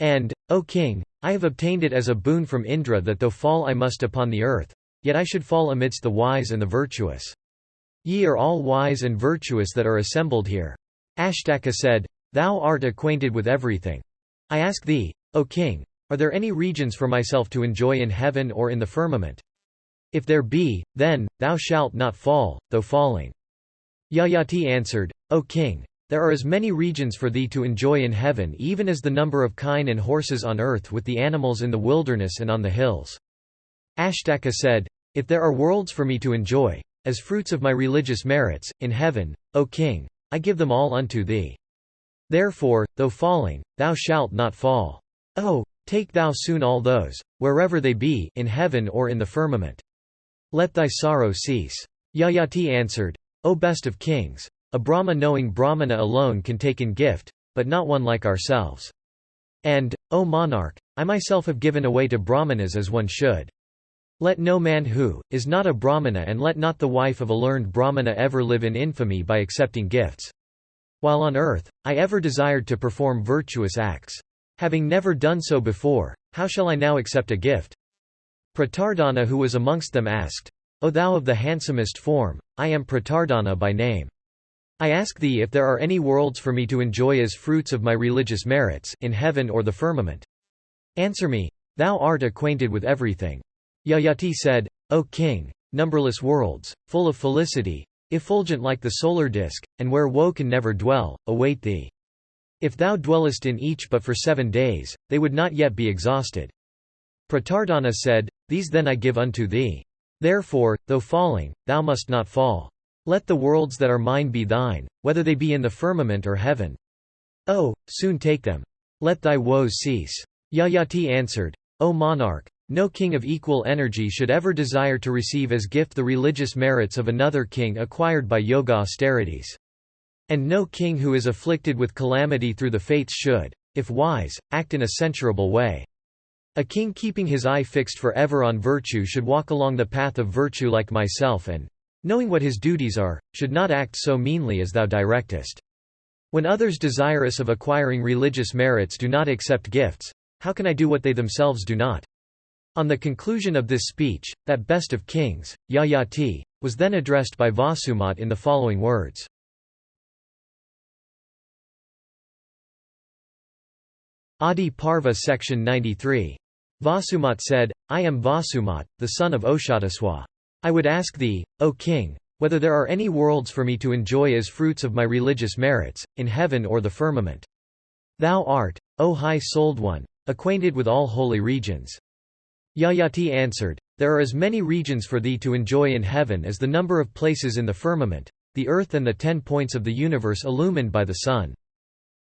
And, O king, I have obtained it as a boon from Indra that though fall I must upon the earth, yet I should fall amidst the wise and the virtuous. Ye are all wise and virtuous that are assembled here. Ashtaka said, Thou art acquainted with everything. I ask thee, O king, are there any regions for myself to enjoy in heaven or in the firmament? If there be, then, thou shalt not fall, though falling. Yayati answered, O king, there are as many regions for thee to enjoy in heaven even as the number of kine and horses on earth with the animals in the wilderness and on the hills. Ashtaka said, If there are worlds for me to enjoy, as fruits of my religious merits, in heaven, O king, I give them all unto thee. Therefore, though falling, thou shalt not fall. Oh, take thou soon all those, wherever they be, in heaven or in the firmament. Let thy sorrow cease. Yayati answered, O best of kings, a Brahma knowing Brahmana alone can take in gift, but not one like ourselves. And, O monarch, I myself have given away to Brahmanas as one should. Let no man who is not a Brahmana and let not the wife of a learned Brahmana ever live in infamy by accepting gifts. While on earth, I ever desired to perform virtuous acts. Having never done so before, how shall I now accept a gift? Pratardana who was amongst them asked, O thou of the handsomest form, I am Pratardana by name. I ask thee if there are any worlds for me to enjoy as fruits of my religious merits, in heaven or the firmament. Answer me, thou art acquainted with everything. Yayati said, O king, numberless worlds, full of felicity, effulgent like the solar disk, and where woe can never dwell, await thee. If thou dwellest in each but for 7 days, they would not yet be exhausted. Pratardana said, These then I give unto thee. Therefore, though falling, thou must not fall. Let the worlds that are mine be thine, whether they be in the firmament or heaven. Oh, soon take them. Let thy woes cease. Yayati answered, O monarch, no king of equal energy should ever desire to receive as gift the religious merits of another king acquired by yoga austerities. And no king who is afflicted with calamity through the fates should, if wise, act in a censurable way. A king keeping his eye fixed forever on virtue should walk along the path of virtue like myself and, knowing what his duties are, should not act so meanly as thou directest. When others desirous of acquiring religious merits do not accept gifts, how can I do what they themselves do not? On the conclusion of this speech, that best of kings, Yayati, was then addressed by Vasumat in the following words. Adiparva Section 93. Vasumat said, I am Vasumat, the son of Oshataswa. I would ask thee, O king, whether there are any worlds for me to enjoy as fruits of my religious merits, in heaven or the firmament. Thou art, O high-souled one, acquainted with all holy regions. Yayati answered, There are as many regions for thee to enjoy in heaven as the number of places in the firmament, the earth and the 10 points of the universe illumined by the sun.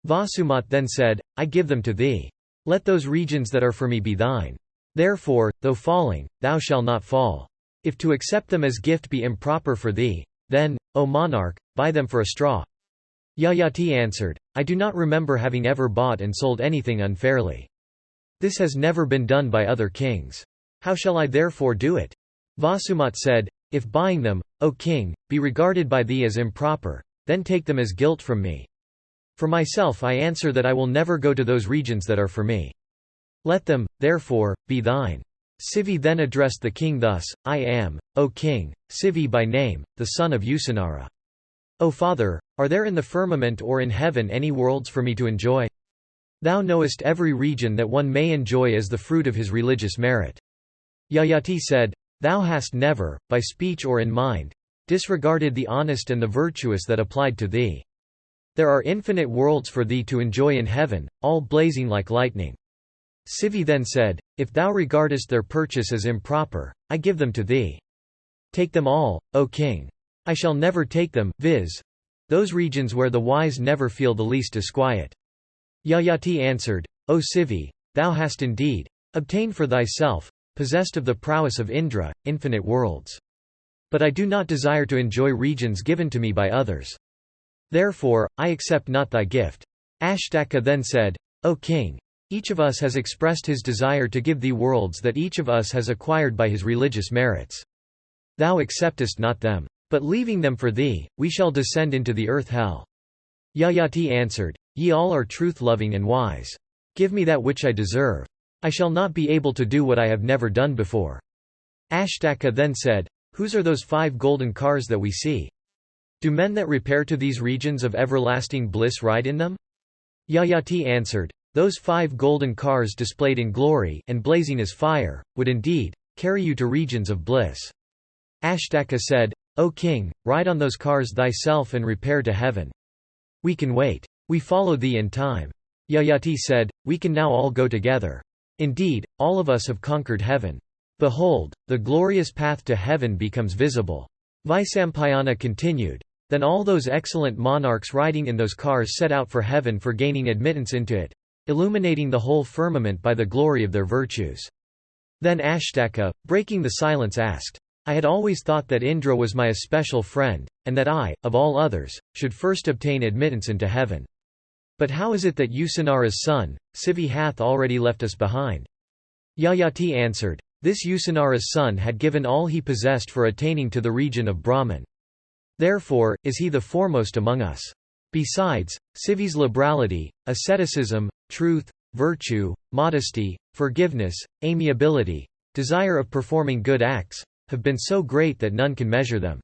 Vasumat then said, I give them to thee. Let those regions that are for me be thine. Therefore, though falling, thou shalt not fall. If to accept them as gift be improper for thee, Then, O monarch, buy them for a straw." Yayati answered, "I do not remember having ever bought and sold anything unfairly. This has never been done by other kings. How shall I therefore do it?" Vasumat said, "If buying them, O king, be regarded by thee as improper, then take them as guilt from me. For myself I answer that I will never go to those regions that are for me. Let them, therefore, be thine." Sivi then addressed the king thus, "I am, O king, Sivi by name, the son of Usanara. O father, are there in the firmament or in heaven any worlds for me to enjoy? Thou knowest every region that one may enjoy as the fruit of his religious merit." Yayati said, "Thou hast never, by speech or in mind, disregarded the honest and the virtuous that applied to thee. There are infinite worlds for thee to enjoy in heaven, all blazing like lightning." Sivi then said, "If thou regardest their purchase as improper, I give them to thee. Take them all, O king. I shall never take them, viz. those regions where the wise never feel the least disquiet." Yayati answered, "O Sivi, thou hast indeed obtained for thyself, possessed of the prowess of Indra, infinite worlds. But I do not desire to enjoy regions given to me by others. Therefore, I accept not thy gift." Ashtaka then said, "O king, each of us has expressed his desire to give thee worlds that each of us has acquired by his religious merits. Thou acceptest not them. But leaving them for thee, we shall descend into the earth hell." Yayati answered, "Ye all are truth-loving and wise. Give me that which I deserve. I shall not be able to do what I have never done before." Ashtaka then said, "Whose are those 5 golden cars that we see? Do men that repair to these regions of everlasting bliss ride in them?" Yayati answered, "Those 5 golden cars displayed in glory, and blazing as fire, would indeed carry you to regions of bliss." Ashtaka said, "O king, ride on those cars thyself and repair to heaven. We can wait. We follow thee in time." Yayati said, "We can now all go together. Indeed, all of us have conquered heaven. Behold, the glorious path to heaven becomes visible." Vaisampayana continued, "Then all those excellent monarchs riding in those cars set out for heaven for gaining admittance into it, illuminating the whole firmament by the glory of their virtues." Then Ashtaka, breaking the silence, asked, "I had always thought that Indra was my especial friend, and that I, of all others, should first obtain admittance into heaven. But how is it that Usanara's son, Sivi hath already left us behind?" Yayati answered, "This Usanara's son had given all he possessed for attaining to the region of Brahman. Therefore, is he the foremost among us. Besides, Sivi's liberality, asceticism, truth, virtue, modesty, forgiveness, amiability, desire of performing good acts, have been so great that none can measure them."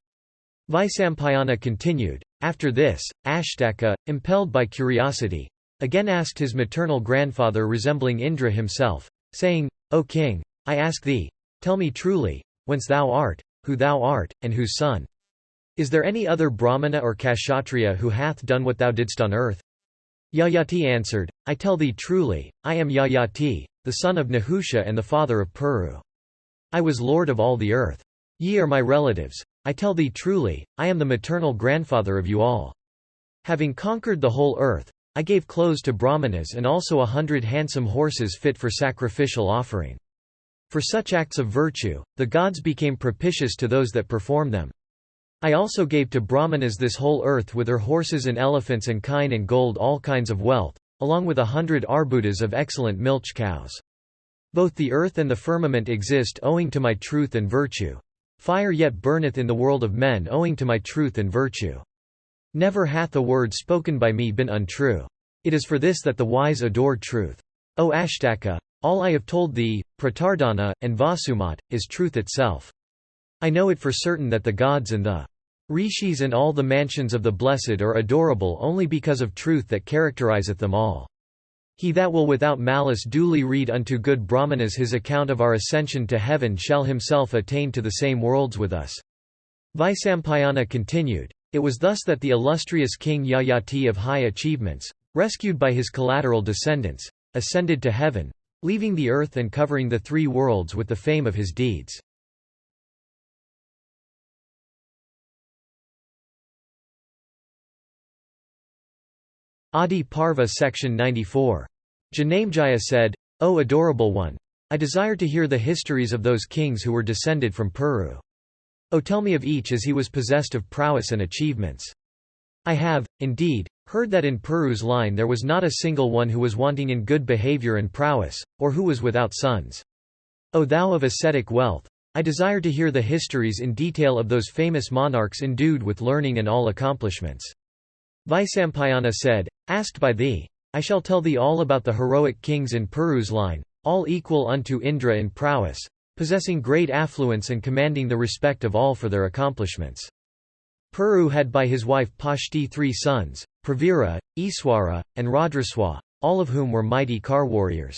Vaisampayana continued, "After this, Ashtaka, impelled by curiosity, again asked his maternal grandfather resembling Indra himself, saying, 'O king, I ask thee, tell me truly, whence thou art, who thou art, and whose son? Is there any other Brahmana or Kshatriya who hath done what thou didst on earth?' Yayati answered, 'I tell thee truly, I am Yayati, the son of Nahusha and the father of Puru. I was lord of all the earth. Ye are my relatives. I tell thee truly, I am the maternal grandfather of you all. Having conquered the whole earth, I gave clothes to Brahmanas and also 100 handsome horses fit for sacrificial offering. For such acts of virtue, the gods became propitious to those that perform them. I also gave to Brahmanas this whole earth with her horses and elephants and kine and gold, all kinds of wealth, along with 100 arbutas of excellent milch cows. Both the earth and the firmament exist owing to my truth and virtue. Fire yet burneth in the world of men owing to my truth and virtue. Never hath a word spoken by me been untrue. It is for this that the wise adore truth. O Ashtaka, all I have told thee, Pratardana, and Vasumat, is truth itself. I know it for certain that the gods and the rishis and all the mansions of the blessed are adorable only because of truth that characterizeth them all. He that will without malice duly read unto good Brahmanas his account of our ascension to heaven shall himself attain to the same worlds with us." Vaisampayana continued, "It was thus that the illustrious king Yayati of high achievements, rescued by his collateral descendants, ascended to heaven, leaving the earth and covering the 3 worlds with the fame of his deeds." Adiparva Section 94. Janamejaya said, "O adorable one! I desire to hear the histories of those kings who were descended from Puru. Oh, tell me of each, as he was possessed of prowess and achievements. I have, indeed, heard that in Puru's line there was not a single one who was wanting in good behavior and prowess, or who was without sons. O thou of ascetic wealth, I desire to hear the histories in detail of those famous monarchs endued with learning and all accomplishments. Vaisampayana said, asked by thee, I shall tell thee all about the heroic kings in Puru's line, all equal unto Indra in prowess, possessing great affluence and commanding the respect of all for their accomplishments. Puru had by his wife Pashti 3 sons, Pravira, Iswara, and Radraswa, all of whom were mighty car warriors.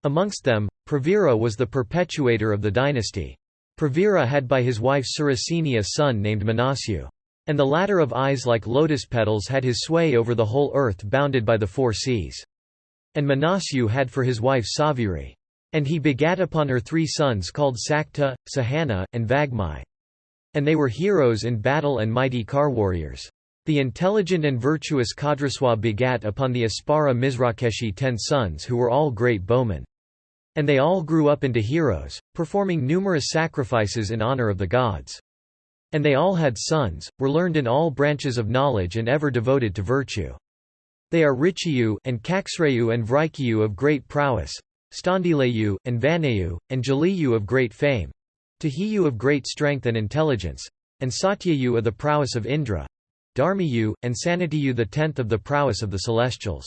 Amongst them, Pravira was the perpetuator of the dynasty. Pravira had by his wife Surasini a son named Manasyu. And the latter of eyes like lotus petals had his sway over the whole earth bounded by the 4 seas. And Manasyu had for his wife Saviri. And he begat upon her 3 sons called Sakta, Sahana, and Vagmai. And they were heroes in battle and mighty car warriors. The intelligent and virtuous Kadraswa begat upon the Aspara Mizrakeshi 10 sons who were all great bowmen. And they all grew up into heroes, performing numerous sacrifices in honor of the gods. And they all had sons, were learned in all branches of knowledge and ever devoted to virtue. They are Richiyu and Kaksrayu and Vrikiyu of great prowess, Standilayu, and Vanayu, and Jaliyu of great fame, Tahiyu of great strength and intelligence, and Satyayu of the prowess of Indra, Dharmiyu, and Sanatiyu the 10th of the prowess of the celestials.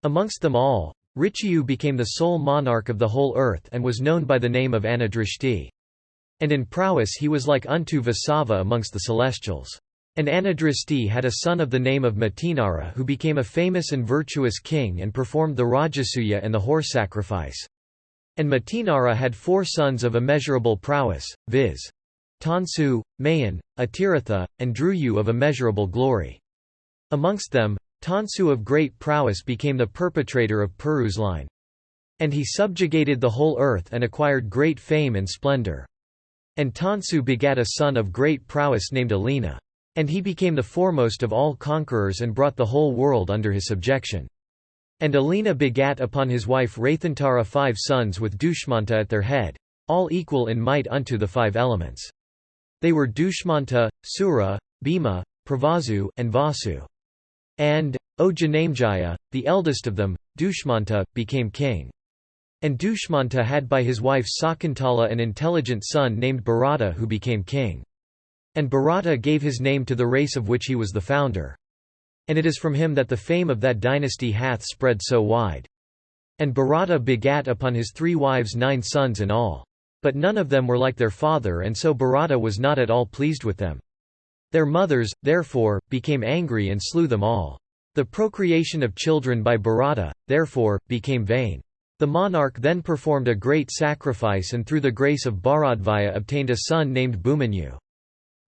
Amongst them all, Richiyu became the sole monarch of the whole earth and was known by the name of Anadrishti. And in prowess he was like unto Vasava amongst the celestials. And Anadrishti had a son of the name of Matinara who became a famous and virtuous king and performed the Rajasuya and the horse sacrifice. And Matinara had 4 sons of immeasurable prowess, viz. Tansu, Mayan, Atiratha, and Druyu of immeasurable glory. Amongst them, Tansu of great prowess became the perpetrator of Puru's line. And he subjugated the whole earth and acquired great fame and splendor. And Tansu begat a son of great prowess named Alina. And he became the foremost of all conquerors and brought the whole world under his subjection. And Alina begat upon his wife Rathantara 5 sons with Dushmanta at their head, all equal in might unto the 5 elements. They were Dushmanta, Sura, Bhima, Pravazu, and Vasu. And, O Janamejaya, the eldest of them, Dushmanta, became king. And Dushmanta had by his wife Sakuntala an intelligent son named Bharata who became king. And Bharata gave his name to the race of which he was the founder. And it is from him that the fame of that dynasty hath spread so wide. And Bharata begat upon his 3 wives 9 sons in all. But none of them were like their father, and so Bharata was not at all pleased with them. Their mothers, therefore, became angry and slew them all. The procreation of children by Bharata, therefore, became vain. The monarch then performed a great sacrifice and through the grace of Bharadvaya obtained a son named Bhumanyu.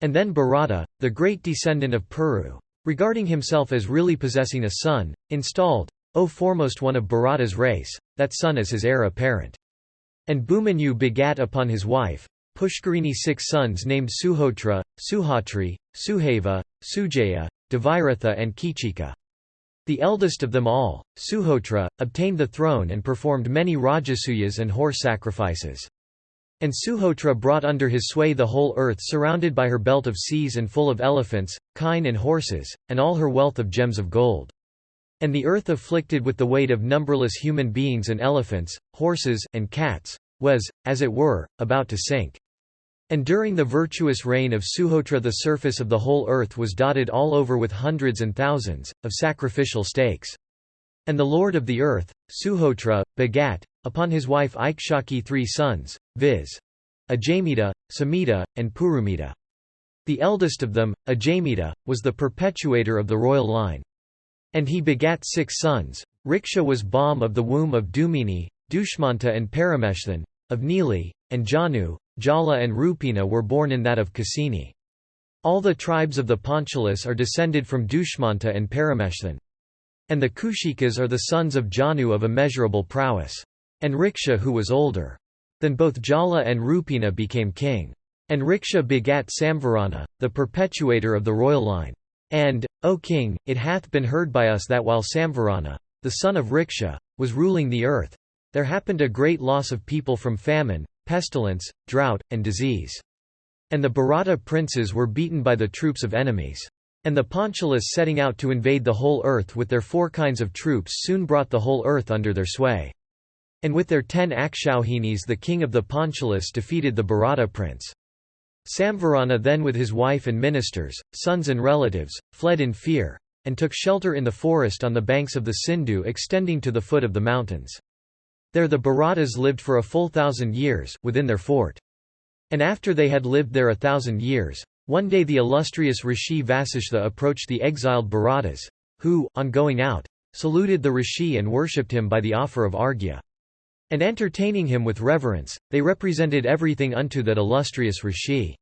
And then Bharata, the great descendant of Puru, regarding himself as really possessing a son, installed, O foremost one of Bharata's race, that son as his heir apparent. And Bhumanyu begat upon his wife, Pushkarini 6 sons named Suhotra, Suhatri, Suheva, Sujaya, Deviratha and Kichika. The eldest of them all, Suhotra, obtained the throne and performed many Rajasuyas and horse sacrifices. And Suhotra brought under his sway the whole earth surrounded by her belt of seas and full of elephants, kine and horses, and all her wealth of gems of gold. And the earth afflicted with the weight of numberless human beings and elephants, horses, and cats, was, as it were, about to sink. And during the virtuous reign of Suhotra the surface of the whole earth was dotted all over with hundreds and thousands, of sacrificial stakes. And the lord of the earth, Suhotra, begat, upon his wife Ikshaki 3 sons, viz. Ajamita, Samita, and Purumita. The eldest of them, Ajamita, was the perpetuator of the royal line. And he begat 6 sons. Riksha was Bam of the womb of Dumini, Dushmanta and Parameshthan, of Nili, and Janu, Jala and Rupina were born in that of Cassini. All the tribes of the Panchalas are descended from Dushmanta and Parameshthan. And the Kushikas are the sons of Janu of immeasurable prowess. And Riksha who was older. Then both Jala and Rupina became king. And Riksha begat Samvarana, the perpetuator of the royal line. And, O king, it hath been heard by us that while Samvarana, the son of Riksha, was ruling the earth, there happened a great loss of people from famine, pestilence, drought, and disease. And the Bharata princes were beaten by the troops of enemies. And the Panchalas setting out to invade the whole earth with their 4 kinds of troops soon brought the whole earth under their sway. And with their 10 Akshauhinis the king of the Panchalas defeated the Bharata prince. Samvarana then with his wife and ministers, sons and relatives, fled in fear, and took shelter in the forest on the banks of the Sindhu extending to the foot of the mountains. There the Bharatas lived for a full 1,000 years, within their fort. And after they had lived there 1,000 years, one day the illustrious Rishi Vasishtha approached the exiled Bharatas, who, on going out, saluted the Rishi and worshipped him by the offer of arghya. And entertaining him with reverence, they represented everything unto that illustrious Rishi.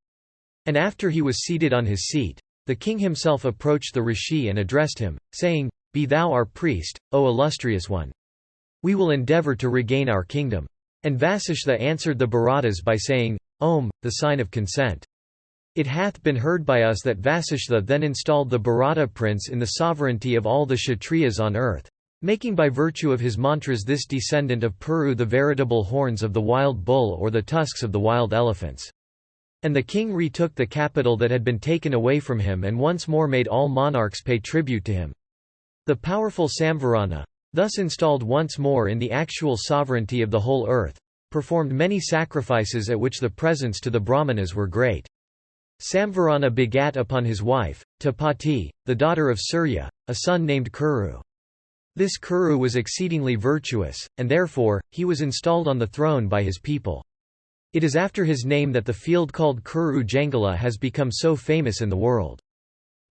And after he was seated on his seat, the king himself approached the Rishi and addressed him, saying, "Be thou our priest, O illustrious one. We will endeavour to regain our kingdom." And Vasishtha answered the Bharatas by saying, "Om," the sign of consent. It hath been heard by us that Vasishtha then installed the Bharata prince in the sovereignty of all the Kshatriyas on earth, making by virtue of his mantras this descendant of Puru the veritable horns of the wild bull or the tusks of the wild elephants. And the king retook the capital that had been taken away from him and once more made all monarchs pay tribute to him. The powerful Samvarana, thus installed once more in the actual sovereignty of the whole earth, performed many sacrifices at which the presents to the Brahmanas were great. Samvarana begat upon his wife, Tapati, the daughter of Surya, a son named Kuru. This Kuru was exceedingly virtuous, and therefore, he was installed on the throne by his people. It is after his name that the field called Kuru Jangala has become so famous in the world.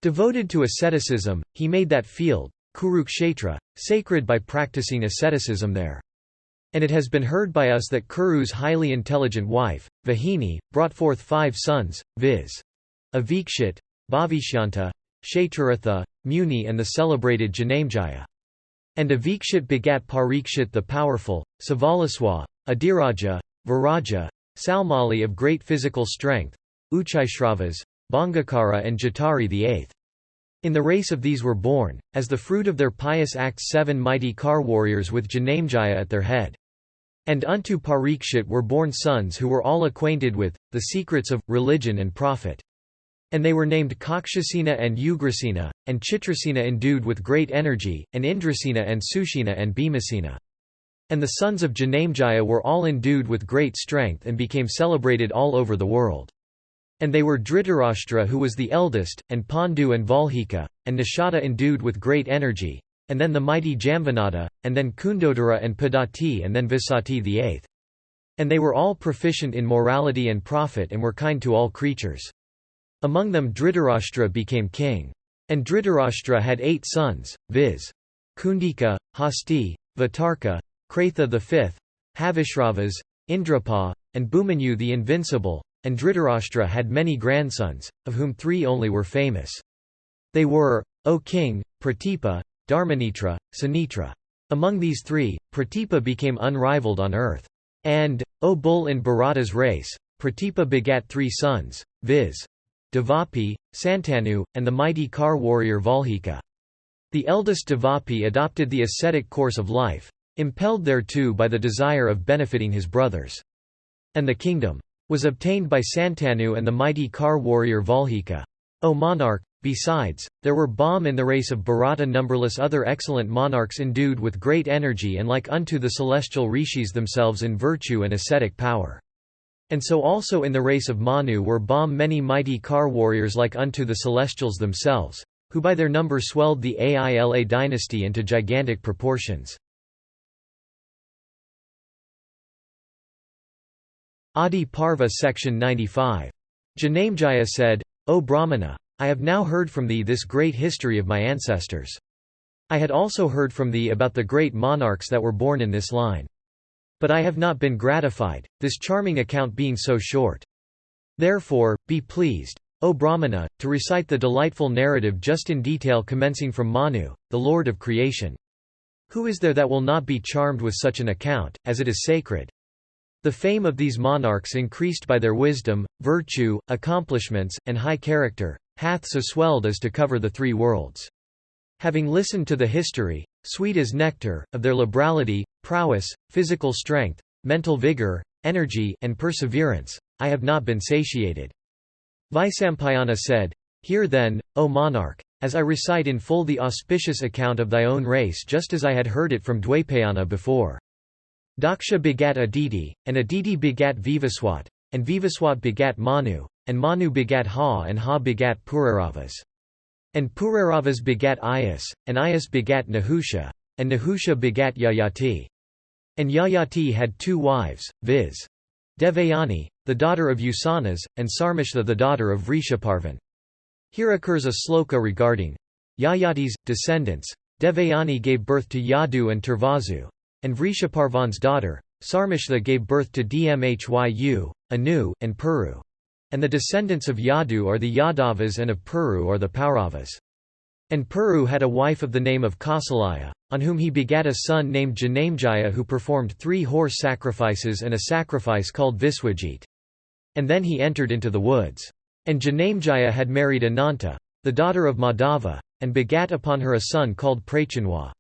Devoted to asceticism, he made that field, Kurukshetra, sacred by practicing asceticism there. And it has been heard by us that Kuru's highly intelligent wife, Vahini, brought forth 5 sons, viz. Avikshit, Bhavishyanta, Kshetraratha, Muni and the celebrated Janamejaya. And Avikshit begat Parikshit the powerful, Savalaswa, Adiraja, Viraja, Salmali of great physical strength, Uchaishravas, Bangakara and Jatari the 8th. In the race of these were born, as the fruit of their pious acts 7 mighty Kar warriors with Janamejaya at their head. And unto Parikshit were born sons who were all acquainted with the secrets of religion and profit. And they were named Kakshasena and Ugrasena, and Chitrasena endued with great energy, and Indrasena and Sushena and Bhimasena. And the sons of Janamejaya were all endued with great strength and became celebrated all over the world. And they were Dhritarashtra who was the eldest, and Pandu and Valhika, and Nishada endued with great energy, and then the mighty Jamvanada, and then Kundodara and Padati and then Visati the 8th. And they were all proficient in morality and profit and were kind to all creatures. Among them Dhritarashtra became king. And Dhritarashtra had 8 sons, viz. Kundika, Hasti, Vitarka, Kratha the 5th, Havishravas, Indrapa, and Bhumanyu the Invincible, and Dhritarashtra had many grandsons, of whom 3 only were famous. They were, O king, Pratipa, Dharmanitra, Sanitra. Among these 3, Pratipa became unrivaled on earth. And, O bull in Bharata's race, Pratipa begat 3 sons, viz. Devapi, Santanu, and the mighty Kar warrior Valhika. The eldest Devapi adopted the ascetic course of life, impelled thereto by the desire of benefiting his brothers. And the kingdom was obtained by Santanu and the mighty Kar warrior Valhika. O monarch, besides, there were Bham in the race of Bharata numberless other excellent monarchs endued with great energy and like unto the celestial rishis themselves in virtue and ascetic power. And so also in the race of Manu were Bham many mighty Kar warriors like unto the celestials themselves, who by their number swelled the Aila dynasty into gigantic proportions. Adiparva Section 95. Janamejaya said, O Brahmana, I have now heard from thee this great history of my ancestors. I had also heard from thee about the great monarchs that were born in this line. But I have not been gratified, this charming account being so short. Therefore, be pleased, O Brahmana, to recite the delightful narrative just in detail commencing from Manu, the Lord of creation. Who is there that will not be charmed with such an account, as it is sacred? The fame of these monarchs increased by their wisdom, virtue, accomplishments, and high character, hath so swelled as to cover the 3 worlds. Having listened to the history, sweet as nectar, of their liberality, prowess, physical strength, mental vigor, energy, and perseverance, I have not been satiated. Vaisampayana said, "Hear then, O monarch, as I recite in full the auspicious account of thy own race just as I had heard it from Dwaipayana before. Daksha begat Aditi, and Aditi begat Vivaswat, and Vivaswat begat Manu, and Manu begat Ha, and Ha begat Puraravas. And Puraravas begat Ayas, and Ayas begat Nahusha, and Nahusha begat Yayati. And Yayati had 2 wives, viz. Devayani, the daughter of Usanas, and Sarmishta the daughter of Vrishaparvan." Here occurs a sloka regarding Yayati's descendants. Devayani gave birth to Yadu and Turvazu, and Vrishaparvan's daughter, Sarmishta, gave birth to Dmhyu, Anu, and Puru. And the descendants of Yadu are the Yadavas, and of Puru are the Pauravas. And Puru had a wife of the name of Kausalya, on whom he begat a son named Janamejaya, who performed 3 horse sacrifices and a sacrifice called Viswajit. And then he entered into the woods. And Janamejaya had married Ananta, the daughter of Madhava, and begat upon her a son called Prachanwa.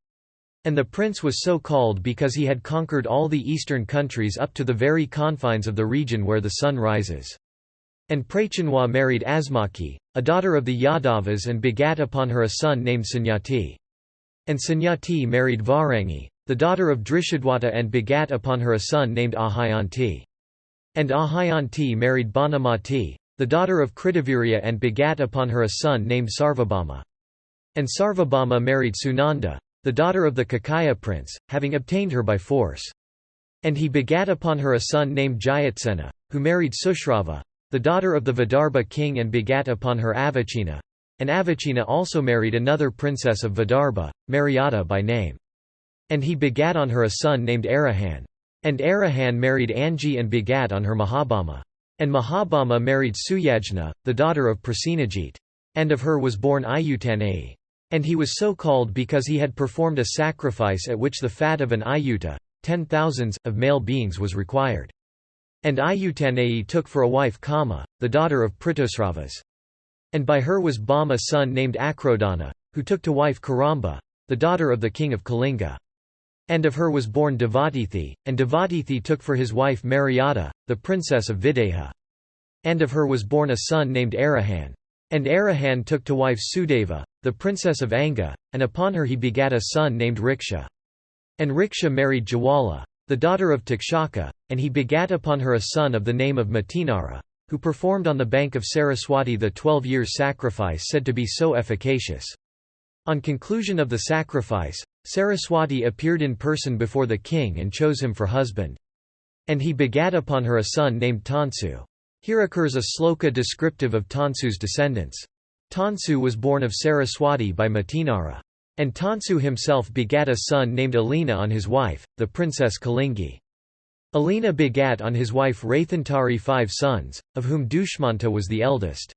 And the prince was so called because he had conquered all the eastern countries up to the very confines of the region where the sun rises. And Prachanwa married Asmaki, a daughter of the Yadavas, and begat upon her a son named Sanyati. And Sanyati married Varangi, the daughter of Drishadwata, and begat upon her a son named Ahayanti. And Ahayanti married Banamati, the daughter of Kritavirya, and begat upon her a son named Sarvabhama. And Sarvabhama married Sunanda, the daughter of the Kakaya prince, having obtained her by force. And he begat upon her a son named Jayatsena, who married Sushrava, the daughter of the Vidarbha king, and begat upon her Avachina. And Avachina also married another princess of Vidarbha, Mariata by name. And he begat on her a son named Arahan. And Arahan married Anji and begat on her Mahabharata. And Mahabharata married Suyajna, the daughter of Prasenajit. And of her was born Ayutthanayi. And he was so called because he had performed a sacrifice at which the fat of an Ayutta, 10,000s, of male beings was required. And Ayutthanayi took for a wife Kama, the daughter of Pritosravas. And by her was Bam a son named Akrodana, who took to wife Karamba, the daughter of the king of Kalinga. And of her was born Devatithi, and Devatithi took for his wife Mariata, the princess of Videha. And of her was born a son named Arahan. And Arahan took to wife Sudeva, the princess of Anga, and upon her he begat a son named Riksha. And Riksha married Jawala, the daughter of Takshaka, and he begat upon her a son of the name of Matinara, who performed on the bank of Saraswati the 12 years sacrifice said to be so efficacious. On conclusion of the sacrifice, Saraswati appeared in person before the king and chose him for husband. And he begat upon her a son named Tansu. Here occurs a sloka descriptive of Tansu's descendants. Tansu was born of Saraswati by Matinara. And Tansu himself begat a son named Alina on his wife, the princess Kalingi. Alina begat on his wife Rathantari 5 sons, of whom Dushmanta was the eldest.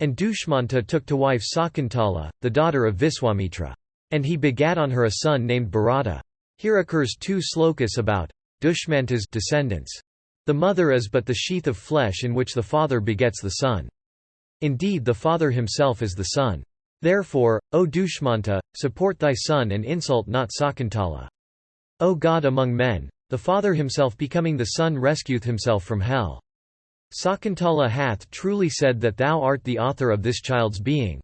And Dushmanta took to wife Sakuntala, the daughter of Viswamitra. And he begat on her a son named Bharata. Here occurs 2 slokas about Dushmanta's descendants. The mother is but the sheath of flesh in which the father begets the son. Indeed, the father himself is the son. Therefore, O Dushmanta, support thy son and insult not Sakuntala. O God among men, the father himself becoming the son rescueth himself from hell. Sakuntala hath truly said that thou art the author of this child's being.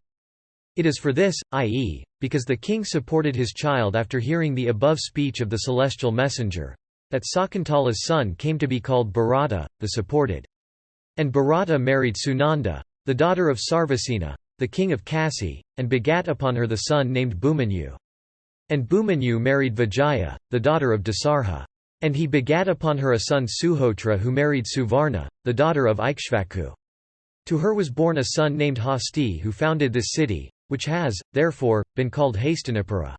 It is for this, i.e., because the king supported his child after hearing the above speech of the celestial messenger, that Sakuntala's son came to be called Bharata, the supported. And Bharata married Sunanda, the daughter of Sarvasena, the king of Kasi, and begat upon her the son named Bhumanyu. And Bhumanyu married Vijaya, the daughter of Dasarha. And he begat upon her a son Suhotra, who married Suvarna, the daughter of Ikshvaku. To her was born a son named Hasti, who founded this city, which has, therefore, been called Hastinapura.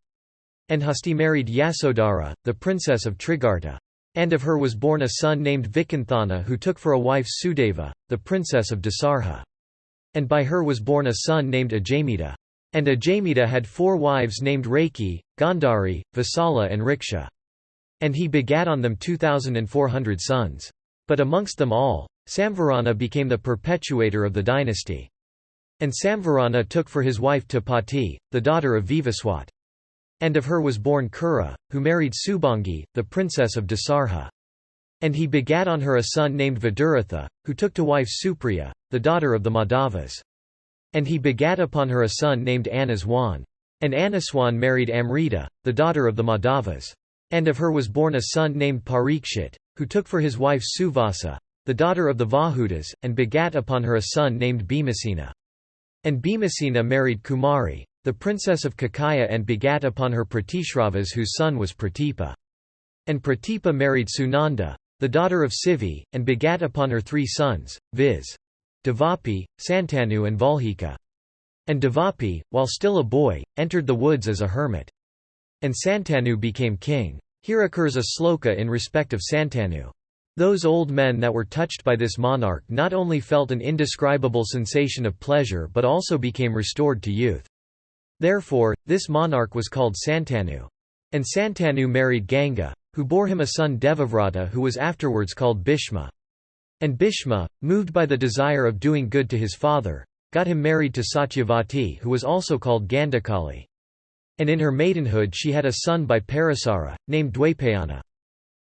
And Hasti married Yasodhara, the princess of Trigarta. And of her was born a son named Vikanthana, who took for a wife Sudeva, the princess of Dasarha. And by her was born a son named Ajamita. And Ajamita had 4 wives named Reiki, Gandhari, Vasala and Riksha. And he begat on them 2,400 sons. But amongst them all, Samvarana became the perpetuator of the dynasty. And Samvarana took for his wife Tapati, the daughter of Vivaswat. And of her was born Kura, who married Subhangi, the princess of Dasarha. And he begat on her a son named Viduratha, who took to wife Supriya, the daughter of the Madhavas. And he begat upon her a son named Anuswan. And Anuswan married Amrita, the daughter of the Madhavas. And of her was born a son named Parikshit, who took for his wife Suvasa, the daughter of the Vahudas, and begat upon her a son named Bhimasena. And Bhimasena married Kumari, the princess of Kakaya, and begat upon her Pratishravas, whose son was Pratipa. And Pratipa married Sunanda, the daughter of Sivi, and begat upon her 3 sons, viz. Devapi, Santanu and Valhika. And Devapi, while still a boy, entered the woods as a hermit. And Santanu became king. Here occurs a sloka in respect of Santanu. Those old men that were touched by this monarch not only felt an indescribable sensation of pleasure but also became restored to youth. Therefore, this monarch was called Santanu. And Santanu married Ganga, who bore him a son Devavrata, who was afterwards called Bhishma. And Bhishma, moved by the desire of doing good to his father, got him married to Satyavati, who was also called Gandakali. And in her maidenhood she had a son by Parasara, named Dwaipayana.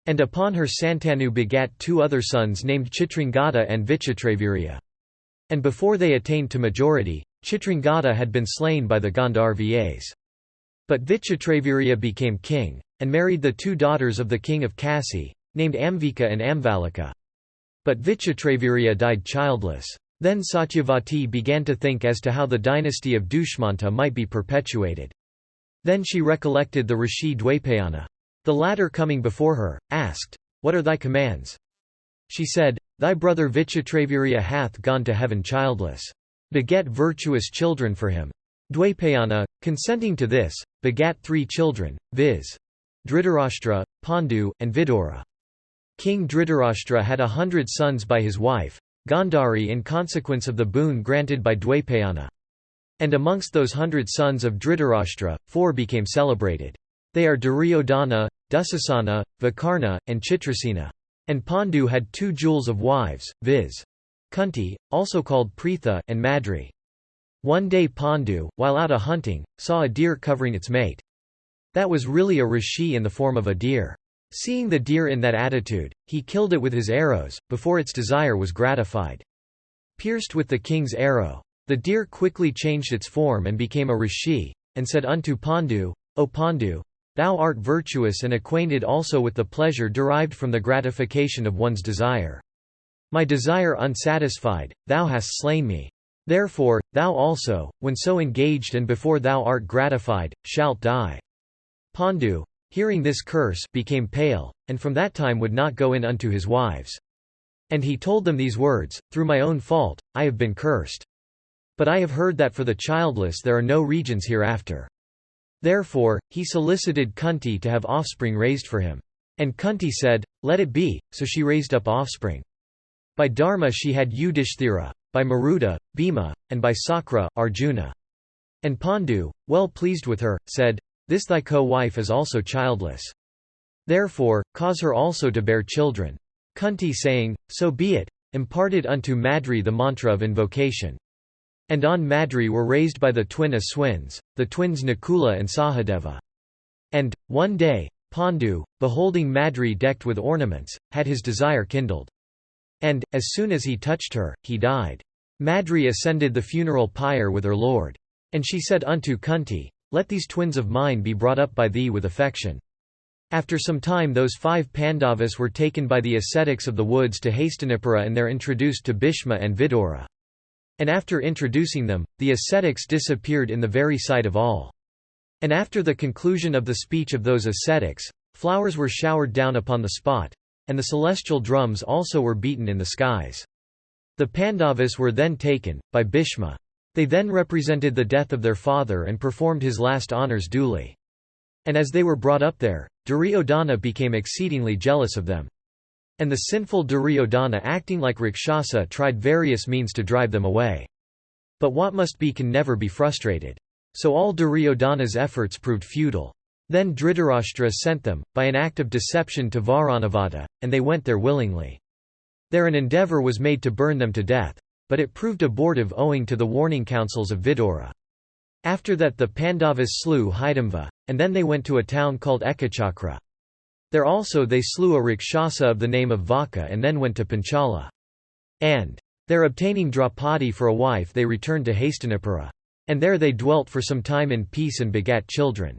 And upon her Santanu begat 2 other sons named Chitrangada and Vichitravirya. And before they attained to majority, Chitrangada had been slain by the Gandharvas. But Vichitravirya became king, and married the 2 daughters of the king of Kasi, named Amvika and Amvalika. But Vichitravirya died childless. Then Satyavati began to think as to how the dynasty of Dushmanta might be perpetuated. Then she recollected the rishi Dwaipayana. The latter coming before her, asked, "What are thy commands?" She said, "Thy brother Vichitravirya hath gone to heaven childless. Beget virtuous children for him." Dwaipayana, consenting to this, begat 3 children, viz. Dhritarashtra, Pandu, and Vidura. King Dhritarashtra had 100 sons by his wife, Gandhari, in consequence of the boon granted by Dwaipayana. And amongst those 100 sons of Dhritarashtra, 4 became celebrated. They are Duryodhana, Dusasana, Vikarna, and Chitrasena. And Pandu had 2 jewels of wives, viz. Kunti, also called Pritha, and Madri. One day Pandu, while out a-hunting, saw a deer covering its mate. That was really a rishi in the form of a deer. Seeing the deer in that attitude, he killed it with his arrows, before its desire was gratified. Pierced with the king's arrow, the deer quickly changed its form and became a rishi, and said unto Pandu, "O Pandu, thou art virtuous and acquainted also with the pleasure derived from the gratification of one's desire. My desire unsatisfied, thou hast slain me. Therefore, thou also, when so engaged and before thou art gratified, shalt die." Pandu, hearing this curse, became pale, and from that time would not go in unto his wives. And he told them these words, "Through my own fault, I have been cursed. But I have heard that for the childless there are no regions hereafter." Therefore, he solicited Kunti to have offspring raised for him. And Kunti said, "Let it be," so she raised up offspring. By Dharma she had Yudhishthira, by Maruta, Bhima, and by Sakra, Arjuna. And Pandu, well pleased with her, said, "This thy co-wife is also childless. Therefore, cause her also to bear children." Kunti saying, "So be it," imparted unto Madri the mantra of invocation. And on Madri were raised by the twin Aswins, the twins Nakula and Sahadeva. And, one day, Pandu, beholding Madri decked with ornaments, had his desire kindled. And, as soon as he touched her, he died. Madri ascended the funeral pyre with her lord. And she said unto Kunti, "Let these twins of mine be brought up by thee with affection." After some time those 5 Pandavas were taken by the ascetics of the woods to Hastinapura and there introduced to Bhishma and Vidura. And after introducing them, the ascetics disappeared in the very sight of all. And after the conclusion of the speech of those ascetics, flowers were showered down upon the spot, and the celestial drums also were beaten in the skies. The Pandavas were then taken, by Bhishma. They then represented the death of their father and performed his last honours duly. And as they were brought up there, Duryodhana became exceedingly jealous of them. And the sinful Duryodhana, acting like Rakshasa, tried various means to drive them away. But what must be can never be frustrated. So all Duryodhana's efforts proved futile. Then Dhritarashtra sent them, by an act of deception, to Varanavada, and they went there willingly. There an endeavour was made to burn them to death, but it proved abortive owing to the warning counsels of Vidura. After that the Pandavas slew Hidamva, and then they went to a town called Ekachakra. There also they slew a Rakshasa of the name of Vaka and then went to Panchala. And there obtaining Draupadi for a wife they returned to Hastinapura. And there they dwelt for some time in peace and begat children.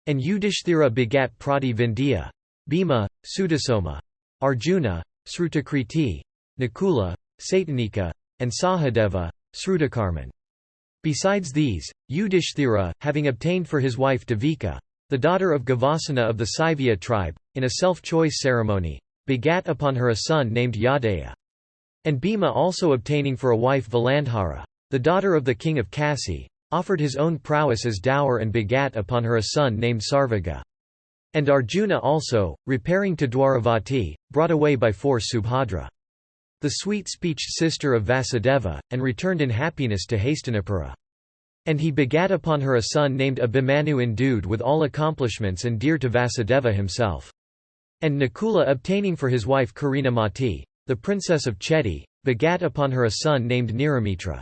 And Yudhishthira begat Prati Vindhya, Bhima, Sudasoma, Arjuna, Srutakriti, Nakula, Satanika, and Sahadeva, Srutakarman. Besides these, Yudhishthira, having obtained for his wife Devika, the daughter of Gavasana of the Saivya tribe, in a self-choice ceremony, begat upon her a son named Yadeya. And Bhima also obtaining for a wife Valandhara, the daughter of the king of Kasi, offered his own prowess as dower and begat upon her a son named Sarvaga. And Arjuna also, repairing to Dwaravati, brought away by force Subhadra, the sweet-speeched sister of Vasudeva, and returned in happiness to Hastinapura. And he begat upon her a son named Abhimanyu endued with all accomplishments and dear to Vasudeva himself. And Nakula obtaining for his wife Karinamati, the princess of Chedi, begat upon her a son named Niramitra.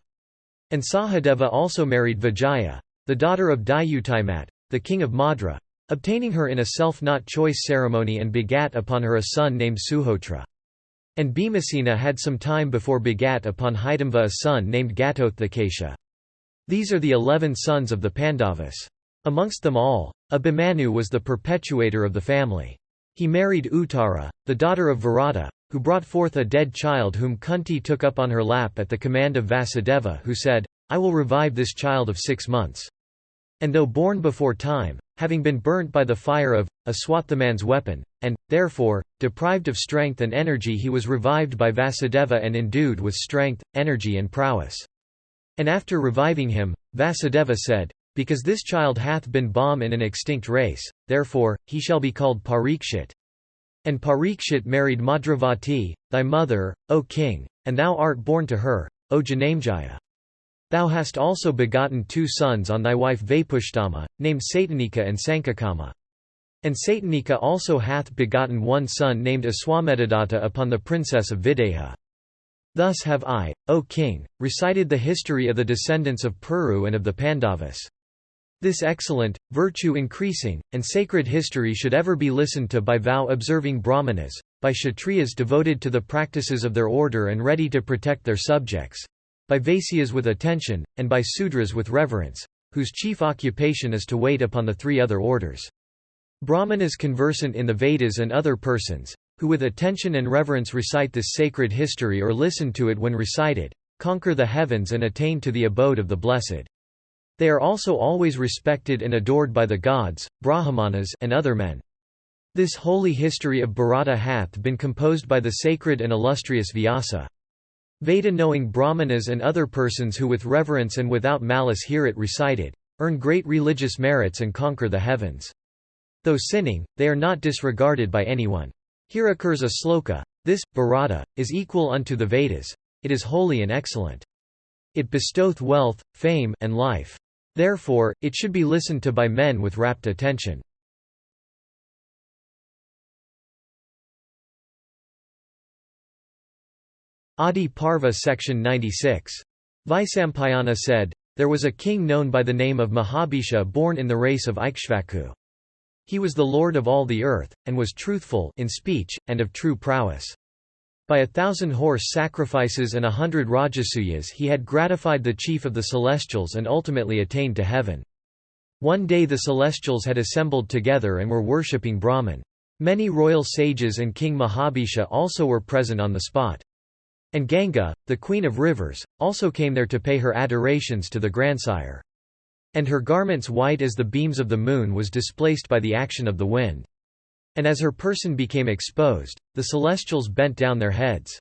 And Sahadeva also married Vijaya, the daughter of Dayutimat, the king of Madra, obtaining her in a self-not-choice ceremony and begat upon her a son named Suhotra. And Bhimasena had some time before begat upon Hidamva a son named Gatotthakesha. These are the 11 sons of the Pandavas. Amongst them all, Abhimanyu was the perpetuator of the family. He married Uttara, the daughter of Virata, who brought forth a dead child whom Kunti took up on her lap at the command of Vasudeva, who said, "I will revive this child of 6 months." And though born before time, having been burnt by the fire of Aswathaman's weapon, and, therefore, deprived of strength and energy, he was revived by Vasudeva and endued with strength, energy and prowess. And after reviving him, Vasudeva said, "Because this child hath been born in an extinct race, therefore, he shall be called Parikshit." And Parikshit married Madravati, thy mother, O king, and thou art born to her, O Janamejaya. Thou hast also begotten 2 sons on thy wife Vaipushtama, named Satanika and Sankakama. And Satanika also hath begotten 1 son named Aswamedadatta upon the princess of Videha. Thus have I, O king, recited the history of the descendants of Puru and of the Pandavas. This excellent, virtue-increasing, and sacred history should ever be listened to by vow-observing Brahmanas, by Kshatriyas devoted to the practices of their order and ready to protect their subjects, by Vaisyas with attention, and by Sudras with reverence, whose chief occupation is to wait upon the 3 other orders. Brahmanas conversant in the Vedas and other persons, who with attention and reverence recite this sacred history or listen to it when recited, conquer the heavens and attain to the abode of the blessed. They are also always respected and adored by the gods, Brahmanas and other men. This holy history of Bharata hath been composed by the sacred and illustrious Vyasa. Veda-knowing Brahmanas and other persons who with reverence and without malice hear it recited, earn great religious merits and conquer the heavens. Though sinning, they are not disregarded by anyone. Here occurs a sloka, this, Bharata, is equal unto the Vedas, it is holy and excellent. It bestoweth wealth, fame, and life. Therefore, it should be listened to by men with rapt attention. Adiparva Section 96. Vaisampayana said, "There was a king known by the name of Mahabhisha born in the race of Ikshvaku. He was the lord of all the earth, and was truthful in speech, and of true prowess. By 1,000 horse sacrifices and 100 rajasuyas he had gratified the chief of the celestials and ultimately attained to heaven. One day the celestials had assembled together and were worshipping Brahman. Many royal sages and King Mahabhisha also were present on the spot. And Ganga, the queen of rivers, also came there to pay her adorations to the grandsire. And her garments white as the beams of the moon was displaced by the action of the wind. And as her person became exposed, the celestials bent down their heads.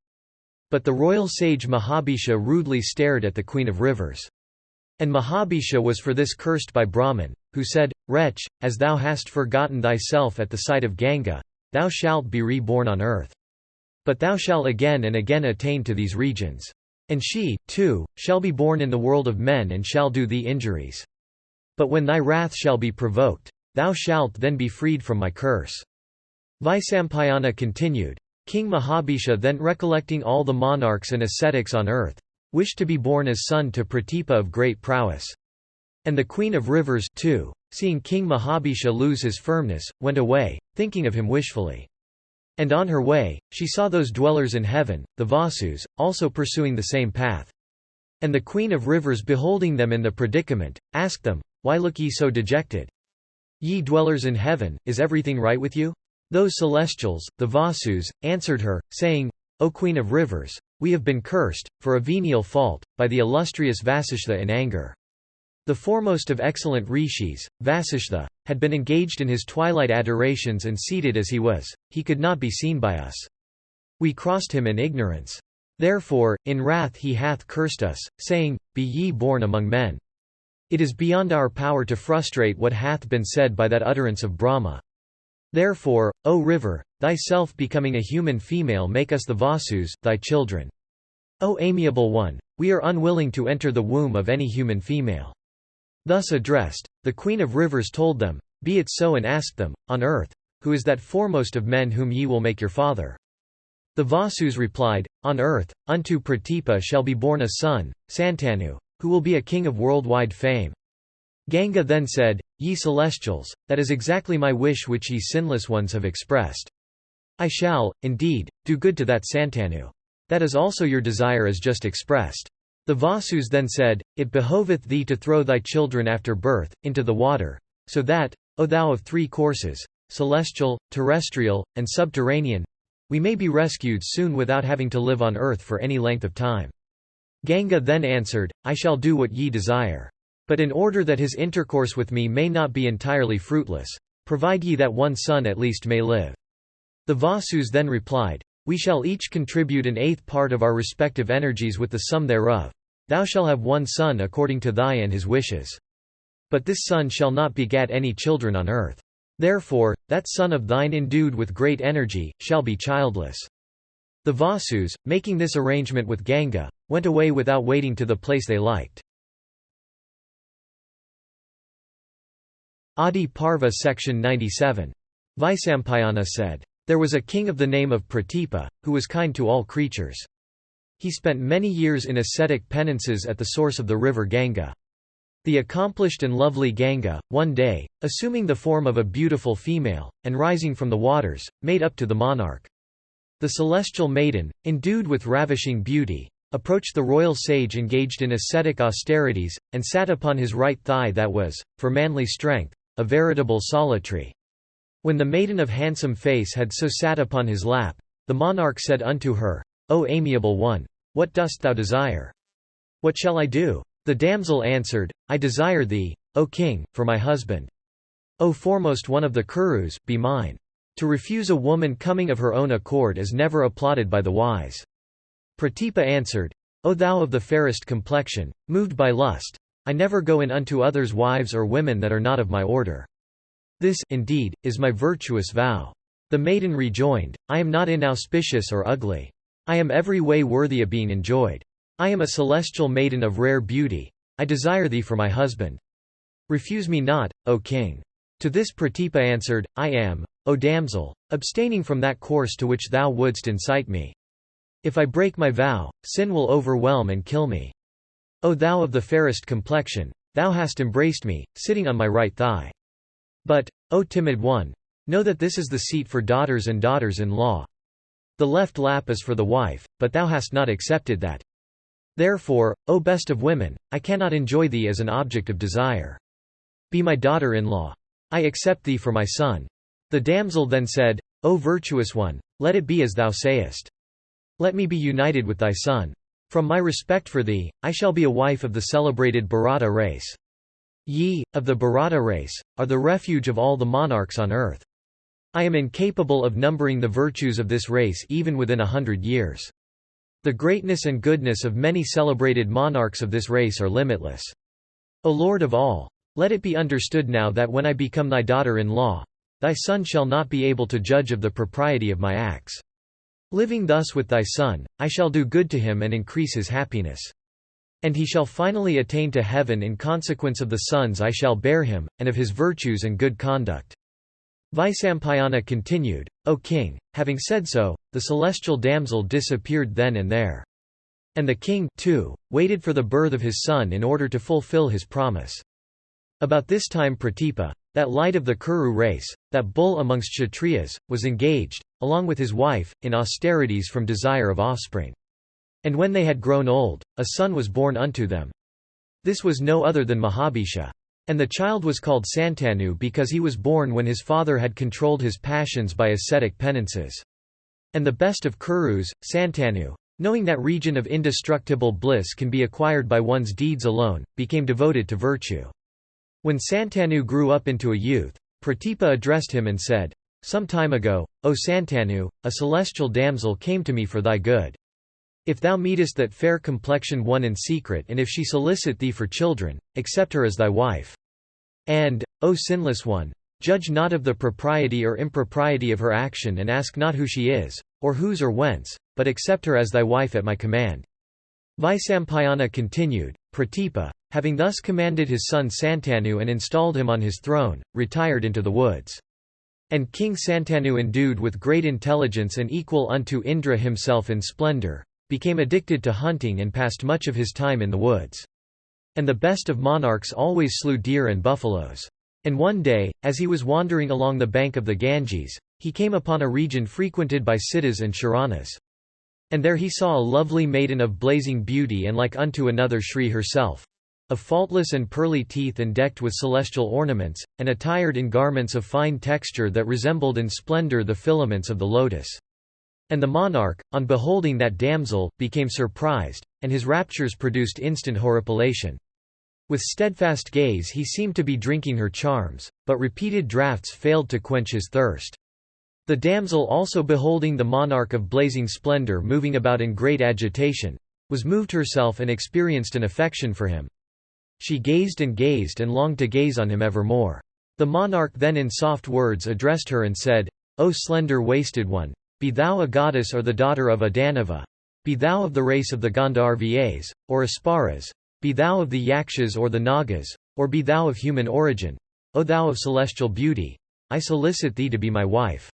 But the royal sage Mahabhisha rudely stared at the queen of rivers. And Mahabhisha was for this cursed by Brahman, who said, "Wretch, as thou hast forgotten thyself at the sight of Ganga, thou shalt be reborn on earth. But thou shalt again and again attain to these regions. And she, too, shall be born in the world of men and shall do thee injuries. But when thy wrath shall be provoked, thou shalt then be freed from my curse." Vaisampayana continued, King Mahabhisha then recollecting all the monarchs and ascetics on earth, wished to be born as son to Pratipa of great prowess. And the queen of rivers, too, seeing King Mahabisha lose his firmness, went away, thinking of him wishfully. And on her way, she saw those dwellers in heaven, the Vasus, also pursuing the same path. And the Queen of Rivers, beholding them in the predicament, asked them, "Why look ye so dejected? Ye dwellers in heaven, is everything right with you?" Those celestials, the Vasus, answered her, saying, "O Queen of Rivers, we have been cursed, for a venial fault, by the illustrious Vasishtha in anger." The foremost of excellent rishis, Vasishtha, had been engaged in his twilight adorations, and seated as he was, he could not be seen by us. We crossed him in ignorance. Therefore, in wrath he hath cursed us, saying, "Be ye born among men." It is beyond our power to frustrate what hath been said by that utterance of Brahma. Therefore, O river, thyself becoming a human female, make us the Vasus, thy children. O amiable one, we are unwilling to enter the womb of any human female. Thus addressed, the Queen of Rivers told them, "Be it so," and asked them, "On earth, who is that foremost of men whom ye will make your father?" The Vasus replied, "On earth, unto Pratipa shall be born a son, Santanu, who will be a king of worldwide fame." Ganga then said, "Ye celestials, that is exactly my wish which ye sinless ones have expressed. I shall, indeed, do good to that Santanu. That is also your desire as just expressed." The Vasus then said, "It behoveth thee to throw thy children after birth, into the water, so that, O thou of three courses, celestial, terrestrial, and subterranean, we may be rescued soon without having to live on earth for any length of time." Ganga then answered, "I shall do what ye desire. But in order that his intercourse with me may not be entirely fruitless, provide ye that one son at least may live." The Vasus then replied, "We shall each contribute an eighth part of our respective energies with the sum thereof. Thou shalt have one son according to thy and his wishes. But this son shall not begat any children on earth. Therefore, that son of thine endued with great energy, shall be childless." The Vasus, making this arrangement with Ganga, went away without waiting to the place they liked. Adiparva section 97. Vaisampayana said, "There was a king of the name of Pratipa, who was kind to all creatures. He spent many years in ascetic penances at the source of the river Ganga. The accomplished and lovely Ganga, one day, assuming the form of a beautiful female, and rising from the waters, made up to the monarch. The celestial maiden, endued with ravishing beauty, approached the royal sage engaged in ascetic austerities, and sat upon his right thigh that was, for manly strength, a veritable solitary. When the maiden of handsome face had so sat upon his lap, the monarch said unto her, O amiable one, what dost thou desire? What shall I do? The damsel answered, I desire thee, O king, for my husband. O foremost one of the Kurus, be mine. To refuse a woman coming of her own accord is never applauded by the wise. Pratipa answered, O thou of the fairest complexion, moved by lust, I never go in unto others' wives or women that are not of my order. This, indeed, is my virtuous vow. The maiden rejoined, I am not inauspicious or ugly. I am every way worthy of being enjoyed. I am a celestial maiden of rare beauty. I desire thee for my husband. Refuse me not, O king. To this Pratipa answered, I am, O damsel, abstaining from that course to which thou wouldst incite me. If I break my vow, sin will overwhelm and kill me. O thou of the fairest complexion, thou hast embraced me, sitting on my right thigh. But, O timid one, know that this is the seat for daughters and daughters-in-law. The left lap is for the wife, but thou hast not accepted that. Therefore, O best of women, I cannot enjoy thee as an object of desire. Be my daughter-in-law. I accept thee for my son. The damsel then said, O virtuous one, let it be as thou sayest. Let me be united with thy son. From my respect for thee, I shall be a wife of the celebrated Bharata race. Ye, of the Bharata race, are the refuge of all the monarchs on earth. I am incapable of numbering the virtues of this race even within 100 years. The greatness and goodness of many celebrated monarchs of this race are limitless. O Lord of all, let it be understood now that when I become thy daughter-in-law, thy son shall not be able to judge of the propriety of my acts. Living thus with thy son, I shall do good to him and increase his happiness. And he shall finally attain to heaven in consequence of the sons I shall bear him, and of his virtues and good conduct. Vaisampayana continued, O king, having said so, the celestial damsel disappeared then and there. And the king, too, waited for the birth of his son in order to fulfill his promise. About this time Pratipa, that light of the Kuru race, that bull amongst Kshatriyas, was engaged, along with his wife, in austerities from desire of offspring. And when they had grown old, a son was born unto them. This was no other than Mahabhisha. And the child was called Santanu because he was born when his father had controlled his passions by ascetic penances. And the best of Kurus, Santanu, knowing that region of indestructible bliss can be acquired by one's deeds alone, became devoted to virtue. When Santanu grew up into a youth, Pratipa addressed him and said, "Some time ago, O Santanu, a celestial damsel came to me for thy good. If thou meetest that fair complexioned one in secret, and if she solicit thee for children, accept her as thy wife. And, O sinless one, judge not of the propriety or impropriety of her action, and ask not who she is, or whose or whence, but accept her as thy wife at my command." Vaisampayana continued, Pratipa, having thus commanded his son Santanu and installed him on his throne, retired into the woods. And King Santanu, endued with great intelligence and equal unto Indra himself in splendor, became addicted to hunting and passed much of his time in the woods. And the best of monarchs always slew deer and buffaloes. And one day, as he was wandering along the bank of the Ganges, he came upon a region frequented by Siddhas and Sharanas. And there he saw a lovely maiden of blazing beauty and like unto another Shri herself, of faultless and pearly teeth and decked with celestial ornaments, and attired in garments of fine texture that resembled in splendor the filaments of the lotus. And the monarch, on beholding that damsel, became surprised, and his raptures produced instant horripilation. With steadfast gaze he seemed to be drinking her charms, but repeated draughts failed to quench his thirst. The damsel also, beholding the monarch of blazing splendor moving about in great agitation, was moved herself and experienced an affection for him. She gazed and longed to gaze on him evermore. The monarch then in soft words addressed her and said, "O slender-waisted one, be thou a goddess or the daughter of a Danava? Be thou of the race of the Gandharvas, or Asparas? Be thou of the Yakshas or the Nagas, or be thou of human origin? O thou of celestial beauty, I solicit thee to be my wife."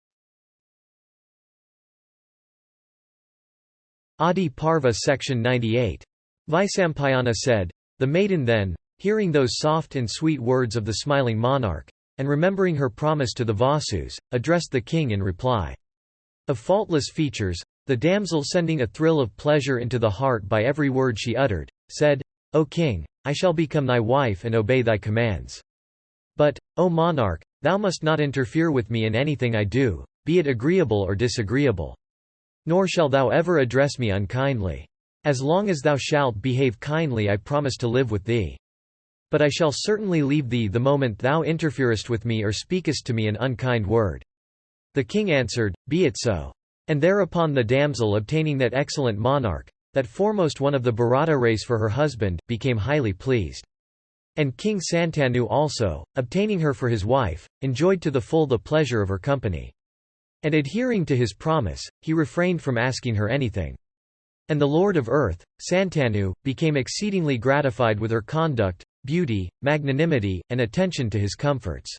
Adiparva Section 98. Vaisampayana said, "The maiden then, hearing those soft and sweet words of the smiling monarch, and remembering her promise to the Vasus, addressed the king in reply. Of faultless features, the damsel, sending a thrill of pleasure into the heart by every word she uttered, said, O king, I shall become thy wife and obey thy commands. But, O monarch, thou must not interfere with me in anything I do, be it agreeable or disagreeable. Nor shall thou ever address me unkindly. As long as thou shalt behave kindly, I promise to live with thee. But I shall certainly leave thee the moment thou interferest with me or speakest to me an unkind word." The king answered, "Be it so." And thereupon the damsel, obtaining that excellent monarch, that foremost one of the Bharata race, for her husband, became highly pleased. And King Santanu also, obtaining her for his wife, enjoyed to the full the pleasure of her company. And adhering to his promise, he refrained from asking her anything. And the Lord of Earth, Santanu, became exceedingly gratified with her conduct, beauty, magnanimity, and attention to his comforts.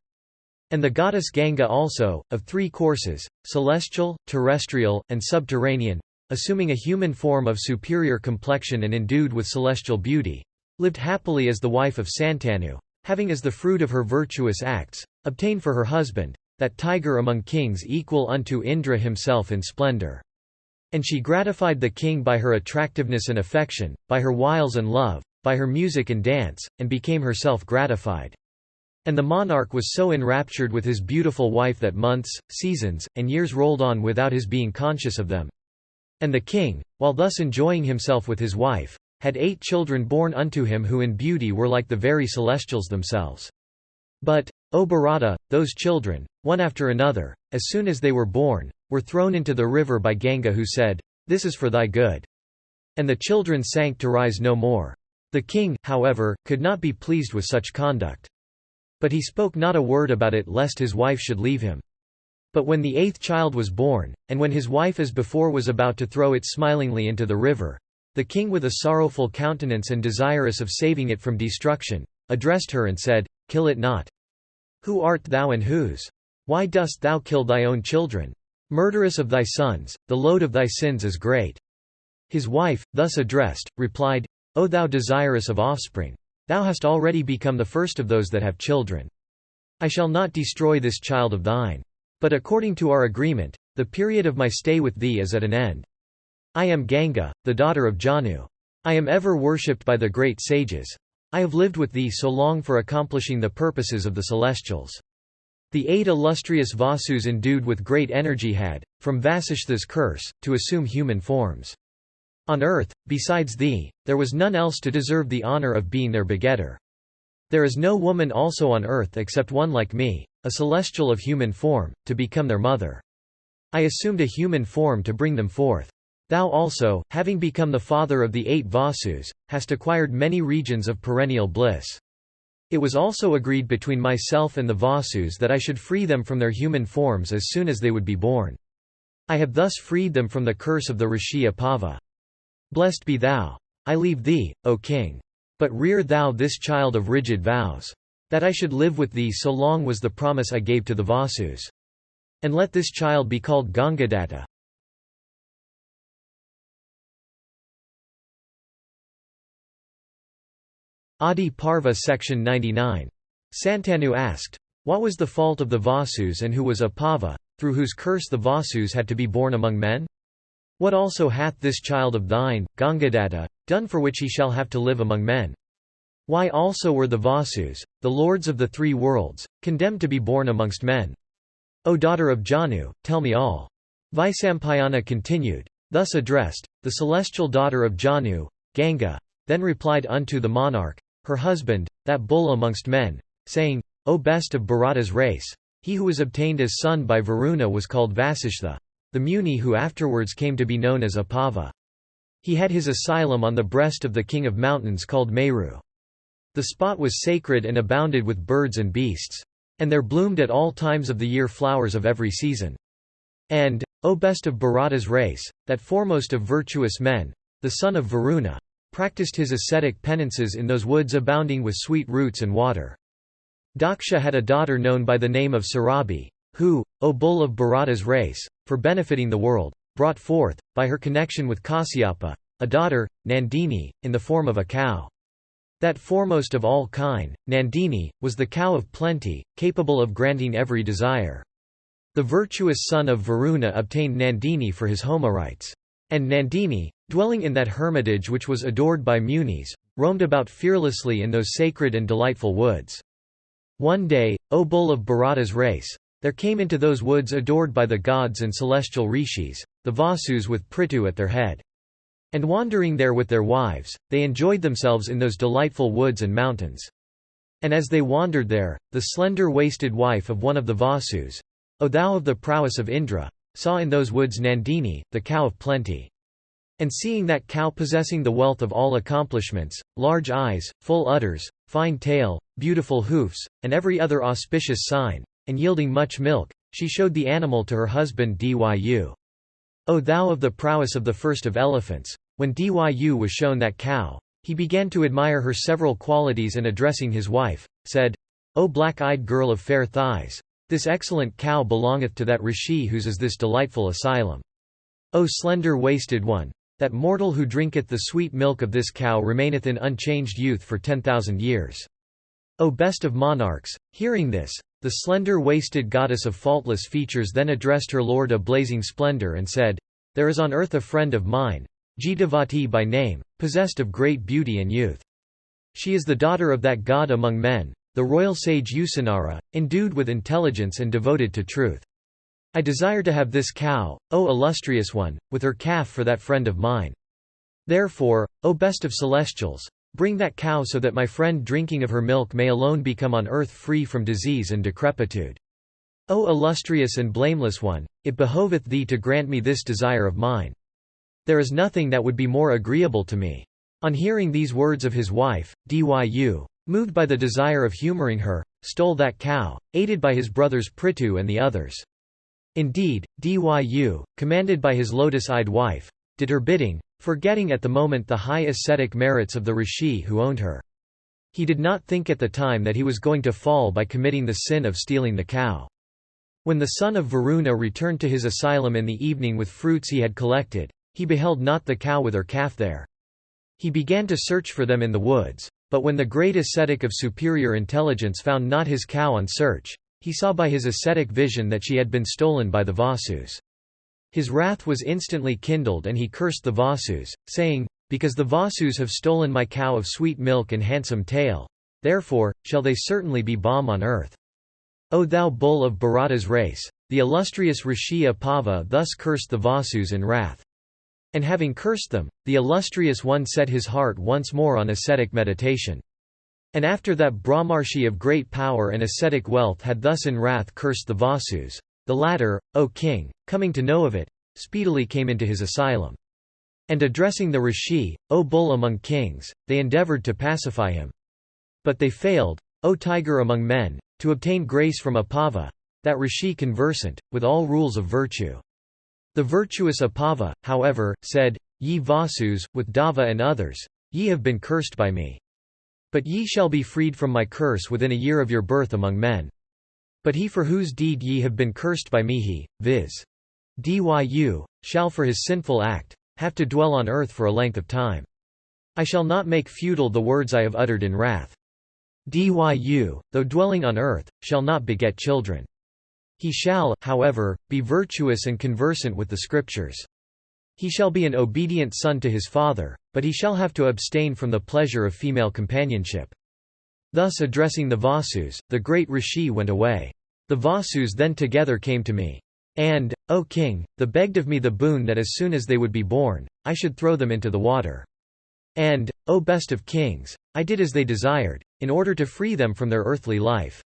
And the goddess Ganga also, of three courses, celestial, terrestrial, and subterranean, assuming a human form of superior complexion and endued with celestial beauty, lived happily as the wife of Santanu, having as the fruit of her virtuous acts, obtained for her husband, that tiger among kings equal unto Indra himself in splendor. And she gratified the king by her attractiveness and affection, by her wiles and love, by her music and dance, and became herself gratified. And the monarch was so enraptured with his beautiful wife that months, seasons, and years rolled on without his being conscious of them. And the king, while thus enjoying himself with his wife, had 8 children born unto him who in beauty were like the very celestials themselves. But, O Bharata, those children, one after another, as soon as they were born, were thrown into the river by Ganga, who said, "This is for thy good." And the children sank to rise no more. The king, however, could not be pleased with such conduct. But he spoke not a word about it lest his wife should leave him. But when the 8th child was born, and when his wife as before was about to throw it smilingly into the river, the king, with a sorrowful countenance and desirous of saving it from destruction, addressed her and said, "Kill it not. Who art thou and whose? Why dost thou kill thy own children? Murderess of thy sons, the load of thy sins is great." His wife, thus addressed, replied, "O thou desirous of offspring, Thou hast already become the first of those that have children. I shall not destroy this child of thine. But according to our agreement, the period of my stay with thee is at an end. I am Ganga, the daughter of Janu. I am ever worshipped by the great sages. I have lived with thee so long for accomplishing the purposes of the celestials. The 8 illustrious Vasus endued with great energy had, from Vasishtha's curse, to assume human forms. On earth, besides thee, there was none else to deserve the honor of being their begetter. There is no woman also on earth except one like me, a celestial of human form, to become their mother. I assumed a human form to bring them forth. Thou also, having become the father of the 8 Vasus, hast acquired many regions of perennial bliss. It was also agreed between myself and the Vasus that I should free them from their human forms as soon as they would be born. I have thus freed them from the curse of the Rishi Apava. Blessed be thou. I leave thee, O king. But rear thou this child of rigid vows. That I should live with thee so long was the promise I gave to the Vasus. And let this child be called Gangadatta. Adiparva Section 99. Santanu asked, what was the fault of the Vasus and who was Apava, through whose curse the Vasus had to be born among men? What also hath this child of thine, Gangadatta, done for which he shall have to live among men? Why also were the Vasus, the lords of the 3 worlds, condemned to be born amongst men? O daughter of Janu, tell me all. Vaisampayana continued, thus addressed, the celestial daughter of Janu, Ganga, then replied unto the monarch, her husband, that bull amongst men, saying, O best of Bharata's race, he who was obtained as son by Varuna was called Vasishtha, the Muni who afterwards came to be known as Apava. He had his asylum on the breast of the king of mountains called Meru. The spot was sacred and abounded with birds and beasts. And there bloomed at all times of the year flowers of every season. And, O best of Bharata's race, that foremost of virtuous men, the son of Varuna, practiced his ascetic penances in those woods abounding with sweet roots and water. Daksha had a daughter known by the name of Sarabhi, who, O bull of Bharata's race, for benefiting the world, brought forth, by her connection with Kasyapa, a daughter, Nandini, in the form of a cow. That foremost of all kine, Nandini, was the cow of plenty, capable of granting every desire. The virtuous son of Varuna obtained Nandini for his homerites. And Nandini, dwelling in that hermitage which was adored by munis, roamed about fearlessly in those sacred and delightful woods. One day, O bull of Bharata's race, there came into those woods adored by the gods and celestial rishis, the Vasus with Prithu at their head. And wandering there with their wives, they enjoyed themselves in those delightful woods and mountains. And as they wandered there, the slender-waisted wife of one of the Vasus, O thou of the prowess of Indra, saw in those woods Nandini, the cow of plenty. And seeing that cow possessing the wealth of all accomplishments, large eyes, full udders, fine tail, beautiful hoofs, and every other auspicious sign, and yielding much milk, she showed the animal to her husband Dyu. O thou of the prowess of the first of elephants, when Dyu was shown that cow, he began to admire her several qualities and addressing his wife, said, O black-eyed girl of fair thighs, this excellent cow belongeth to that rishi whose is this delightful asylum. O slender-waisted one, that mortal who drinketh the sweet milk of this cow remaineth in unchanged youth for 10,000 years. O best of monarchs, hearing this, the slender-waisted goddess of faultless features then addressed her lord a blazing splendor and said, There is on earth a friend of mine, Jitavati by name, possessed of great beauty and youth. She is the daughter of that god among men, the royal sage Usanara, endued with intelligence and devoted to truth. I desire to have this cow, O illustrious one, with her calf for that friend of mine. Therefore, O best of celestials, bring that cow so that my friend drinking of her milk may alone become on earth free from disease and decrepitude. O illustrious and blameless one, it behoveth thee to grant me this desire of mine. There is nothing that would be more agreeable to me. On hearing these words of his wife, Dyu, moved by the desire of humoring her, stole that cow, aided by his brothers Prithu and the others. Indeed, Dyu, commanded by his lotus-eyed wife, did her bidding, forgetting at the moment the high ascetic merits of the rishi who owned her. He did not think at the time that he was going to fall by committing the sin of stealing the cow. When the son of Varuna returned to his asylum in the evening with fruits he had collected, he beheld not the cow with her calf there. He began to search for them in the woods, But when the great ascetic of superior intelligence found not his cow on search, he saw by his ascetic vision that she had been stolen by the Vasus. His wrath was instantly kindled and he cursed the Vasus, saying, "Because the Vasus have stolen my cow of sweet milk and handsome tail, therefore, shall they certainly be balm on earth. O thou bull of Bharata's race!" The illustrious Rishi Apava thus cursed the Vasus in wrath. And having cursed them, the illustrious one set his heart once more on ascetic meditation. And after that Brahmarshi of great power and ascetic wealth had thus in wrath cursed the Vasus, the latter, O king, coming to know of it, speedily came into his asylum. And addressing the Rishi, O bull among kings, they endeavoured to pacify him. But they failed, O tiger among men, to obtain grace from Apava, that Rishi conversant, with all rules of virtue. The virtuous Apava, however, said, "Ye Vasus, with Dava and others, ye have been cursed by me. But ye shall be freed from my curse within a year of your birth among men. But he for whose deed ye have been cursed by me he, viz. Dyu, shall for his sinful act, have to dwell on earth for a length of time. I shall not make futile the words I have uttered in wrath. Dyu, though dwelling on earth, shall not beget children. He shall, however, be virtuous and conversant with the Scriptures. He shall be an obedient son to his father, but he shall have to abstain from the pleasure of female companionship." Thus addressing the Vasus, the great Rishi went away. The Vasus then together came to me. And, O king, they begged of me the boon that as soon as they would be born, I should throw them into the water. And, O best of kings, I did as they desired, in order to free them from their earthly life.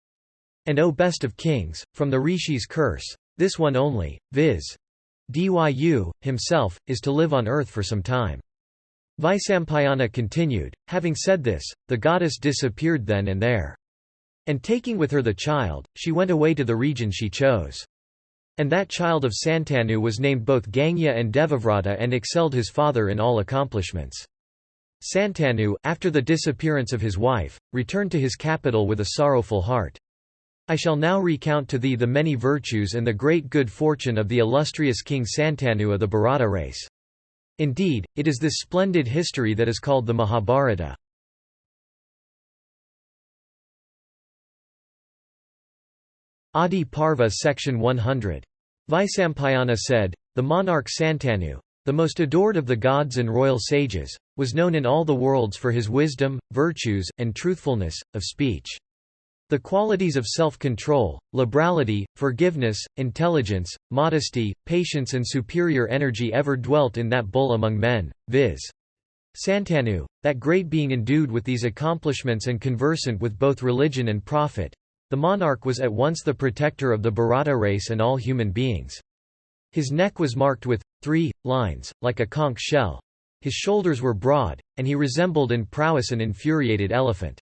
And O best of kings, from the Rishi's curse, this one only, viz. Dyu, himself, is to live on earth for some time. Vaisampayana continued, having said this, the goddess disappeared then and there. And taking with her the child, she went away to the region she chose. And that child of Santanu was named both Gangya and Devavrata and excelled his father in all accomplishments. Santanu, after the disappearance of his wife, returned to his capital with a sorrowful heart. I shall now recount to thee the many virtues and the great good fortune of the illustrious King Santanu of the Bharata race. Indeed, it is this splendid history that is called the Mahabharata. Adiparva Section 100. Vaisampayana said, the monarch Santanu, the most adored of the gods and royal sages, was known in all the worlds for his wisdom, virtues, and truthfulness of speech. The qualities of self-control, liberality, forgiveness, intelligence, modesty, patience and superior energy ever dwelt in that bull among men, viz. Santanu, that great being endued with these accomplishments and conversant with both religion and profit. The monarch was at once the protector of the Bharata race and all human beings. His neck was marked with 3 lines, like a conch shell. His shoulders were broad, and he resembled in prowess an infuriated elephant.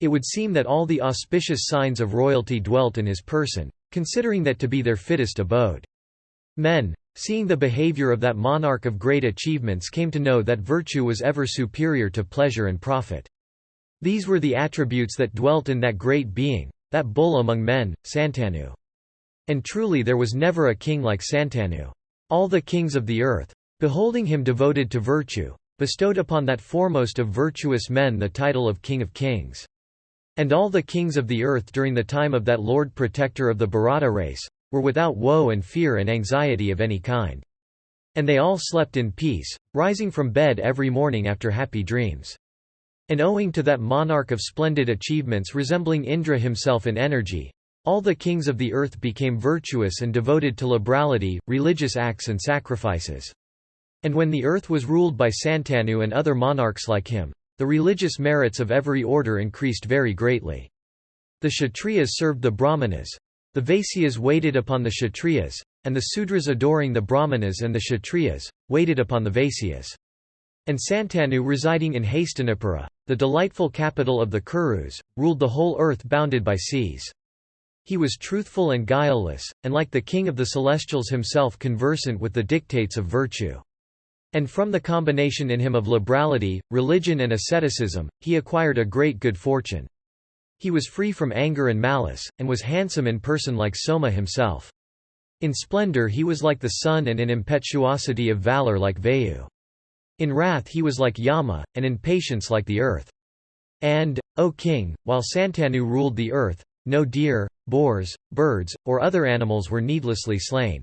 It would seem that all the auspicious signs of royalty dwelt in his person, considering that to be their fittest abode. Men, seeing the behavior of that monarch of great achievements, came to know that virtue was ever superior to pleasure and profit. These were the attributes that dwelt in that great being, that bull among men, Santanu. And truly there was never a king like Santanu. All the kings of the earth, beholding him devoted to virtue, bestowed upon that foremost of virtuous men the title of King of Kings. And all the kings of the earth during the time of that Lord Protector of the Bharata race, were without woe and fear and anxiety of any kind. And they all slept in peace, rising from bed every morning after happy dreams. And owing to that monarch of splendid achievements resembling Indra himself in energy, all the kings of the earth became virtuous and devoted to liberality, religious acts and sacrifices. And when the earth was ruled by Santanu and other monarchs like him, the religious merits of every order increased very greatly. The Kshatriyas served the Brahmanas. The Vaisyas waited upon the Kshatriyas, and the Sudras adoring the Brahmanas and the Kshatriyas, waited upon the Vaisyas. And Santanu residing in Hastinapura, the delightful capital of the Kurus, ruled the whole earth bounded by seas. He was truthful and guileless, and like the king of the celestials himself conversant with the dictates of virtue. And from the combination in him of liberality, religion and asceticism, he acquired a great good fortune. He was free from anger and malice, and was handsome in person like Soma himself. In splendor he was like the sun and in impetuosity of valor like Vayu. In wrath he was like Yama, and in patience like the earth. And, O king, while Santanu ruled the earth, no deer, boars, birds, or other animals were needlessly slain.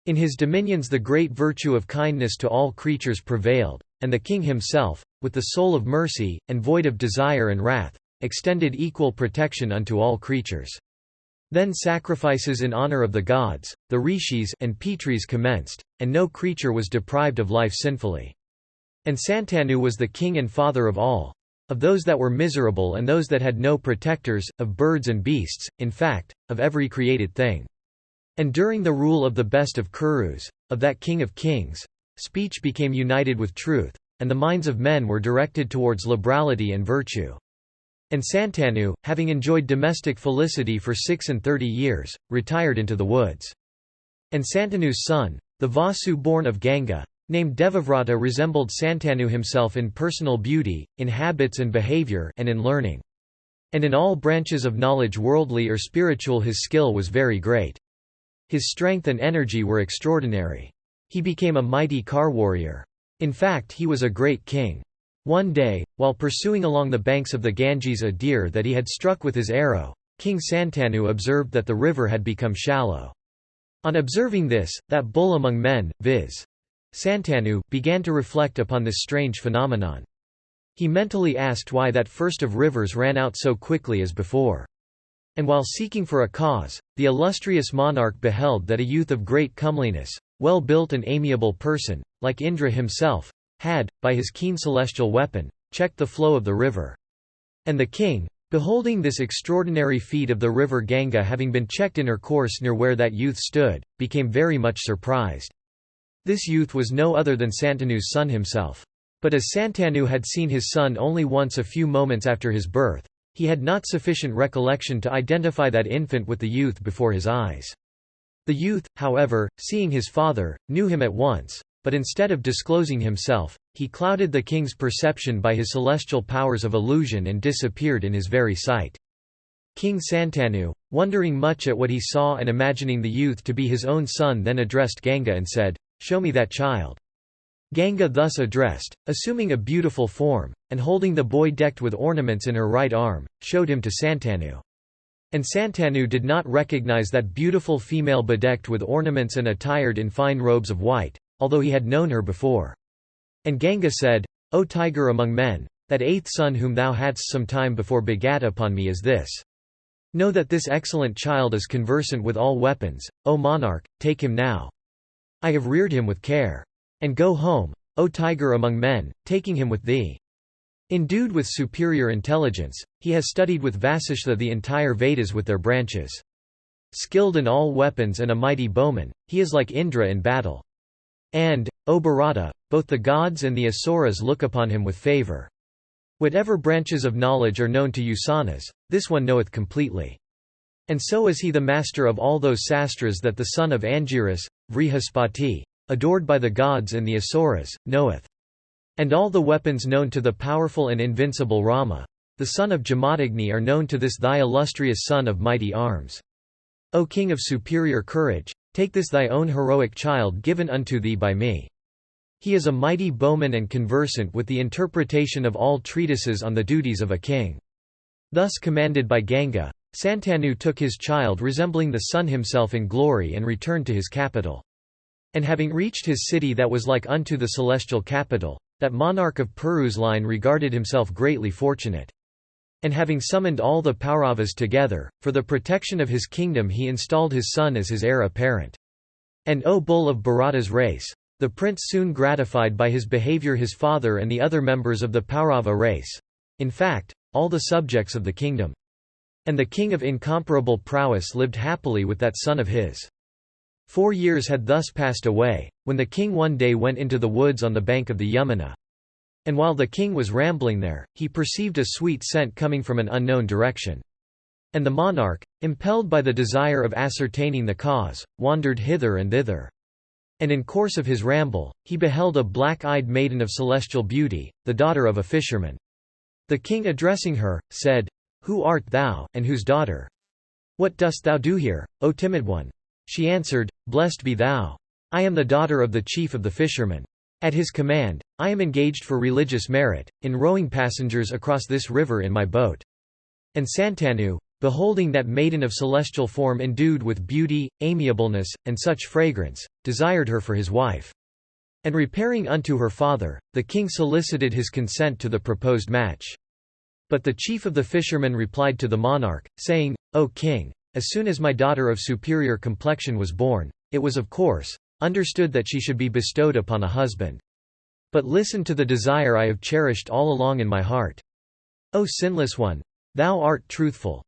In his dominions the great virtue of kindness to all creatures prevailed, and the king himself, with the soul of mercy, and void of desire and wrath, extended equal protection unto all creatures. Then sacrifices in honor of the gods, the rishis and pitris commenced, and no creature was deprived of life sinfully. And Santanu was the king and father of all, of those that were miserable and those that had no protectors, of birds and beasts, in fact, of every created thing. And during the rule of the best of Kurus, of that king of kings, speech became united with truth, and the minds of men were directed towards liberality and virtue. And Santanu, having enjoyed domestic felicity for 36 years, retired into the woods. And Santanu's son, the Vasu born of Ganga, named Devavrata, resembled Santanu himself in personal beauty, in habits and behavior, and in learning. And in all branches of knowledge, worldly or spiritual, his skill was very great. His strength and energy were extraordinary. He became a mighty car warrior. In fact, he was a great king. One day, while pursuing along the banks of the Ganges a deer that he had struck with his arrow, King Santanu observed that the river had become shallow. On observing this, that bull among men, viz. Santanu, began to reflect upon this strange phenomenon. He mentally asked why that first of rivers ran out so quickly as before. And while seeking for a cause, the illustrious monarch beheld that a youth of great comeliness, well-built and amiable person, like Indra himself, had, by his keen celestial weapon, checked the flow of the river. And the king, beholding this extraordinary feat of the river Ganga having been checked in her course near where that youth stood, became very much surprised. This youth was no other than Santanu's son himself. But as Santanu had seen his son only once a few moments after his birth, he had not sufficient recollection to identify that infant with the youth before his eyes. The youth, however, seeing his father, knew him at once, but instead of disclosing himself, he clouded the king's perception by his celestial powers of illusion and disappeared in his very sight. King Santanu, wondering much at what he saw and imagining the youth to be his own son, then addressed Ganga and said, "Show me that child." Ganga, thus addressed, assuming a beautiful form, and holding the boy decked with ornaments in her right arm, showed him to Santanu. And Santanu did not recognize that beautiful female bedecked with ornaments and attired in fine robes of white, although he had known her before. And Ganga said, "O tiger among men, that eighth son whom thou hadst some time before begat upon me is this. Know that this excellent child is conversant with all weapons, O monarch, take him now. I have reared him with care. And go home, O tiger among men, taking him with thee. Endued with superior intelligence, he has studied with Vasishtha the entire Vedas with their branches. Skilled in all weapons and a mighty bowman, he is like Indra in battle. And, O Bharata, both the gods and the asuras look upon him with favour. Whatever branches of knowledge are known to Usanas, this one knoweth completely. And so is he the master of all those sastras that the son of Angiras, Vrihaspati, adored by the gods and the asuras, knoweth. And all the weapons known to the powerful and invincible Rama, the son of Jamadagni, are known to this thy illustrious son of mighty arms. O king of superior courage, take this thy own heroic child given unto thee by me. He is a mighty bowman and conversant with the interpretation of all treatises on the duties of a king." Thus commanded by Ganga, Santanu took his child resembling the sun himself in glory and returned to his capital. And having reached his city that was like unto the celestial capital, that monarch of Puru's line regarded himself greatly fortunate. And having summoned all the Pauravas together, for the protection of his kingdom he installed his son as his heir apparent. And O bull of Bharata's race, the prince soon gratified by his behavior his father and the other members of the Paurava race, in fact, all the subjects of the kingdom. And the king of incomparable prowess lived happily with that son of his. 4 years had thus passed away, when the king one day went into the woods on the bank of the Yamuna. And while the king was rambling there, he perceived a sweet scent coming from an unknown direction. And the monarch, impelled by the desire of ascertaining the cause, wandered hither and thither. And in course of his ramble, he beheld a black-eyed maiden of celestial beauty, the daughter of a fisherman. The king, addressing her, said, "Who art thou, and whose daughter? What dost thou do here, O timid one?" She answered, "Blessed be thou. I am the daughter of the chief of the fishermen. At his command, I am engaged for religious merit, in rowing passengers across this river in my boat." And Santanu, beholding that maiden of celestial form endued with beauty, amiableness, and such fragrance, desired her for his wife. And repairing unto her father, the king solicited his consent to the proposed match. But the chief of the fishermen replied to the monarch, saying, "O king, as soon as my daughter of superior complexion was born, it was of course understood that she should be bestowed upon a husband. But listen to the desire I have cherished all along in my heart. O sinless one, thou art truthful.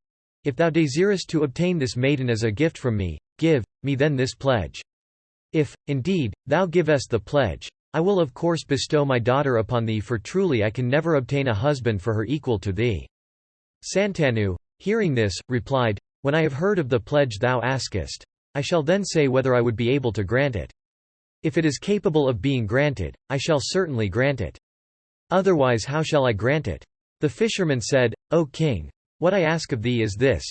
If thou desirest to obtain this maiden as a gift from me, give me then this pledge. If, indeed, thou givest the pledge, I will of course bestow my daughter upon thee, for truly I can never obtain a husband for her equal to thee." Santanu, hearing this, replied, "When I have heard of the pledge thou askest, I shall then say whether I would be able to grant it. If it is capable of being granted, I shall certainly grant it. Otherwise how shall I grant it?" The fisherman said, "O king, what I ask of thee is this.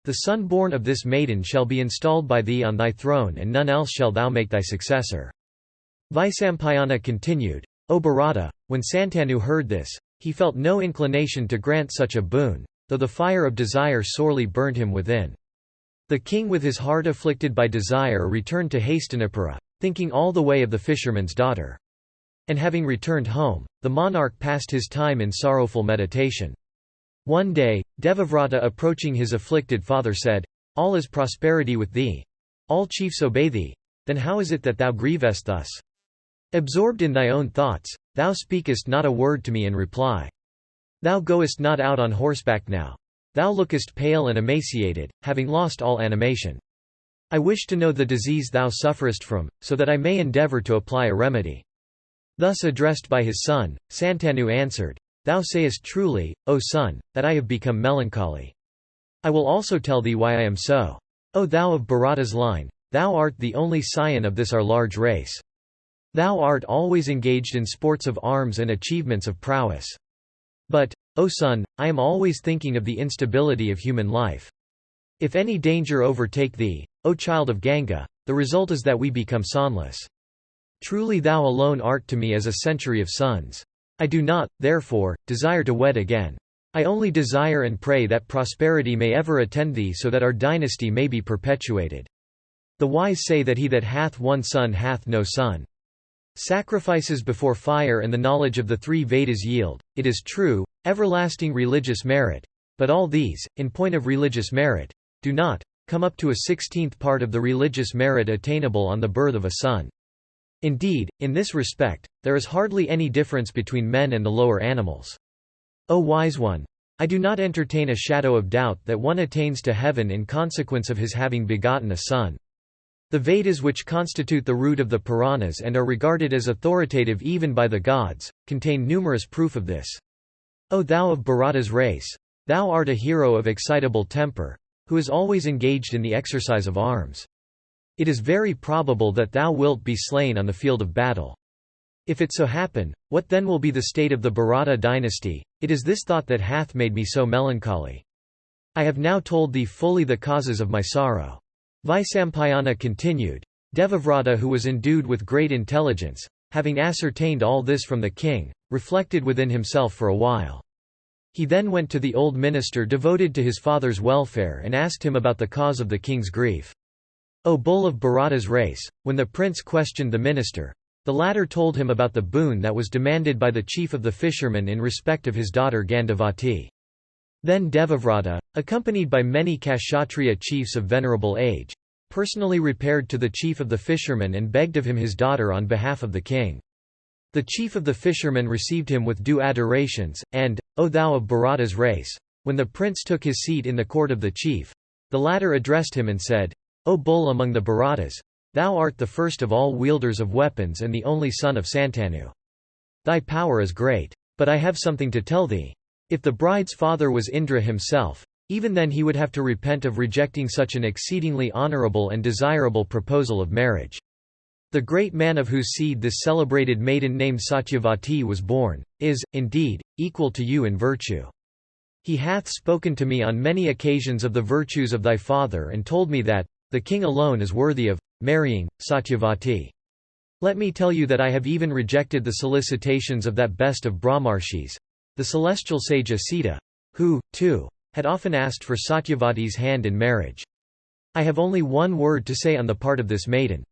The son born of this maiden shall be installed by thee on thy throne, and none else shall thou make thy successor." Vaisampayana continued, "O Bharata, when Santanu heard this, he felt no inclination to grant such a boon, though the fire of desire sorely burned him within. The king with his heart afflicted by desire returned to Hastinapura, thinking all the way of the fisherman's daughter. And having returned home, the monarch passed his time in sorrowful meditation. One day, Devavrata approaching his afflicted father said, "All is prosperity with thee. All chiefs obey thee. Then how is it that thou grievest thus? Absorbed in thy own thoughts, thou speakest not a word to me in reply. Thou goest not out on horseback now. Thou lookest pale and emaciated, having lost all animation. I wish to know the disease thou sufferest from, so that I may endeavour to apply a remedy." Thus addressed by his son, Santanu answered, "Thou sayest truly, O son, that I have become melancholy. I will also tell thee why I am so. O thou of Bharata's line, thou art the only scion of this our large race. Thou art always engaged in sports of arms and achievements of prowess. But, O son, I am always thinking of the instability of human life. If any danger overtake thee, O child of Ganga, the result is that we become sonless. Truly thou alone art to me as a century of suns. I do not, therefore, desire to wed again. I only desire and pray that prosperity may ever attend thee, so that our dynasty may be perpetuated. The wise say that he that hath one son hath no son. Sacrifices before fire and the knowledge of the three Vedas yield, it is true, everlasting religious merit, but all these, in point of religious merit, do not come up to a 16th part of the religious merit attainable on the birth of a son. Indeed, in this respect, there is hardly any difference between men and the lower animals. O wise one, I do not entertain a shadow of doubt that one attains to heaven in consequence of his having begotten a son. The Vedas, which constitute the root of the Puranas and are regarded as authoritative even by the gods, contain numerous proof of this. O thou of Bharata's race, thou art a hero of excitable temper, who is always engaged in the exercise of arms. It is very probable that thou wilt be slain on the field of battle. If it so happen, what then will be the state of the Bharata dynasty? It is this thought that hath made me so melancholy. I have now told thee fully the causes of my sorrow." Vaisampayana continued, Devavrata, who was endued with great intelligence, having ascertained all this from the king, reflected within himself for a while. He then went to the old minister devoted to his father's welfare and asked him about the cause of the king's grief. O bull of Bharata's race, when the prince questioned the minister, the latter told him about the boon that was demanded by the chief of the fishermen in respect of his daughter Gandavati. Then Devavrata, accompanied by many Kshatriya chiefs of venerable age, personally repaired to the chief of the fishermen and begged of him his daughter on behalf of the king. The chief of the fishermen received him with due adorations, and, O thou of Bharata's race, when the prince took his seat in the court of the chief, the latter addressed him and said, O bull among the Bharatas, thou art the first of all wielders of weapons and the only son of Santanu. Thy power is great. But I have something to tell thee. If the bride's father was Indra himself, even then he would have to repent of rejecting such an exceedingly honourable and desirable proposal of marriage. The great man of whose seed this celebrated maiden named Satyavati was born, is, indeed, equal to you in virtue. He hath spoken to me on many occasions of the virtues of thy father and told me that, the king alone is worthy of marrying Satyavati. Let me tell you that I have even rejected the solicitations of that best of Brahmarshis, the celestial sage Asita, who, too, had often asked for Satyavati's hand in marriage. I have only one word to say on the part of this maiden.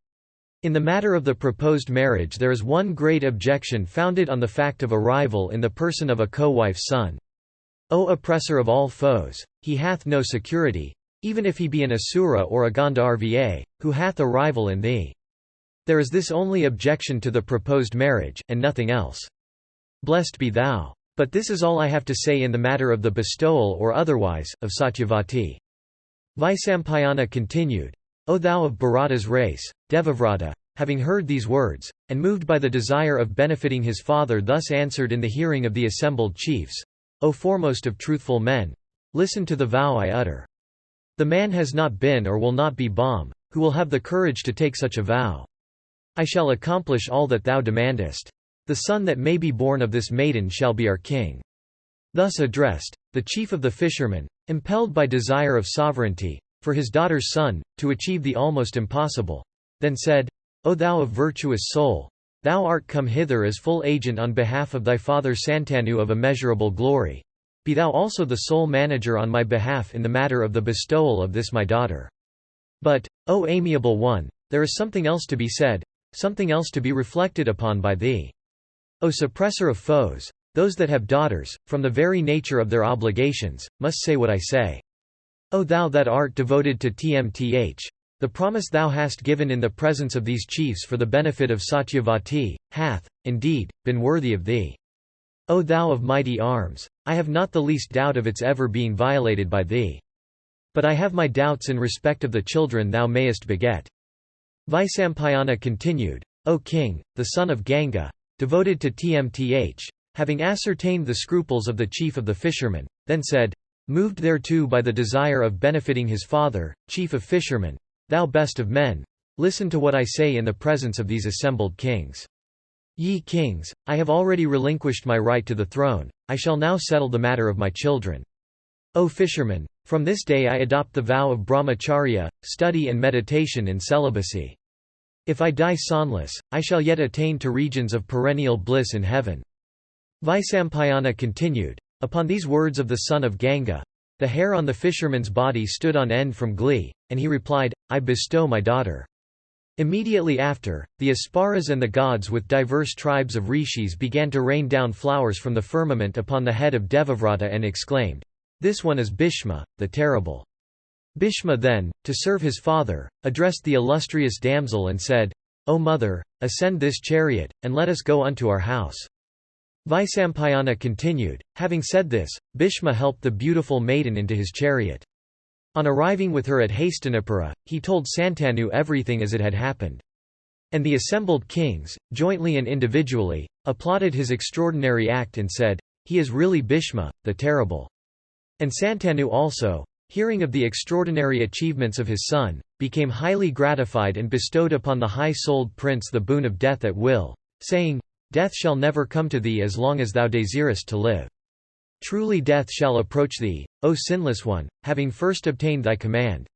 In the matter of the proposed marriage there is one great objection founded on the fact of a rival in the person of a co-wife's son. O oppressor of all foes, he hath no security, even if he be an Asura or a Gandharva, who hath a rival in thee. There is this only objection to the proposed marriage, and nothing else. Blessed be thou. But this is all I have to say in the matter of the bestowal or otherwise, of Satyavati. Vaisampayana continued, O thou of Bharata's race, Devavrata, having heard these words, and moved by the desire of benefiting his father thus answered in the hearing of the assembled chiefs, O foremost of truthful men, listen to the vow I utter. The man has not been or will not be Bam, who will have the courage to take such a vow. I shall accomplish all that thou demandest. The son that may be born of this maiden shall be our king. Thus addressed, the chief of the fishermen, impelled by desire of sovereignty, for his daughter's son, to achieve the almost impossible, then said, O thou of virtuous soul, thou art come hither as full agent on behalf of thy father Santanu of immeasurable glory. Be thou also the sole manager on my behalf in the matter of the bestowal of this my daughter. But, O amiable one, there is something else to be said, something else to be reflected upon by thee. O suppressor of foes, those that have daughters, from the very nature of their obligations, must say what I say. O thou that art devoted to Tmth, the promise thou hast given in the presence of these chiefs for the benefit of Satyavati, hath, indeed, been worthy of thee. O thou of mighty arms, I have not the least doubt of its ever being violated by thee. But I have my doubts in respect of the children thou mayest beget. Vaisampayana continued, O king, the son of Ganga, devoted to Tmth, having ascertained the scruples of the chief of the fishermen, then said, moved thereto by the desire of benefiting his father, chief of fishermen, thou best of men, listen to what I say in the presence of these assembled kings. Ye kings, I have already relinquished my right to the throne, I shall now settle the matter of my children. O fishermen, from this day I adopt the vow of brahmacharya, study and meditation in celibacy. If I die sonless, I shall yet attain to regions of perennial bliss in heaven. Vaisampayana continued, upon these words of the son of Ganga, the hair on the fisherman's body stood on end from glee, and he replied, I bestow my daughter. Immediately after, the Asparas and the gods with diverse tribes of rishis began to rain down flowers from the firmament upon the head of Devavrata and exclaimed, This one is Bhishma, the terrible. Bhishma then, to serve his father, addressed the illustrious damsel and said, O mother, ascend this chariot, and let us go unto our house. Vaisampayana continued, having said this, Bhishma helped the beautiful maiden into his chariot. On arriving with her at Hastinapura, he told Santanu everything as it had happened. And the assembled kings, jointly and individually, applauded his extraordinary act and said, He is really Bhishma, the terrible. And Santanu also, hearing of the extraordinary achievements of his son, became highly gratified and bestowed upon the high-souled prince the boon of death at will, saying, Death shall never come to thee as long as thou desirest to live. Truly death shall approach thee, O sinless one, having first obtained thy command.